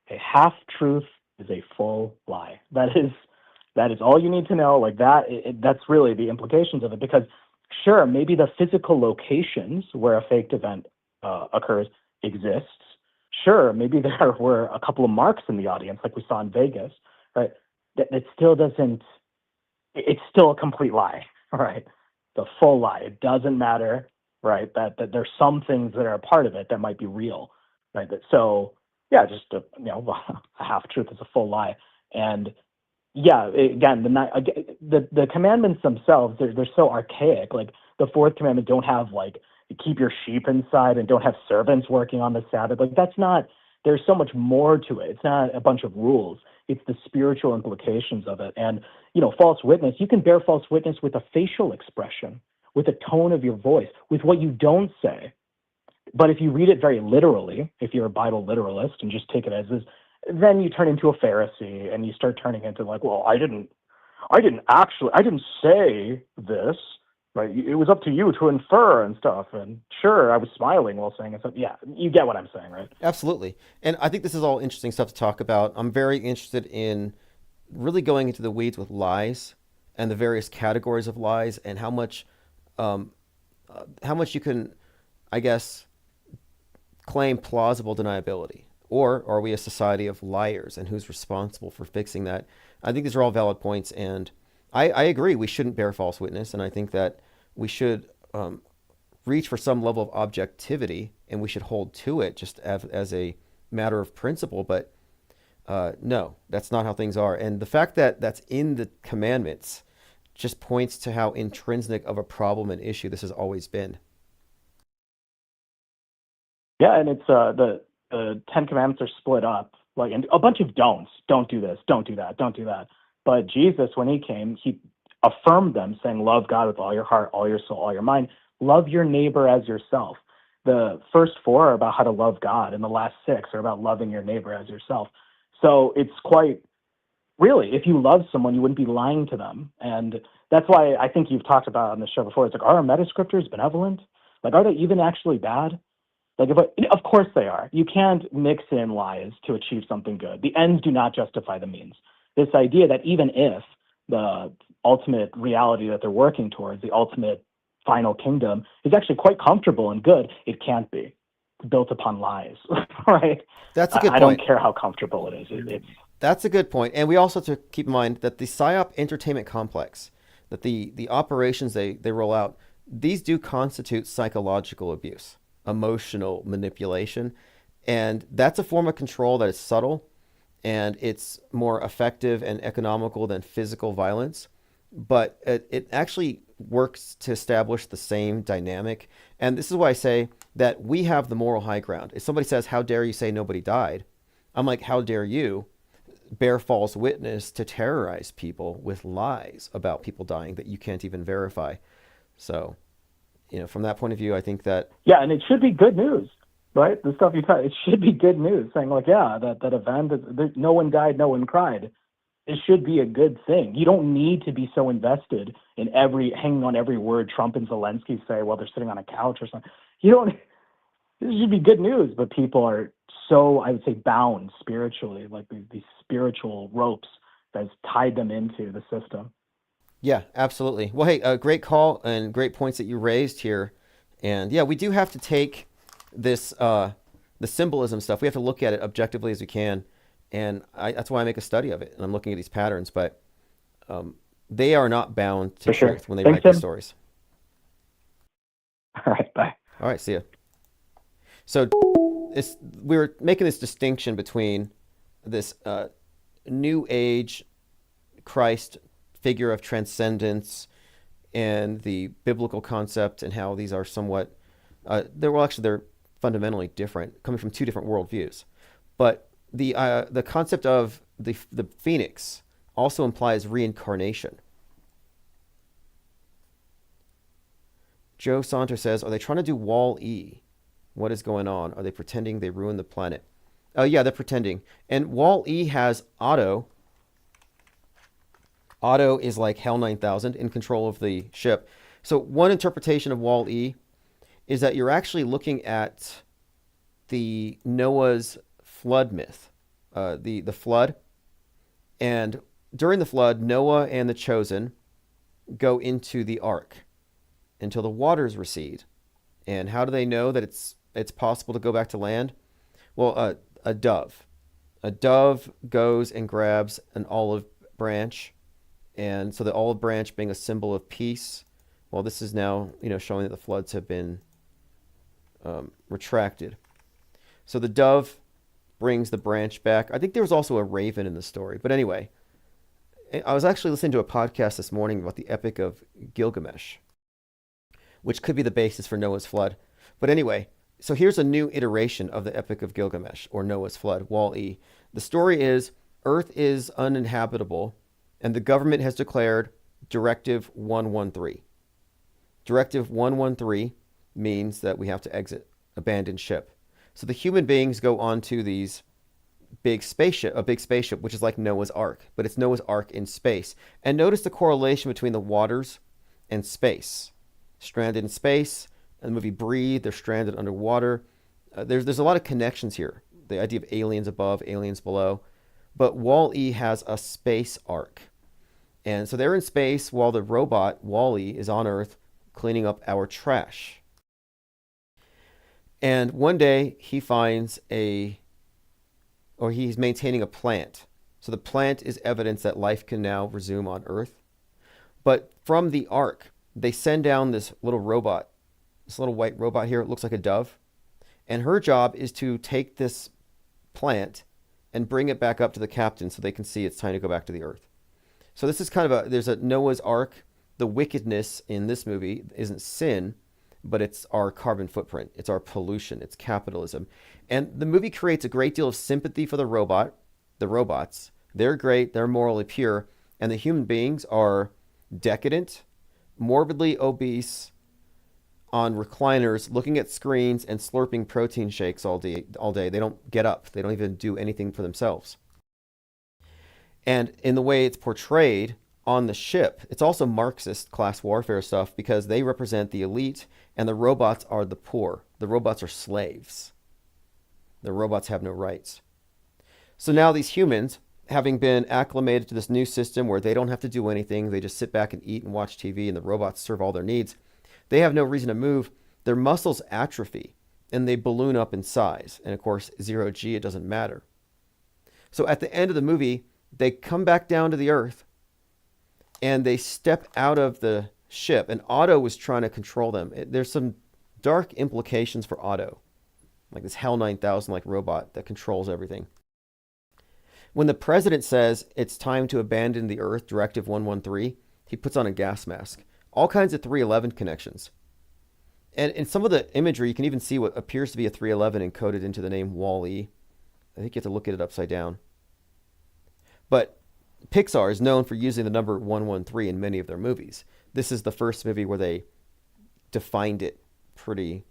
A half-truth is a full lie. That is all you need to know. Like that, that's really the implications of it. Because sure, maybe the physical locations where a faked event occurs exists. Sure, maybe there were a couple of marks in the audience, like we saw in Vegas. Right? That still doesn't. It's still a complete lie. Right? The full lie. It doesn't matter. Right? That there's some things that are a part of it that might be real. Right? So yeah, just a half truth is a full lie. And yeah, again, the commandments themselves, they're so archaic. Like the fourth commandment, don't have like keep your sheep inside and don't have servants working on the Sabbath. Like that's not. There's so much more to it. It's not a bunch of rules. It's the spiritual implications of it. And false witness. You can bear false witness with a facial expression, with a tone of your voice, with what you don't say. But if you read it very literally, if you're a Bible literalist and just take it as is, then you turn into a Pharisee and you start turning into like, well, I didn't say this. right? It was up to you to infer and stuff. And sure, I was smiling while saying it. So, yeah, you get what I'm saying, right? Absolutely. And I think this is all interesting stuff to talk about. I'm very interested in really going into the weeds with lies and the various categories of lies and um, how much you can, I guess, claim plausible deniability. Or are we a society of liars and who's responsible for fixing that? I think these are all valid points. And I agree we shouldn't bear false witness. And I think that we should reach for some level of objectivity and we should hold to it just as a matter of principle. But no, that's not how things are. And the fact that that's in the commandments just points to how intrinsic of a problem and issue this has always been. Yeah, and it's the Ten Commandments are split up, like, and a bunch of don'ts. Don't do this. Don't do that. Don't do that. But Jesus, when he came, he affirmed them, saying, "Love God with all your heart, all your soul, all your mind. Love your neighbor as yourself." The first four are about how to love God, and the last six are about loving your neighbor as yourself. So it's quite really, if you love someone, you wouldn't be lying to them, and that's why I think you've talked about on the show before. It's like, are our meta scriptures benevolent? Like, are they even actually bad? Like, of course they are. You can't mix in lies to achieve something good. The ends do not justify the means. This idea that even if the ultimate reality that they're working towards, the ultimate final kingdom, is actually quite comfortable and good, it can't be. It's built upon lies, right? That's a good I don't point. care how comfortable it is. It's That's a good point. And we also have to keep in mind that the PSYOP entertainment complex, that the operations they roll out, these do constitute psychological abuse, emotional manipulation. And that's a form of control that is subtle and it's more effective and economical than physical violence. But it actually works to establish the same dynamic. And this is why I say that we have the moral high ground. If somebody says, "How dare you say nobody died?" I'm like, "How dare you bear false witness to terrorize people with lies about people dying that you can't even verify?" So, from that point of view, I think that yeah, and it should be good news, right? The stuff you tell, it should be good news, saying like, yeah, that event, no one died, no one cried. It should be a good thing. You don't need to be so invested in hanging on every word Trump and Zelensky say while they're sitting on a couch or something. You don't. This should be good news, but people are so, I would say, bound spiritually, like these spiritual ropes that's tied them into the system. yeah, absolutely. Well, hey, great call and great points that you raised here. And yeah, we do have to take this the symbolism stuff. We have to look at it objectively as we can, and that's why I make a study of it. And I'm looking at these patterns, but they are not bound to For sure. truth when they Thanks, write these Tim. stories. All right, bye. All right, see ya. So we were making this distinction between this New Age Christ figure of transcendence and the biblical concept and how these are somewhat they're fundamentally different, coming from two different worldviews. But the concept of the phoenix also implies reincarnation. Joe Saunter says, "Are they trying to do Wall-E? What is going on? Are they pretending they ruined the planet?" Oh yeah, they're pretending. And Wall-E has Otto. Otto is like Hell 9000 in control of the ship. So one interpretation of Wall-E is that you're actually looking at the Noah's flood myth, the flood. And during the flood, Noah and the chosen go into the ark until the waters recede. And how do they know that it's possible to go back to land? Well, a dove. A dove goes and grabs an olive branch, and so the olive branch being a symbol of peace. Well, this is now showing that the floods have been retracted. So the dove brings the branch back. I think there was also a raven in the story, but anyway, I was actually listening to a podcast this morning about the Epic of Gilgamesh, which could be the basis for Noah's flood. But anyway, so here's a new iteration of the Epic of Gilgamesh, or Noah's flood, Wall-E. The story is Earth is uninhabitable, and the government has declared Directive 113. Directive 113 means that we have to exit, abandon ship. So the human beings go onto these a big spaceship, which is like Noah's Ark, but it's Noah's Ark in space. And notice the correlation between the waters and space. stranded in space. In the movie Breathe, they're stranded underwater. There's a lot of connections here. The idea of aliens above, aliens below. But Wall-E has a space arc. And so they're in space while the robot, Wall-E, is on Earth cleaning up our trash. And one day he finds he's maintaining a plant. So the plant is evidence that life can now resume on Earth. But from the ark, they send down this little robot, this little white robot here. It looks like a dove. And her job is to take this plant and bring it back up to the captain so they can see it's time to go back to the Earth. So this is kind of there's a Noah's Ark. The wickedness in this movie isn't sin, but it's our carbon footprint. It's our pollution. It's capitalism. And the movie creates a great deal of sympathy for the robots. They're great. They're morally pure. And the human beings are decadent, morbidly obese, on recliners, looking at screens and slurping protein shakes all day. They don't get up. They don't even do anything for themselves. And in the way it's portrayed on the ship, it's also Marxist class warfare stuff because they represent the elite and the robots are the poor. The robots are slaves. The robots have no rights. So now these humans, having been acclimated to this new system where they don't have to do anything, they just sit back and eat and watch TV and the robots serve all their needs, they have no reason to move. Their muscles atrophy and they balloon up in size. And of course, 0G, it doesn't matter. So at the end of the movie, they come back down to the Earth and they step out of the ship. And Otto was trying to control them. There's some dark implications for Otto, like this HAL 9000 like robot that controls everything. When the president says it's time to abandon the Earth, Directive 113, he puts on a gas mask. All kinds of 311 connections. And in some of the imagery, you can even see what appears to be a 311 encoded into the name Wall-E. I think you have to look at it upside down. But Pixar is known for using the number 113 in many of their movies. This is the first movie where they defined it pretty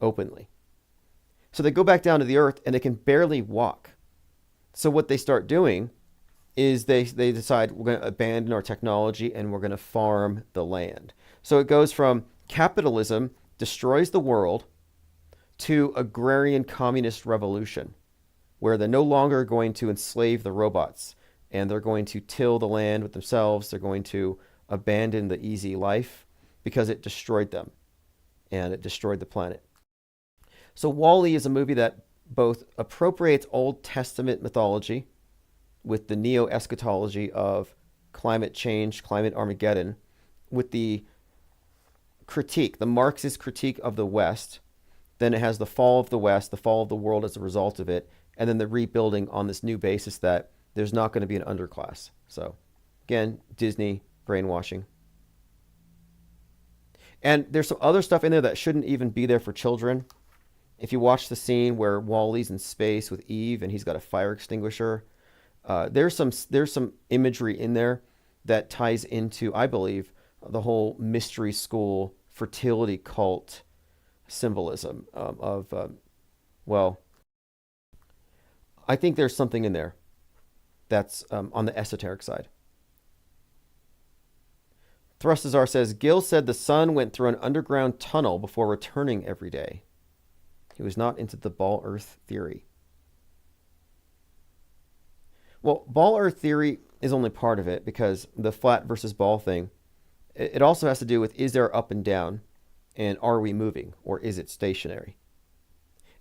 openly. So they go back down to the Earth and they can barely walk. So what they start doing is they decide we're going to abandon our technology and we're going to farm the land. So it goes from capitalism destroys the world to agrarian communist revolution, where they're no longer going to enslave the robots and they're going to till the land with themselves. They're going to abandon the easy life because it destroyed them and it destroyed the planet. So Wall-E is a movie that both appropriates Old Testament mythology with the neo-eschatology of climate change, climate Armageddon, with the critique, the Marxist critique of the West. Then it has the fall of the West, the fall of the world as a result of it, and then the rebuilding on this new basis that there's not going to be an underclass. So, again, Disney brainwashing. And there's some other stuff in there that shouldn't even be there for children. If you watch the scene where Wall-E's in space with Eve and he's got a fire extinguisher, there's some imagery in there that ties into, I believe, the whole mystery school fertility cult symbolism I think there's something in there that's on the esoteric side. Thrustazar says, Gil said the sun went through an underground tunnel before returning every day. He was not into the ball earth theory. Well, ball earth theory is only part of it because the flat versus ball thing, it also has to do with is there up and down and are we moving or is it stationary?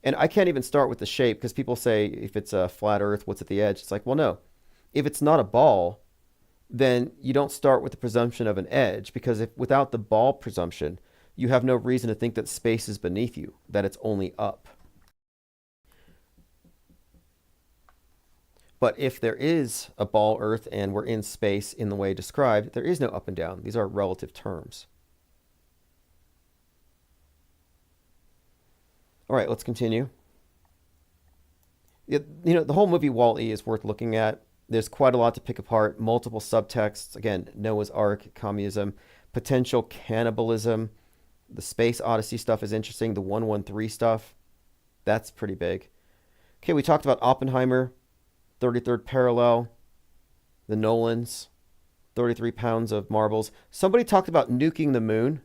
And I can't even start with the shape because people say if it's a flat earth, what's at the edge? It's like, well, no. If it's not a ball, then you don't start with the presumption of an edge because without the ball presumption, you have no reason to think that space is beneath you, that it's only up. But if there is a ball earth and we're in space in the way described, there is no up and down. These are relative terms. All right, let's continue. The whole movie Wall-E is worth looking at. There's quite a lot to pick apart, multiple subtexts. Again, Noah's Ark, communism, potential cannibalism. The Space Odyssey stuff is interesting. The 113 stuff, that's pretty big. Okay, we talked about Oppenheimer, 33rd parallel, the Nolans, 33 pounds of marbles. Somebody talked about nuking the moon.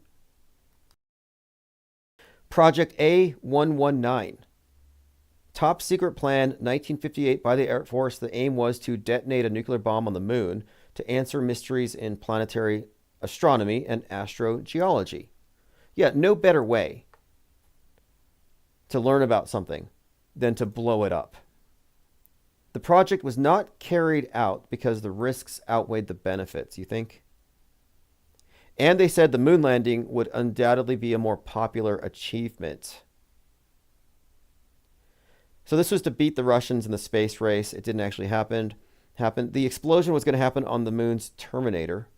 Project A119. Top secret plan, 1958 by the Air Force. The aim was to detonate a nuclear bomb on the moon to answer mysteries in planetary astronomy and astrogeology. Yeah, no better way to learn about something than to blow it up. The project was not carried out because the risks outweighed the benefits, you think? And they said the moon landing would undoubtedly be a more popular achievement. So this was to beat the Russians in the space race. It didn't actually happen. The explosion was going to happen on the moon's Terminator.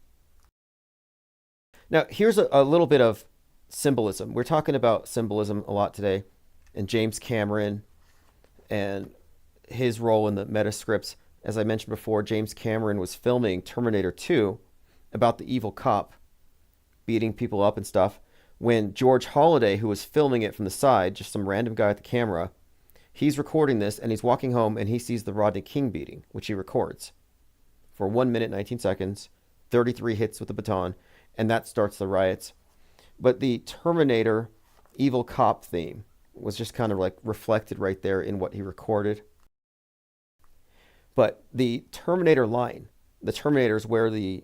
Now, here's a little bit of symbolism. We're talking about symbolism a lot today, and James Cameron and his role in the metascripts. As I mentioned before, James Cameron was filming Terminator 2 about the evil cop beating people up and stuff, when George Holliday, who was filming it from the side, just some random guy with the camera, he's recording this, and he's walking home, and he sees the Rodney King beating, which he records for 1 minute, 19 seconds, 33 hits with the baton, and that starts the riots. But the Terminator evil cop theme was just kind of like reflected right there in what he recorded. But the Terminator line, the Terminator is where the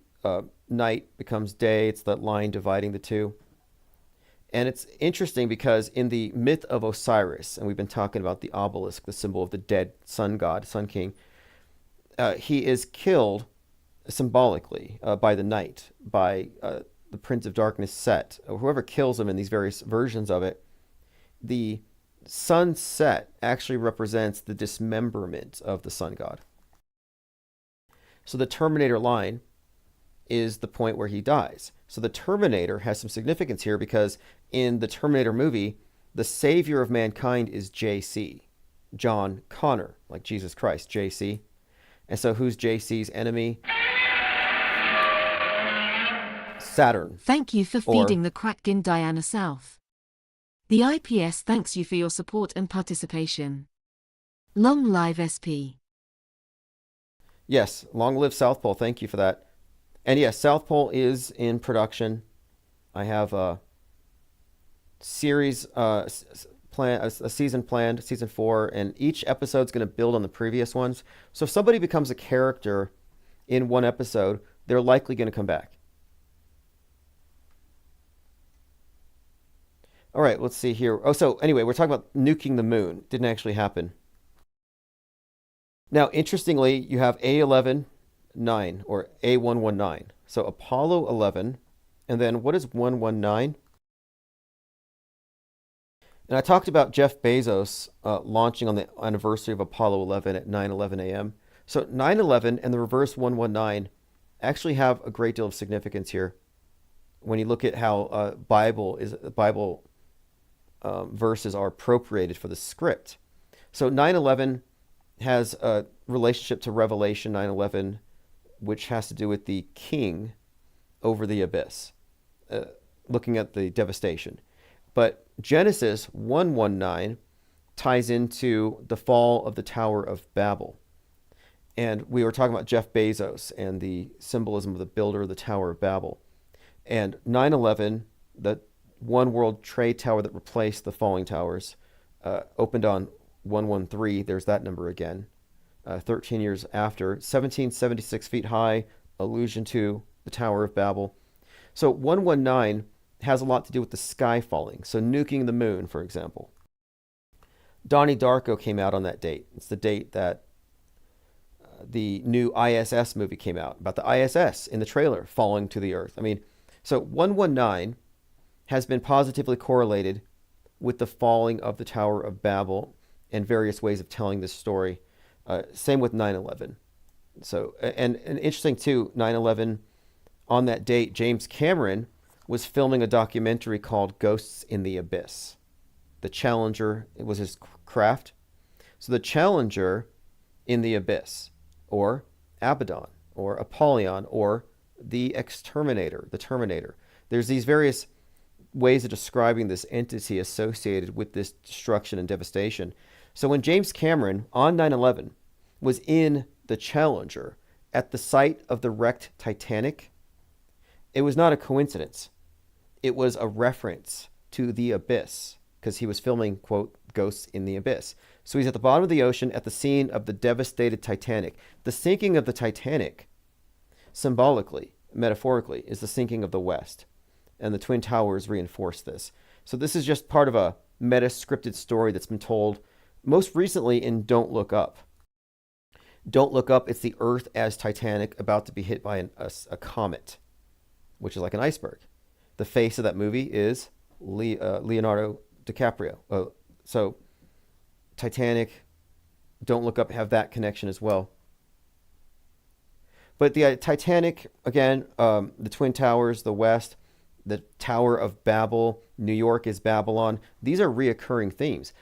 night becomes day. It's that line dividing the two. And it's interesting because in the myth of Osiris, and we've been talking about the obelisk, the symbol of the dead sun god, sun king, he is killed symbolically by the night, by the Prince of Darkness Set. Whoever kills him in these various versions of it, the sunset actually represents the dismemberment of the sun god. So the Terminator line is the point where he dies. So the Terminator has some significance here because in the Terminator movie, the savior of mankind is JC, John Connor, like Jesus Christ, JC. And so who's JC's enemy? Saturn. Thank you for feeding the Kraken Diana South. The IPS thanks you for your support and participation. Long live SP. Yes, long live South Pole. Thank you for that. And yes, South Pole is in production. I have a series a season planned, season 4, and each episode's going to build on the previous ones. So if somebody becomes a character in one episode, they're likely going to come back. All right, let's see here. Oh, so anyway, we're talking about nuking the moon. Didn't actually happen. Now, interestingly, you have A11-9 or A119. So Apollo 11, and then what is 119? And I talked about Jeff Bezos launching on the anniversary of Apollo 11 at 9:11 a.m. So 9/11 and the reverse 119 actually have a great deal of significance here. When you look at how Bible verses are appropriated for the script. So 9/11 has a relationship to Revelation 9/11, which has to do with the king over the abyss, looking at the devastation. But Genesis 1:19 ties into the fall of the Tower of Babel. And we were talking about Jeff Bezos and the symbolism of the builder of the Tower of Babel. And 9/11, the One World Trade Tower that replaced the falling towers, opened on 113. There's that number again. 13 years after, 1776 feet high, allusion to the Tower of Babel. So 119 has a lot to do with the sky falling. So nuking the moon, for example. Donnie Darko came out on that date. It's the date that the new ISS movie came out, about the ISS in the trailer falling to the earth. I mean, so 119 has been positively correlated with the falling of the Tower of Babel and various ways of telling this story. Same with 9/11. So, and interesting too, 9/11, on that date, James Cameron was filming a documentary called Ghosts in the Abyss. The Challenger, it was his craft. So the Challenger in the Abyss, or Abaddon, or Apollyon, or the Exterminator, the Terminator. There's these various ways of describing this entity associated with this destruction and devastation. So when James Cameron, on 9/11, was in the Challenger at the site of the wrecked Titanic, it was not a coincidence. It was a reference to the abyss because he was filming, quote, Ghosts in the Abyss. So he's at the bottom of the ocean at the scene of the devastated Titanic. The sinking of the Titanic, symbolically, metaphorically, is the sinking of the West. And the Twin Towers reinforce this. So this is just part of a meta-scripted story that's been told most recently in Don't Look Up. Don't Look Up, it's the Earth as Titanic about to be hit by a comet, which is like an iceberg. The face of that movie is Leonardo DiCaprio. So Titanic, Don't Look Up have that connection as well. But the Titanic, again, the Twin Towers, the West, the Tower of Babel, New York is Babylon. These are reoccurring themes.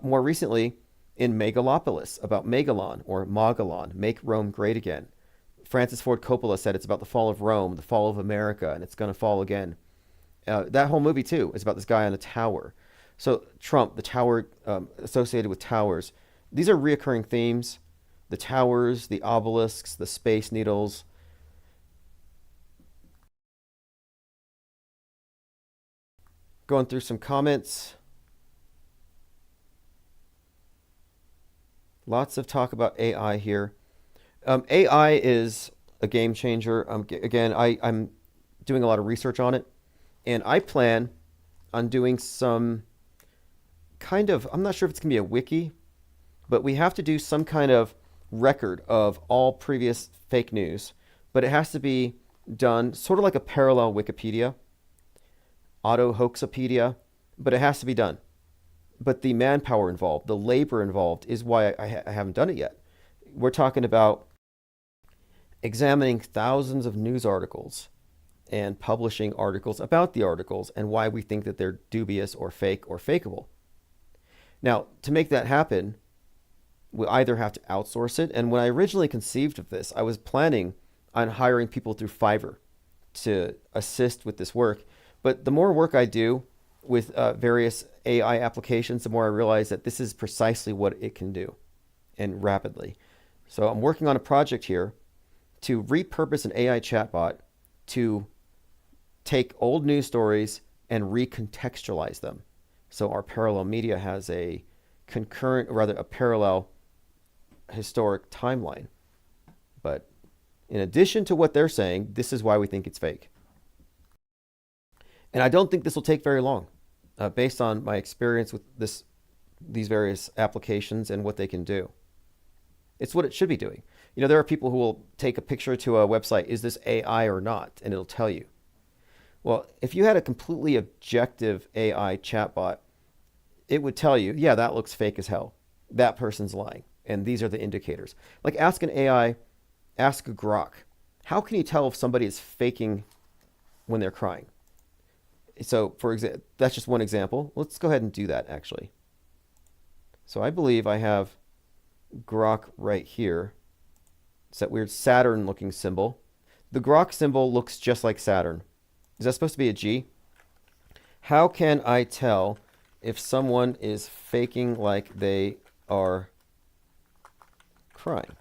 More recently, in Megalopolis, about Megalon or Magellan, Make Rome Great Again. Francis Ford Coppola said it's about the fall of Rome, the fall of America, and it's going to fall again. That whole movie, too, is about this guy on a tower. So Trump, the tower associated with towers, these are reoccurring themes. The towers, the obelisks, the space needles. Going through some comments. Lots of talk about AI here. AI is a game changer. Again, I'm doing a lot of research on it, and I plan on doing some kind of, I'm not sure if it's going to be a wiki, but we have to do some kind of record of all previous fake news, but it has to be done sort of like a parallel Wikipedia, auto hoaxopedia, but it has to be done. But the manpower involved, the labor involved is why I haven't done it yet. We're talking about examining thousands of news articles and publishing articles about the articles and why we think that they're dubious or fake or fakeable. Now, to make that happen, we either have to outsource it, and when I originally conceived of this, I was planning on hiring people through Fiverr to assist with this work. But the more work I do with various AI applications, the more I realize that this is precisely what it can do, and rapidly. So I'm working on a project here to repurpose an AI chatbot to take old news stories and recontextualize them. So our parallel media has a concurrent, or rather a parallel historic timeline. But in addition to what they're saying, this is why we think it's fake. And I don't think this will take very long, based on my experience with these various applications and what they can do. It's what it should be doing. You know, there are people who will take a picture to a website, is this AI or not? And it'll tell you. Well, if you had a completely objective AI chatbot, it would tell you, yeah, that looks fake as hell. That person's lying. And these are the indicators. Like ask an AI, ask a Grok, how can you tell if somebody is faking when they're crying? So for example, that's just one example. Let's go ahead and do that actually. So I believe I have Grok right here. It's that weird Saturn looking symbol. The Grok symbol looks just like Saturn. Is that supposed to be a G? How can I tell if someone is faking like they are crying?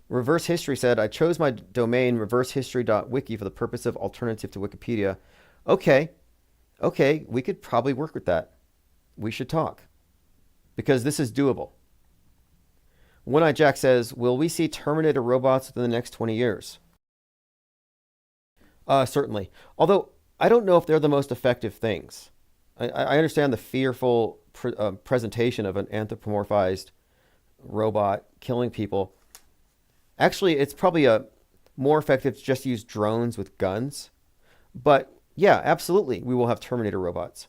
Reverse History said, I chose my domain reversehistory.wiki for the purpose of alternative to Wikipedia. Okay, we could probably work with that. We should talk because this is doable. One Eye Jack says, will we see Terminator robots within the next 20 years? Certainly. Although I don't know if they're the most effective things. I understand the fearful presentation of an anthropomorphized robot killing people. Actually, it's probably more effective to just use drones with guns. But yeah, absolutely, we will have Terminator robots.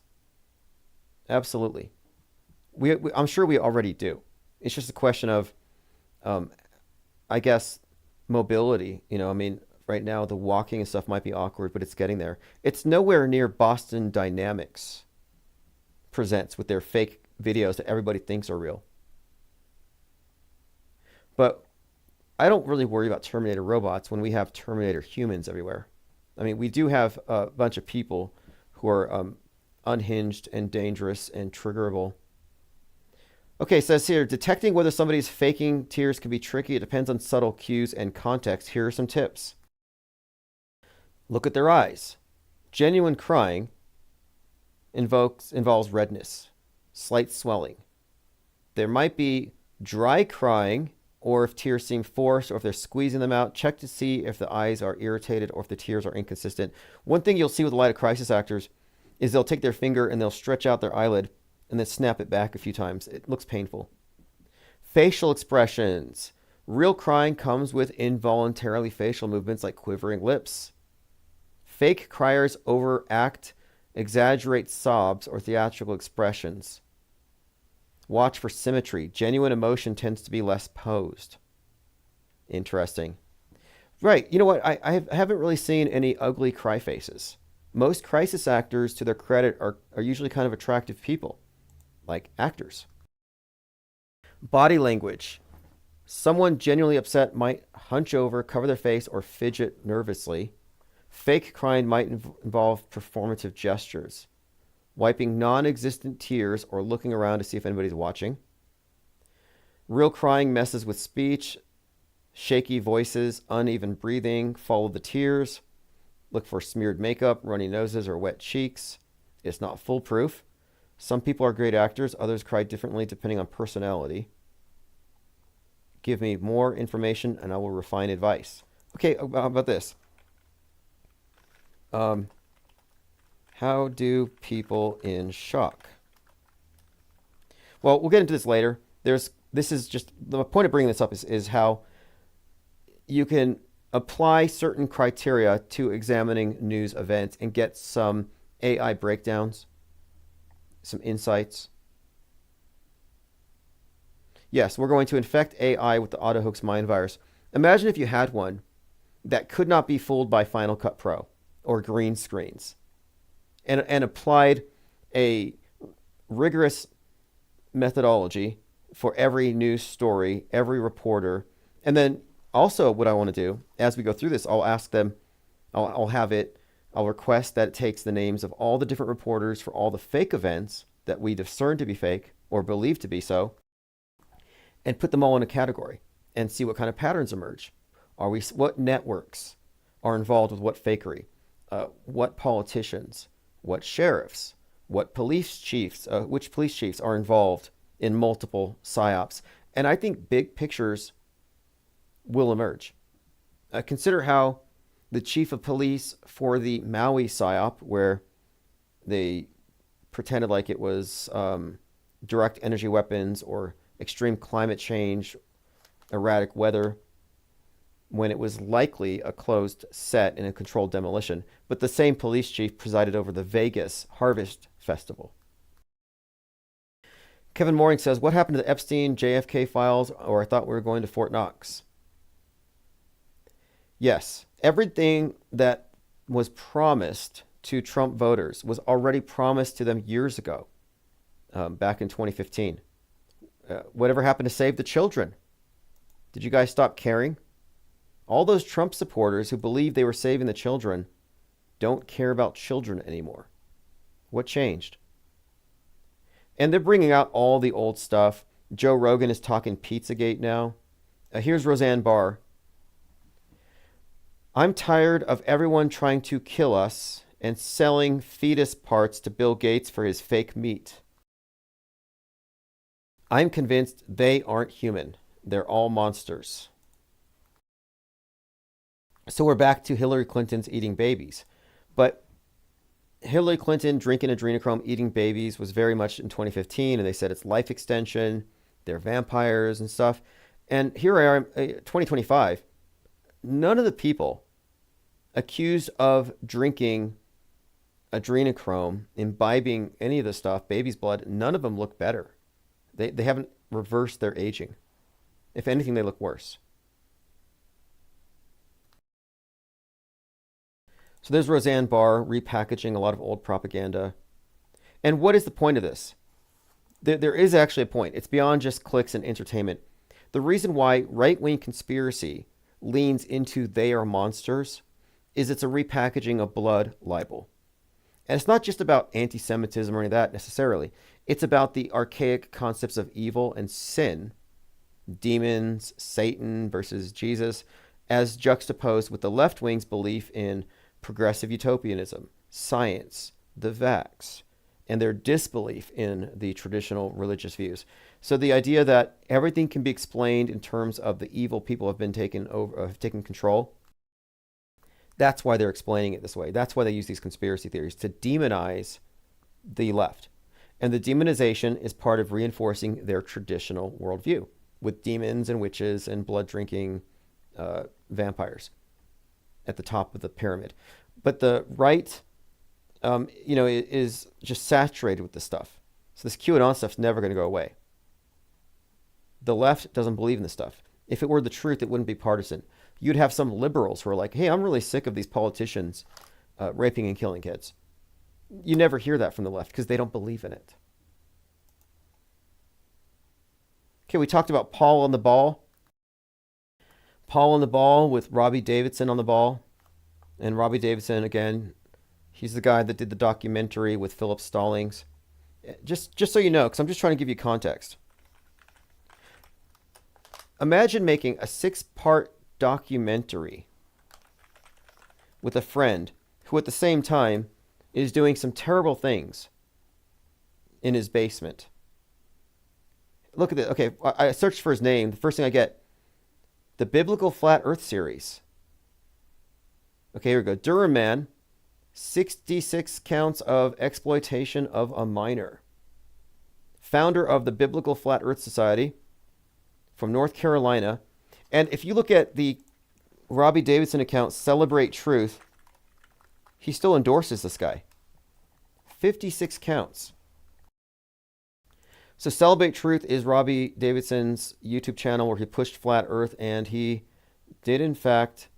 Absolutely. I'm sure we already do. It's just a question of, I guess, mobility. You know, I mean, right now the walking and stuff might be awkward, but it's getting there. It's nowhere near Boston Dynamics presents with their fake videos that everybody thinks are real. But I don't really worry about Terminator robots when we have Terminator humans everywhere. I mean, we do have a bunch of people who are unhinged and dangerous and triggerable. Okay, it says here, detecting whether somebody's faking tears can be tricky. It depends on subtle cues and context. Here are some tips. Look at their eyes. Genuine crying involves redness, slight swelling. There might be dry crying, or if tears seem forced, or if they're squeezing them out. Check to see if the eyes are irritated or if the tears are inconsistent. One thing you'll see with a lot of crisis actors is they'll take their finger and they'll stretch out their eyelid and then snap it back a few times. It looks painful. Facial expressions. Real crying comes with involuntarily facial movements like quivering lips. Fake criers overact, exaggerate sobs or theatrical expressions. Watch for symmetry. Genuine emotion tends to be less posed. Interesting. Right. You know what? I haven't really seen any ugly cry faces. Most crisis actors, to their credit, are usually kind of attractive people, like actors. Body language. Someone genuinely upset might hunch over, cover their face, or fidget nervously. Fake crying might involve performative gestures, wiping non-existent tears or looking around to see if anybody's watching. Real crying messes with speech, shaky voices, uneven breathing, follow the tears. Look for smeared makeup, runny noses, or wet cheeks. It's not foolproof. Some people are great actors, others cry differently depending on personality. Give me more information and I will refine advice. Okay, how about this? How do people in shock? Well, we'll get into this later. This is just the point of bringing this up is how you can apply certain criteria to examining news events and get some AI breakdowns, some insights. Yes, we're going to infect AI with the AutoHoax mind virus. Imagine if you had one that could not be fooled by Final Cut Pro or green screens and applied a rigorous methodology for every news story, every reporter. And then also what I want to do as we go through this, I'll ask them, I'll request that it takes the names of all the different reporters for all the fake events that we discern to be fake or believe to be so, and put them all in a category and see what kind of patterns emerge. What networks are involved with what fakery? What politicians? What sheriffs? What police chiefs? Which police chiefs are involved in multiple psyops? And I think big pictures will emerge. Consider how the chief of police for the Maui psyop, where they pretended like it was direct energy weapons or extreme climate change, erratic weather, when it was likely a closed set in a controlled demolition. But the same police chief presided over the Vegas Harvest Festival. Kevin Mooring says, what happened to the Epstein JFK files, or I thought we were going to Fort Knox? Yes, everything that was promised to Trump voters was already promised to them years ago, back in 2015. Whatever happened to save the children? Did you guys stop caring? All those Trump supporters who believed they were saving the children don't care about children anymore. What changed? And they're bringing out all the old stuff. Joe Rogan is talking Pizzagate now. Here's Roseanne Barr. I'm tired of everyone trying to kill us and selling fetus parts to Bill Gates for his fake meat. I'm convinced they aren't human. They're all monsters. So we're back to Hillary Clinton's eating babies. But Hillary Clinton drinking adrenochrome, eating babies was very much in 2015, and they said it's life extension, they're vampires and stuff. And here I am, 2025. None of the people accused of drinking adrenochrome, imbibing any of the stuff, baby's blood, none of them look better. They haven't reversed their aging. If anything, they look worse. So there's Roseanne Barr repackaging a lot of old propaganda. And what is the point of this? There is actually a point. It's beyond just clicks and entertainment. The reason why right-wing conspiracy leans into they are monsters is it's a repackaging of blood libel. And it's not just about anti-Semitism or any of that necessarily. It's about the archaic concepts of evil and sin, demons, Satan versus Jesus, as juxtaposed with the left wing's belief in progressive utopianism, science, the vax, and their disbelief in the traditional religious views. So the idea that everything can be explained in terms of the evil people have been taken over, have taken control. That's why they're explaining it this way. That's why they use these conspiracy theories to demonize the left. And the demonization is part of reinforcing their traditional worldview with demons and witches and blood drinking vampires at the top of the pyramid. But the right, is just saturated with this stuff. So this QAnon stuff's never going to go away. The left doesn't believe in this stuff. If it were the truth, it wouldn't be partisan. You'd have some liberals who are like, hey, I'm really sick of these politicians raping and killing kids. You never hear that from the left because they don't believe in it. Okay, we talked about Paul on the ball. Paul on the ball with Robbie Davidson on the ball. And Robbie Davidson, again, he's the guy that did the documentary with Philip Stallings. Just so you know, because I'm just trying to give you context. Imagine making a 6-part documentary with a friend who at the same time is doing some terrible things in his basement. Look at this. Okay, I searched for his name. The first thing I get, the Biblical Flat Earth series. Okay, here we go. Durham Man, 66 counts of exploitation of a minor. Founder of the Biblical Flat Earth Society from North Carolina. And if you look at the Robbie Davidson account, Celebrate Truth, he still endorses this guy. 56 counts. So Celebrate Truth is Robbie Davidson's YouTube channel where he pushed flat earth, and he did in fact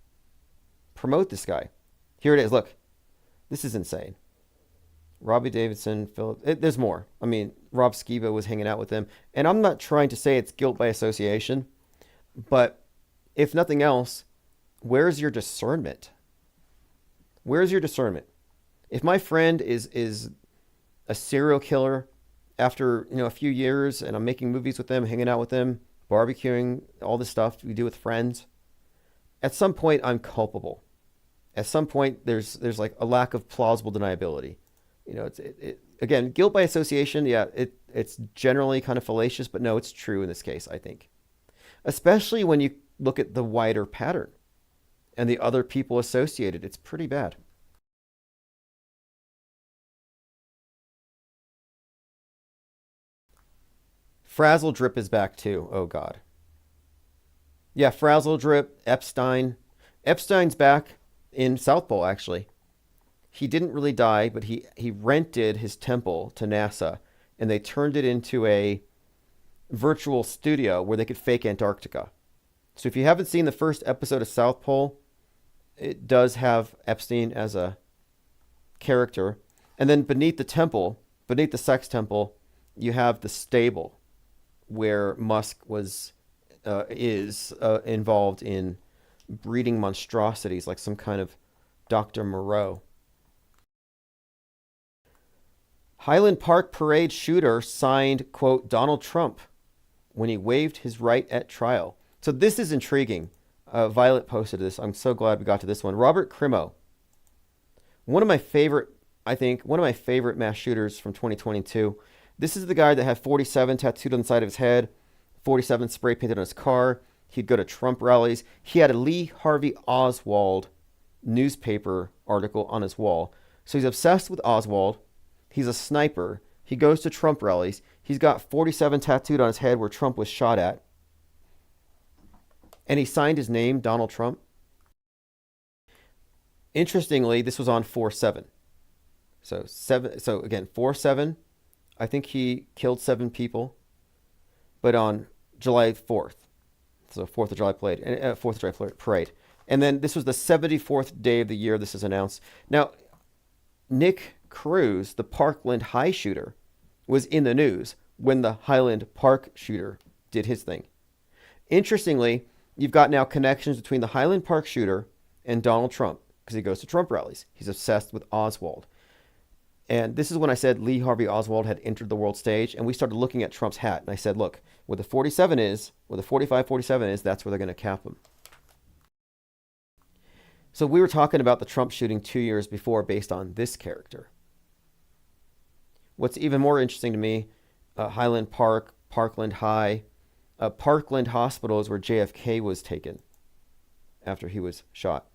promote this guy. Here it is. Look, this is insane. Robbie Davidson, there's more. I mean, Rob Skiba was hanging out with him. And I'm not trying to say it's guilt by association, but if nothing else, where's your discernment? Where's your discernment? If my friend is a serial killer after a few years, and I'm making movies with them, hanging out with them, barbecuing, all this stuff we do with friends, at some point I'm culpable. At some point there's like a lack of plausible deniability. Again, guilt by association, yeah, it's generally kind of fallacious, but no, it's true in this case, I think. Especially when you look at the wider pattern and the other people associated, it's pretty bad. Frazzle Drip is back too. Oh God. Yeah, Frazzle Drip, Epstein. Epstein's back in South Pole, actually. He didn't really die, but he rented his temple to NASA, and they turned it into a virtual studio where they could fake Antarctica. So if you haven't seen the first episode of South Pole, it does have Epstein as a character. And then beneath the temple, beneath the sex temple, you have the stable where Musk is involved in breeding monstrosities like some kind of Dr. Moreau. Highland Park parade shooter signed, quote, Donald Trump when he waived his right at trial. So this is intriguing. Violet posted this. I'm so glad we got to this one. Robert Crimo. One of my favorite mass shooters from 2022. This is the guy that had 47 tattooed on the side of his head, 47 spray painted on his car. He'd go to Trump rallies. He had a Lee Harvey Oswald newspaper article on his wall. So he's obsessed with Oswald. He's a sniper. He goes to Trump rallies. He's got 47 tattooed on his head where Trump was shot at. And he signed his name, Donald Trump. Interestingly, this was on 4/7. So again, 4/7. I think he killed 7 people. But on July 4th. So 4th of July parade. And then this was the 74th day of the year this is announced. Now, Nick Cruz, the Parkland High shooter, was in the news when the Highland Park shooter did his thing. Interestingly, you've got now connections between the Highland Park shooter and Donald Trump because he goes to Trump rallies. He's obsessed with Oswald. And this is when I said Lee Harvey Oswald had entered the world stage, and we started looking at Trump's hat. And I said, look, where the 45-47 is, that's where they're going to cap him. So we were talking about the Trump shooting 2 years before based on this character. What's even more interesting to me, Highland Park, Parkland High, Parkland Hospital is where JFK was taken after he was shot.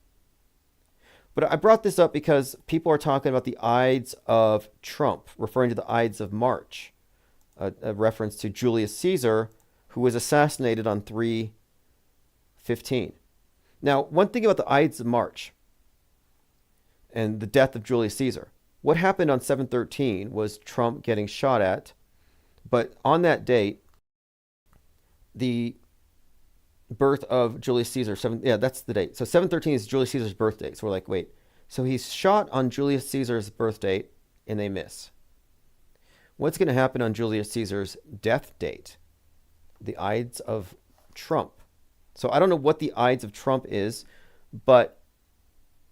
But I brought this up because people are talking about the Ides of Trump, referring to the Ides of March, a reference to Julius Caesar, who was assassinated on 3/15. Now, one thing about the Ides of March and the death of Julius Caesar, what happened on 7/13 was Trump getting shot at, but on that date, the birth of Julius Caesar, that's the date. So 7/13 is Julius Caesar's birth date. So we're like, wait. So he's shot on Julius Caesar's birth date, and they miss. What's going to happen on Julius Caesar's death date? The Ides of Trump. So I don't know what the Ides of Trump is, but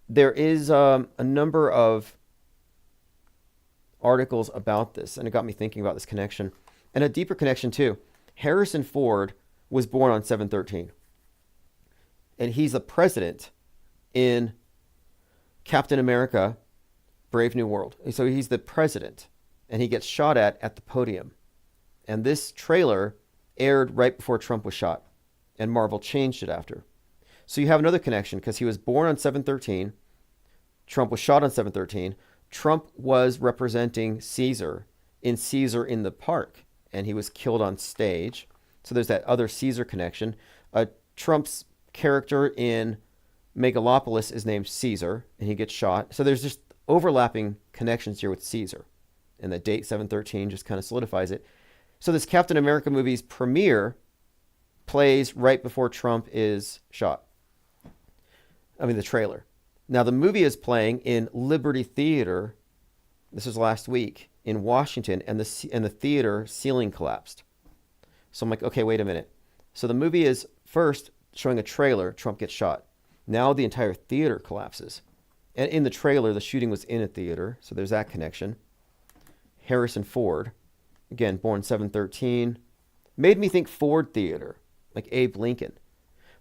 there is a number of articles about this, and it got me thinking about this connection. And a deeper connection, too. Harrison Ford was born on 7/13. And he's the president in Captain America, Brave New World. So he's the president, and he gets shot at the podium. And this trailer aired right before Trump was shot, and Marvel changed it after. So you have another connection, because he was born on 7/13. Trump was shot on 7/13. Trump was representing Caesar in the Park, and he was killed on stage. So there's that other Caesar connection. Trump's character in Megalopolis is named Caesar, and he gets shot. So there's just overlapping connections here with Caesar. And the date 7/13 just kind of solidifies it. So this Captain America movie's premiere plays right before Trump is shot. I mean, the trailer. Now, the movie is playing in Liberty Theater. This was last week in Washington, and the theater ceiling collapsed. So I'm like, okay, wait a minute. So the movie is first showing a trailer, Trump gets shot. Now the entire theater collapses. And in the trailer, the shooting was in a theater, so there's that connection. Harrison Ford, again, born 7/13, made me think Ford Theater, like Abe Lincoln.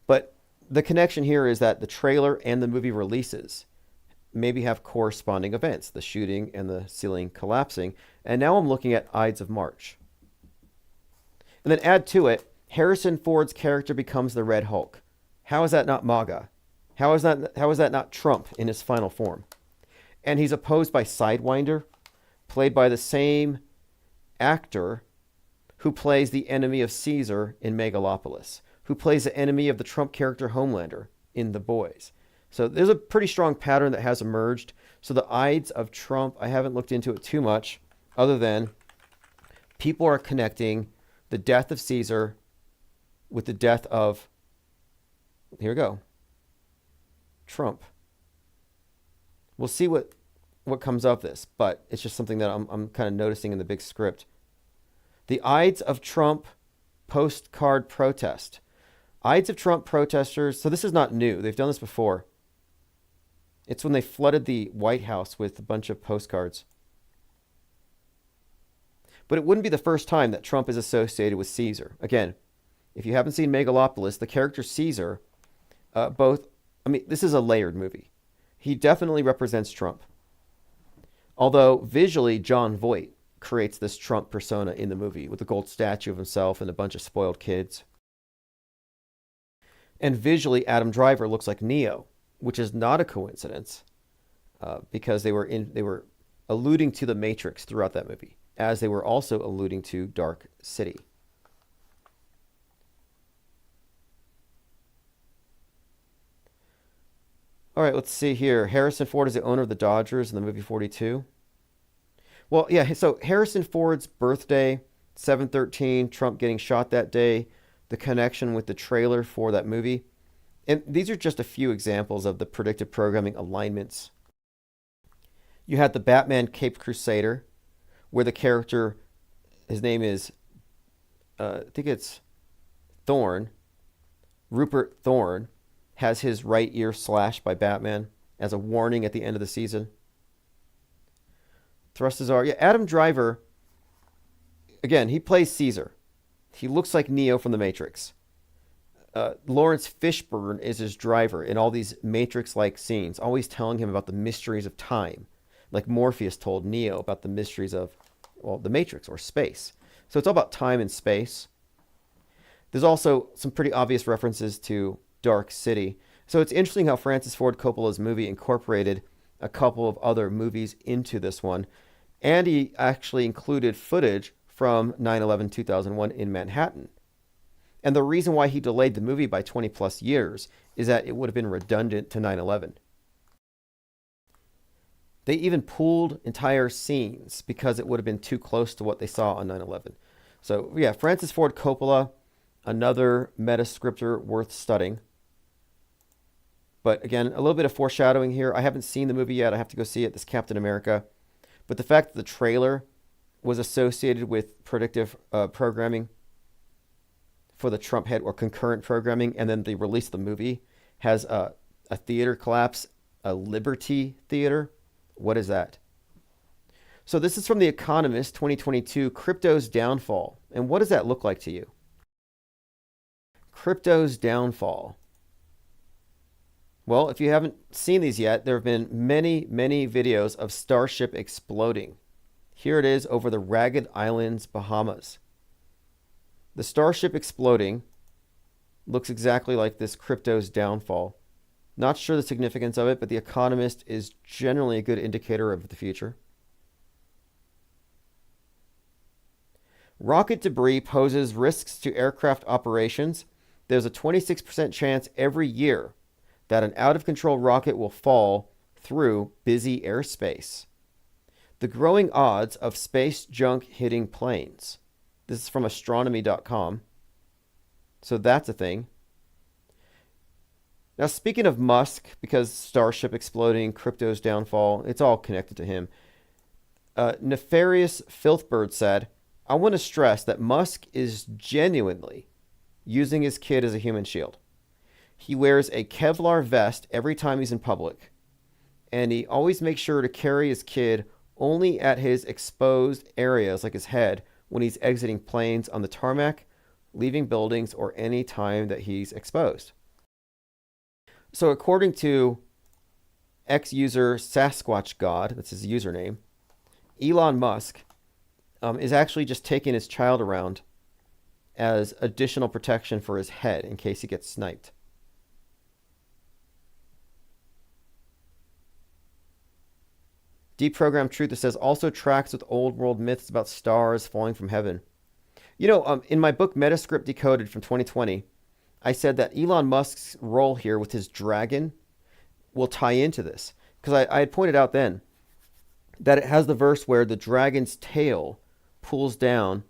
But the connection here is that the trailer and the movie releases maybe have corresponding events, the shooting and the ceiling collapsing. And now I'm looking at Ides of March. And then add to it, Harrison Ford's character becomes the Red Hulk. How is that not MAGA? How is that not Trump in his final form? And he's opposed by Sidewinder, played by the same actor who plays the enemy of Caesar in Megalopolis, who plays the enemy of the Trump character Homelander in The Boys. So there's a pretty strong pattern that has emerged. So the Ides of Trump, I haven't looked into it too much, other than people are connecting the death of Caesar with the death of, here we go, Trump. We'll see what comes of this, but it's just something that I'm kind of noticing in the big script. The Ides of Trump postcard protest. Ides of Trump protesters, so this is not new. They've done this before. It's when they flooded the White House with a bunch of postcards. But it wouldn't be the first time that Trump is associated with Caesar. Again, if you haven't seen Megalopolis, the character Caesar, this is a layered movie. He definitely represents Trump. Although visually, John Voight creates this Trump persona in the movie with a gold statue of himself and a bunch of spoiled kids. And visually, Adam Driver looks like Neo, which is not a coincidence, because they were alluding to the Matrix throughout that movie, as they were also alluding to Dark City. All right, let's see here. Harrison Ford is the owner of the Dodgers in the movie 42. Well, yeah, so Harrison Ford's birthday, 7/13, Trump getting shot that day, the connection with the trailer for that movie. And these are just a few examples of the predictive programming alignments. You had the Batman Caped Crusader, where the character, his name is, I think it's Thorne, Rupert Thorne, has his right ear slashed by Batman as a warning at the end of the season. Thrusters are, Adam Driver, again, he plays Caesar. He looks like Neo from The Matrix. Lawrence Fishburne is his driver in all these Matrix-like scenes, always telling him about the mysteries of time, like Morpheus told Neo about the mysteries of, well, the Matrix or space. So it's all about time and space. There's also some pretty obvious references to Dark City. So it's interesting how Francis Ford Coppola's movie incorporated a couple of other movies into this one. And he actually included footage from 9/11/2001 in Manhattan. And the reason why he delayed the movie by 20 plus years is that it would have been redundant to 9/11. They even pulled entire scenes because it would have been too close to what they saw on 9/11. So yeah, Francis Ford Coppola, another meta-scripter worth studying. But again, a little bit of foreshadowing here. I haven't seen the movie yet. I have to go see it, this Captain America. But the fact that the trailer was associated with predictive programming for the Trump head or concurrent programming, and then the release of the movie has a theater collapse, a Liberty Theater. What is that? So this is from The Economist 2022, Crypto's Downfall. And what does that look like to you? Crypto's Downfall. Well, if you haven't seen these yet, there have been many, many videos of Starship exploding. Here it is over the Ragged Islands, Bahamas. The Starship exploding looks exactly like this Crypto's Downfall. Not sure the significance of it, but The Economist is generally a good indicator of the future. Rocket debris poses risks to aircraft operations. There's a 26% chance every year that an out-of-control rocket will fall through busy airspace. The growing odds of space junk hitting planes. This is from astronomy.com. So that's a thing. Now, speaking of Musk, because Starship exploding, Crypto's downfall, it's all connected to him. Nefarious Filthbird said, I want to stress that Musk is genuinely using his kid as a human shield. He wears a Kevlar vest every time he's in public, and he always makes sure to carry his kid only at his exposed areas, like his head, when he's exiting planes on the tarmac, leaving buildings, or any time that he's exposed. So according to ex-user Sasquatch God, that's his username, Elon Musk is actually just taking his child around as additional protection for his head in case he gets sniped. Deprogrammed Truth, that says, also tracks with old world myths about stars falling from heaven. You know, in my book Metascript Decoded from 2020, I said that Elon Musk's role here with his dragon will tie into this. Because I had pointed out then that it has the verse where the dragon's tail pulls down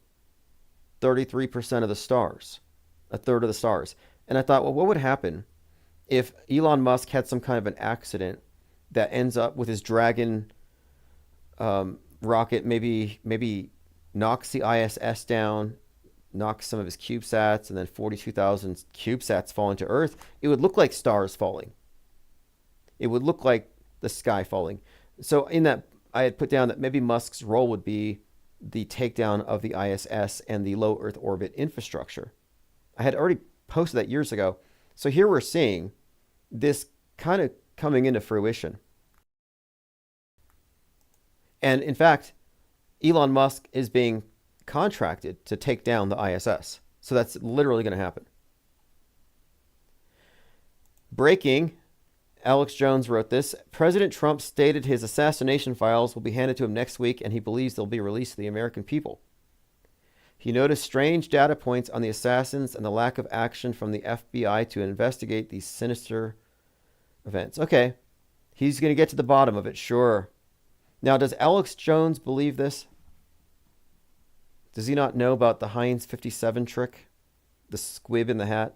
33% of the stars, a third of the stars. And I thought, well, what would happen if Elon Musk had some kind of an accident that ends up with his dragon rocket maybe knocks the ISS down, knocks some of his CubeSats, and then 42,000 CubeSats fall into Earth? It would look like stars falling. It would look like the sky falling. So in that, I had put down that maybe Musk's role would be the takedown of the ISS and the low Earth orbit infrastructure. I had already posted that years ago. So here we're seeing this kind of coming into fruition. And in fact, Elon Musk is being contracted to take down the ISS. So that's literally going to happen. Breaking, Alex Jones wrote this. President Trump stated his assassination files will be handed to him next week, and he believes they'll be released to the American people. He noticed strange data points on the assassins and the lack of action from the FBI to investigate these sinister events. Okay, he's going to get to the bottom of it, sure. Now, does Alex Jones believe this? Does he not know about the Heinz 57 trick? The squib in the hat?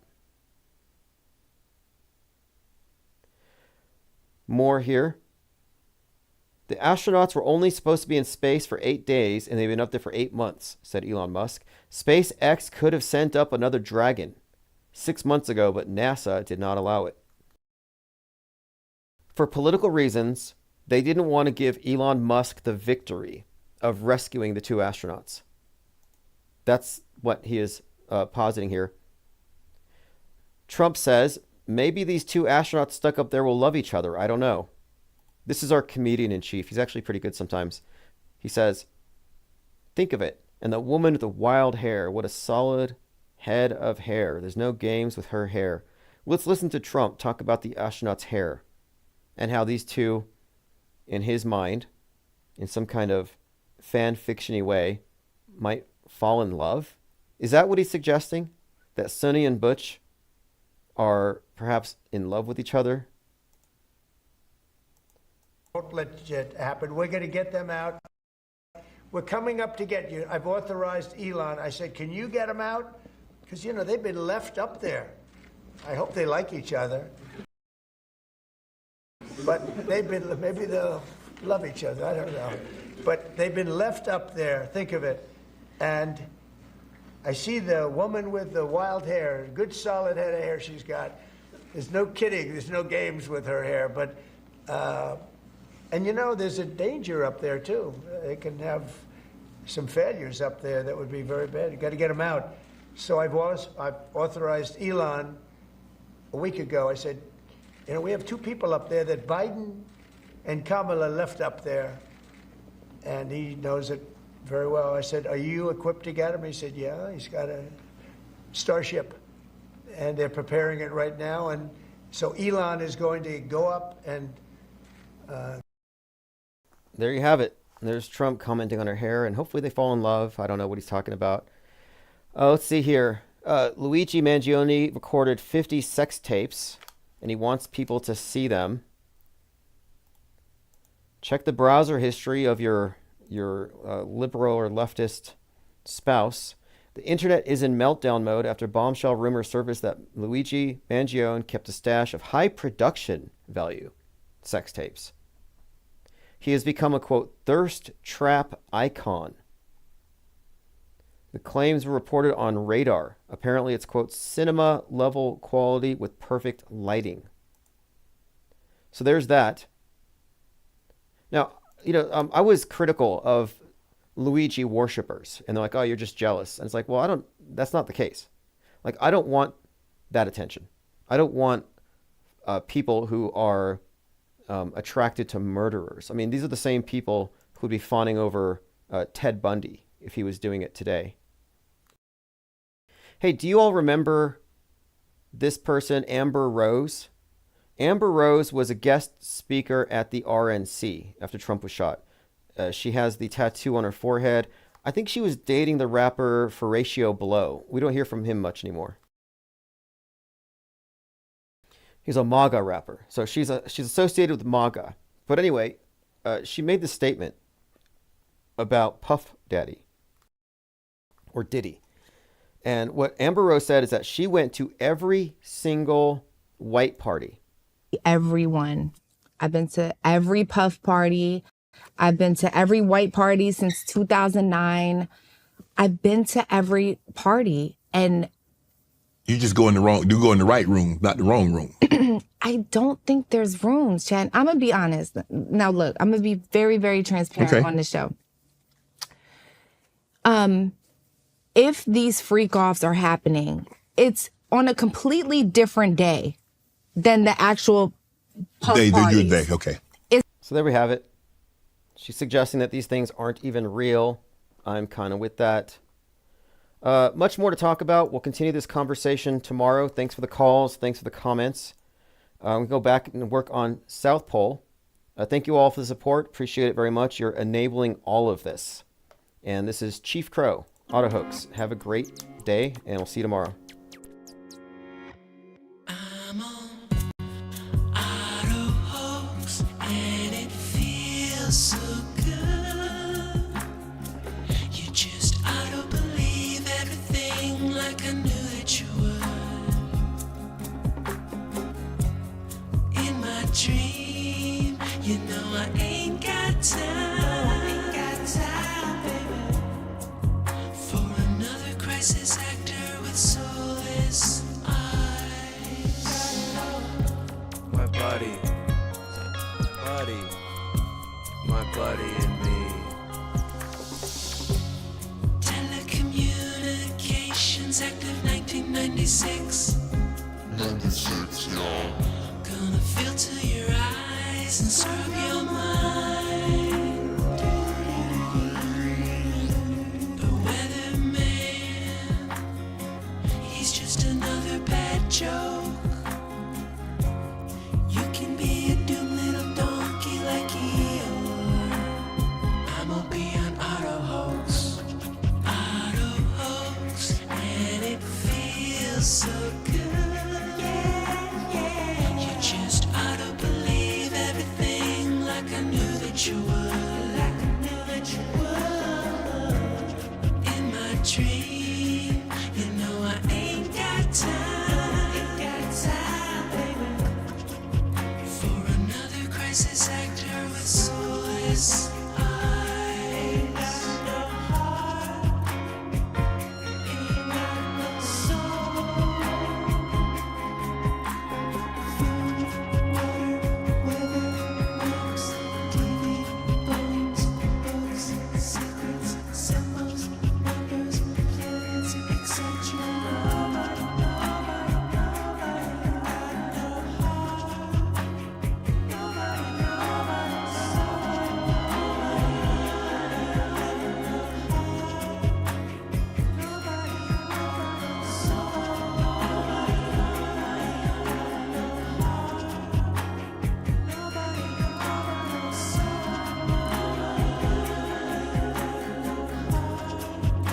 More here. The astronauts were only supposed to be in space for 8 days, and they've been up there for 8 months, said Elon Musk. SpaceX could have sent up another Dragon 6 months ago, but NASA did not allow it. For political reasons, they didn't want to give Elon Musk the victory of rescuing the 2 astronauts. That's what he is positing here. Trump says, maybe these two astronauts stuck up there will love each other. I don't know. This is our comedian in chief. He's actually pretty good sometimes. He says, think of it. And the woman with the wild hair, what a solid head of hair. There's no games with her hair. Let's listen to Trump talk about the astronaut's hair and how these two, in his mind, in some kind of fan fiction-y way, might fall in love. Is that what he's suggesting? That Sonny and Butch are perhaps in love with each other? Don't let it happen. We're going to get them out. We're coming up to get you. I've authorized Elon. I said, can you get them out? Because, you know, they've been left up there. I hope they like each other. But they've been, maybe they'll love each other. I don't know. But they've been left up there. Think of it. And I see the woman with the wild hair, good solid head of hair she's got. There's no kidding. There's no games with her hair. But, and you know, there's a danger up there, too. It can have some failures up there that would be very bad. You got to get them out. So I've authorized Elon a week ago. I said, you know, we have two people up there that Biden and Kamala left up there, and he knows it very well. I said, are you equipped to get him? He said, yeah, he's got a Starship, and they're preparing it right now. And so Elon is going to go up and... There you have it. There's Trump commenting on her hair, and hopefully they fall in love. I don't know what he's talking about. Let's see here. Luigi Mangione recorded 50 sex tapes, and he wants people to see them. Check the browser history of your liberal or leftist spouse. The internet is in meltdown mode after bombshell rumors surfaced that Luigi Mangione kept a stash of high production value sex tapes. He has become a, quote, thirst trap icon. The claims were reported on Radar. Apparently it's, quote, cinema level quality with perfect lighting. So there's that. Now, you know, I was critical of Luigi worshippers, and they're like, oh, you're just jealous. And it's like, well, that's not the case. Like, I don't want that attention. I don't want people who are attracted to murderers. I mean, these are the same people who would be fawning over Ted Bundy if he was doing it today. Hey, do you all remember this person, Amber Rose? Amber Rose was a guest speaker at the RNC after Trump was shot. She has the tattoo on her forehead. I think she was dating the rapper Horatio Blow. We don't hear from him much anymore. He's a MAGA rapper. So she's associated with MAGA. But anyway, she made this statement about Puff Daddy. Or Diddy. And what Amber Rose said is that she went to every single white party. Everyone. I've been to every Puff party. I've been to every white party since 2009. I've been to every party, and you go in the right room, not the wrong room. I don't think there's rooms, Chad. I'm gonna be honest. Now look, I'm gonna be very, very transparent on the show. If these freak offs are happening, it's on a completely different day than the actual Puff parties. Day, okay. So there we have it. She's suggesting that these things aren't even real. I'm kind of with that. Much more to talk about. We'll continue this conversation tomorrow. Thanks for the calls. Thanks for the comments. We'll go back and work on South Pole. Thank you all for the support. Appreciate it very much. You're enabling all of this. And this is Chief Crow, Auto Hoax. Have a great day, and we'll see you tomorrow. I'm on Auto Hoax, and it feels so good. You just auto believe everything like I knew that you would. In my dream, you know I ain't got time. Crisis actor with soulless eyes. My body and me. Telecommunications Act of 1996. 96, y'all. Gonna filter your eyes and scrub your mind. The weatherman, he's just another bad joke. You can be a doomed little donkey like Eeyore. I'ma be an auto hoax, and it feels so